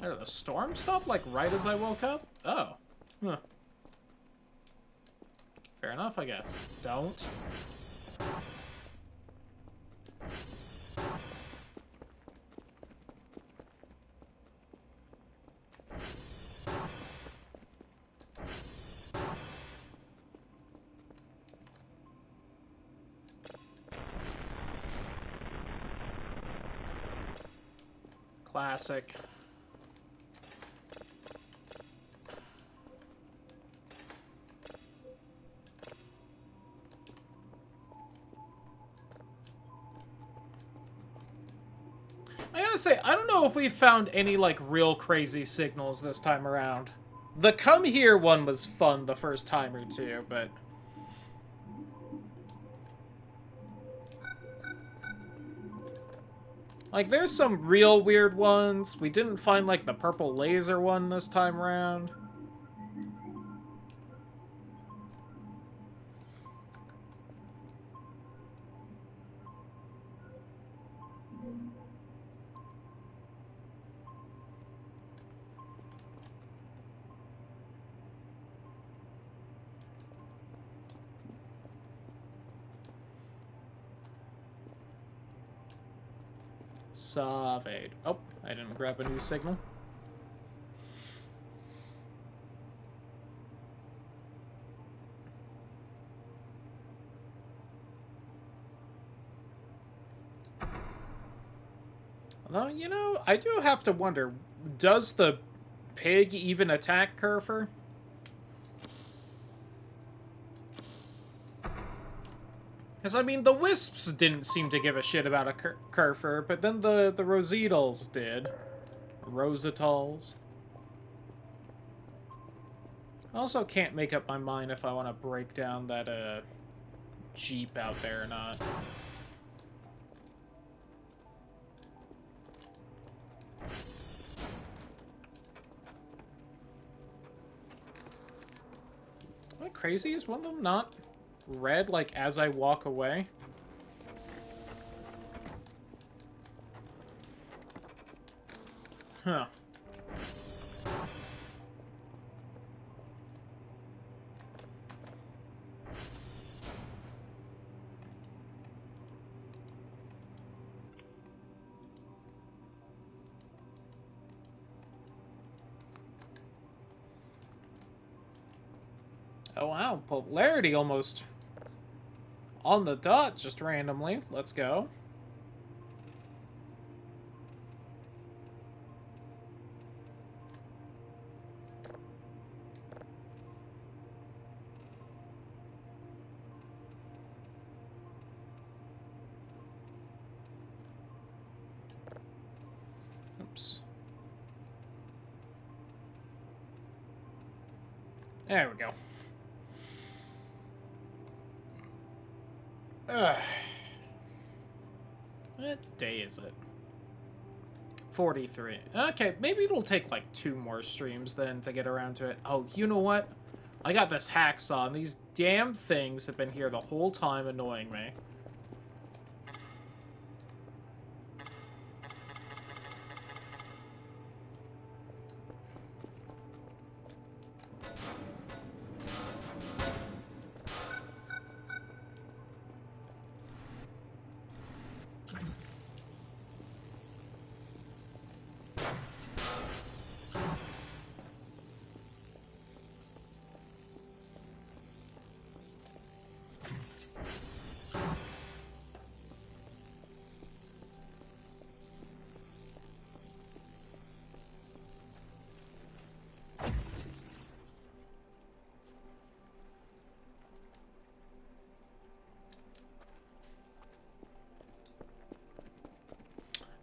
Oh, the storm stopped, like, right as I woke up? Oh. Huh. Fair enough, I guess. Don't. Classic. I gotta say, I don't know if we found any, like, real crazy signals this time around. The come here one was fun the first time or two, but... like, there's some real weird ones. We didn't find, like, the purple laser one this time around. Savade. Oh, I didn't grab a new signal. Although, you know, I do have to wonder, does the pig even attack Kerfer? Because, I mean, the Wisps didn't seem to give a shit about a Kerfer, but then the Rosetals did. Rositals. I also can't make up my mind if I want to break down that, Jeep out there or not. Am I crazy? Is one of them not red, like, as I walk away? Huh. Oh wow, polarity almost on the dot, just randomly. Let's go. Oops. There we go. What day is it? 43. Okay, maybe it'll take like 2 more streams then to get around to it. Oh, you know what? I got this hacksaw, and these damn things have been here the whole time annoying me.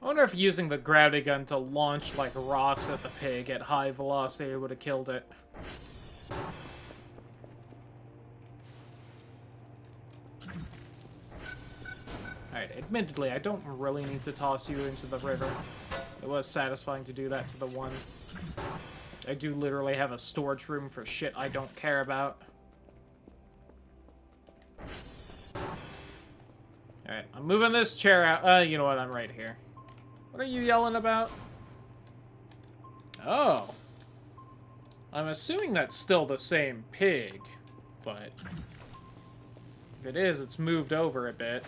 I wonder if using the gravity gun to launch, like, rocks at the pig at high velocity would have killed it. Alright, admittedly, I don't really need to toss you into the river. It was satisfying to do that to the one. I do literally have a storage room for shit I don't care about. Alright, I'm moving this chair out. You know what? I'm right here. What are you yelling about? Oh. I'm assuming that's still the same pig, but if it is, it's moved over a bit.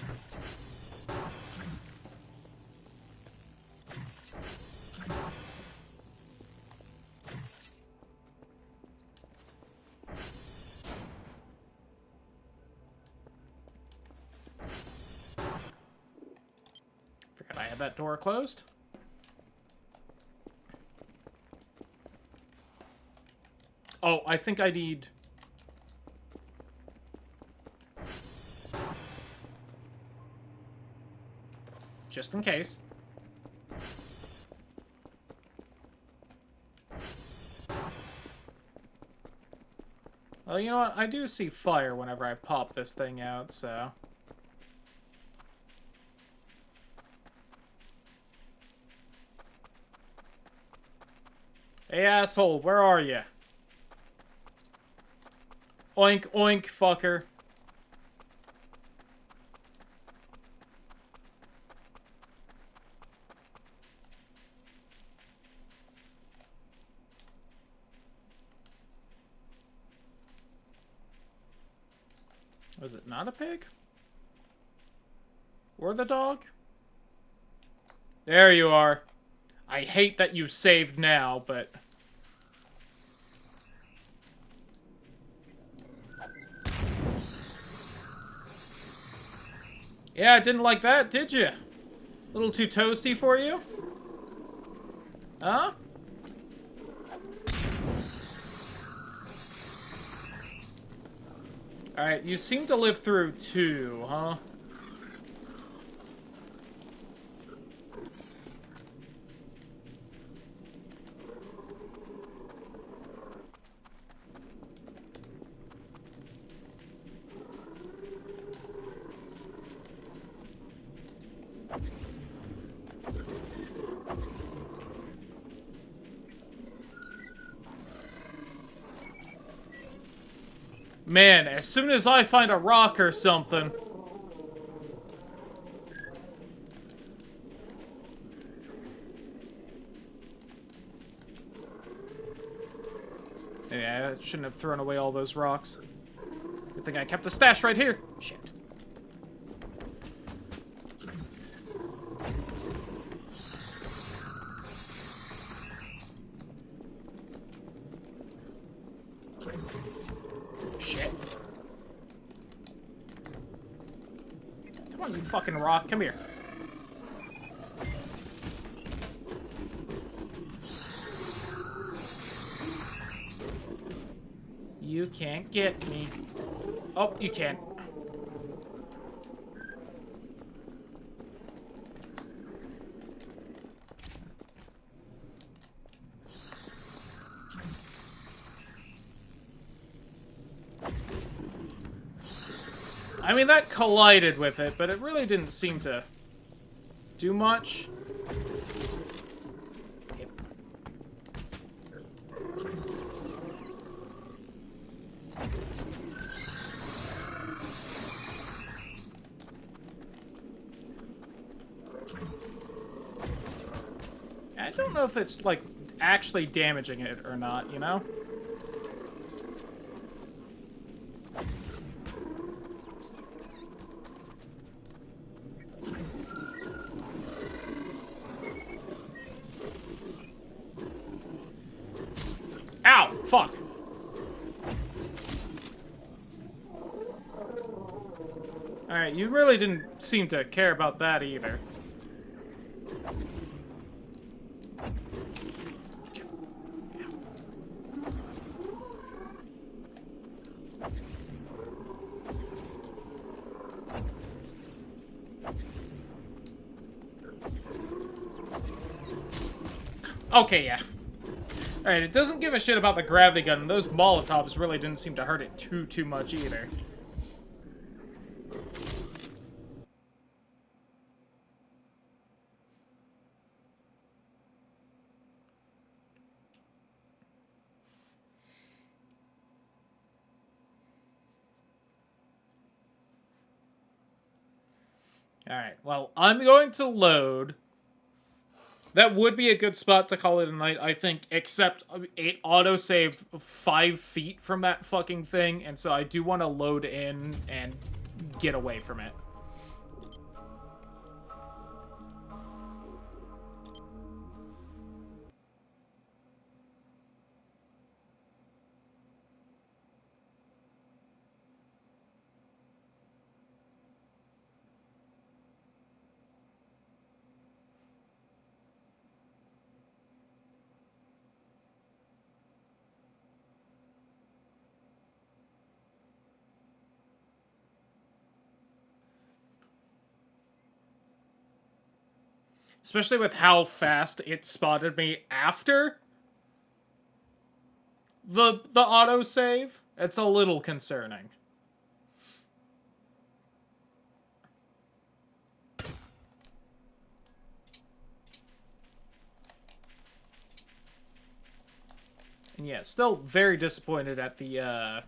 Forgot I had that door closed. Oh, I think I need... just in case. Well, you know what? I do see fire whenever I pop this thing out, so... Hey, asshole, where are you? Oink, oink, fucker. Was it not a pig? Or the dog? There you are. I hate that you saved now, but... Yeah, didn't like that, did you? A little too toasty for you? Huh? Alright, you seem to live through 2, huh? Man, as soon as I find a rock or something... Yeah, I shouldn't have thrown away all those rocks. Good thing I kept the stash right here. Shit. Shit. Come on, you fucking rock. Come here. You can't get me. Oh, you can. I mean, that collided with it, but it really didn't seem to do much. Yep. I don't know if it's, like, actually damaging it or not, you know? Ow! Fuck! Alright, you really didn't seem to care about that either. Okay, yeah. Alright, it doesn't give a shit about the gravity gun, and those Molotovs really didn't seem to hurt it too much either. Alright, well, I'm going to load. That would be a good spot to call it a night, I think, except it auto-saved 5 feet from that fucking thing, and so I do want to load in and get away from it. Especially with how fast it spotted me after the autosave. It's a little concerning. And yeah, still very disappointed at the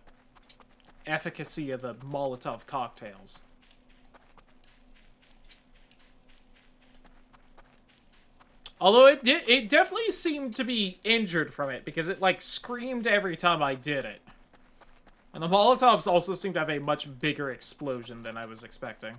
efficacy of the Molotov cocktails. Although it definitely seemed to be injured from it, because it, like, screamed every time I did it. And the Molotovs also seem to have a much bigger explosion than I was expecting.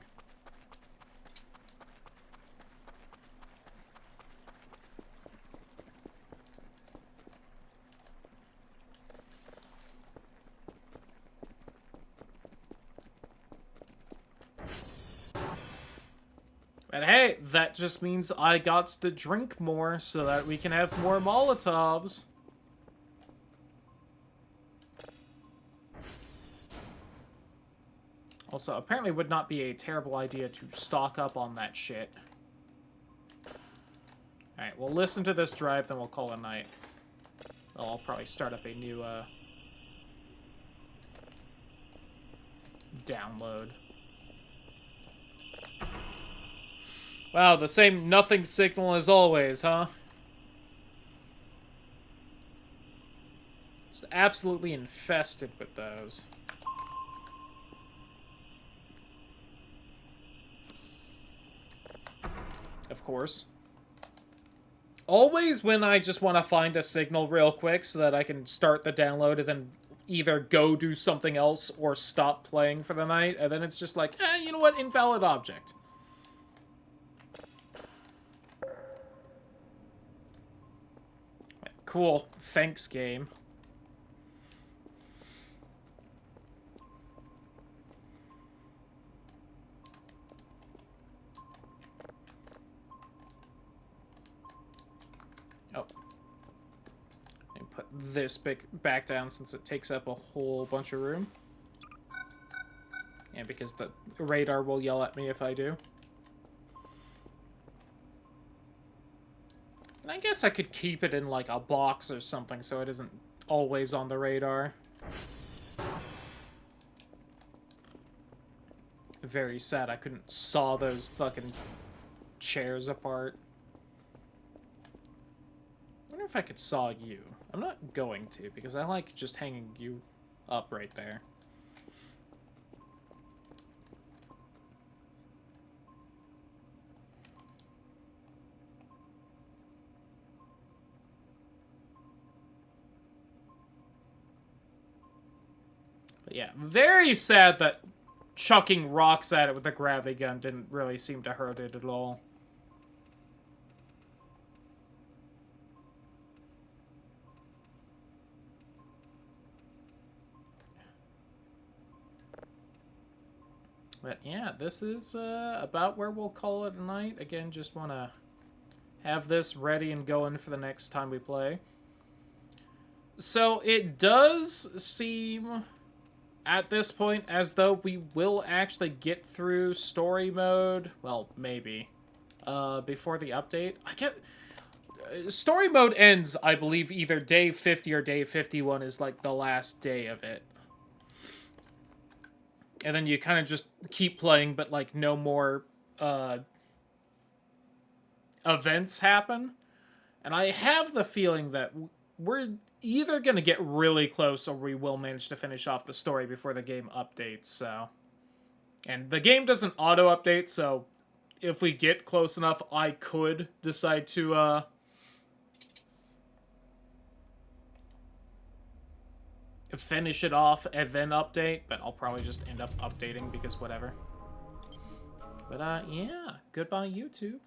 But hey, that just means I got to drink more so that we can have more Molotovs. Also, apparently would not be a terrible idea to stock up on that shit. Alright, we'll listen to this drive, then we'll call it a night. Well, I'll probably start up a new, download. Wow, the same nothing signal as always, huh? Just absolutely infested with those. Of course. Always when I just want to find a signal real quick so that I can start the download and then either go do something else or stop playing for the night, and then it's just like, you know what, invalid object. Cool. Thanks, game. Oh. And put this back down since it takes up a whole bunch of room. And because the radar will yell at me if I do. And I guess I could keep it in, like, a box or something so it isn't always on the radar. Very sad I couldn't saw those fucking chairs apart. I wonder if I could saw you. I'm not going to, because I like just hanging you up right there. But yeah, very sad that chucking rocks at it with the gravity gun didn't really seem to hurt it at all. But yeah, this is about where we'll call it a night. Again, just want to have this ready and going for the next time we play. So it does seem at this point as though we will actually get through story mode. Well, maybe. Before the update. story mode ends, I believe, either day 50 or day 51 is, like, the last day of it. And then you kind of just keep playing, but, like, no more, events happen. And I have the feeling that we're either going to get really close or we will manage to finish off the story before the game updates, so... And the game doesn't auto-update, so if we get close enough, I could decide to, finish it off and then update, but I'll probably just end up updating because whatever. But, yeah, goodbye, YouTube.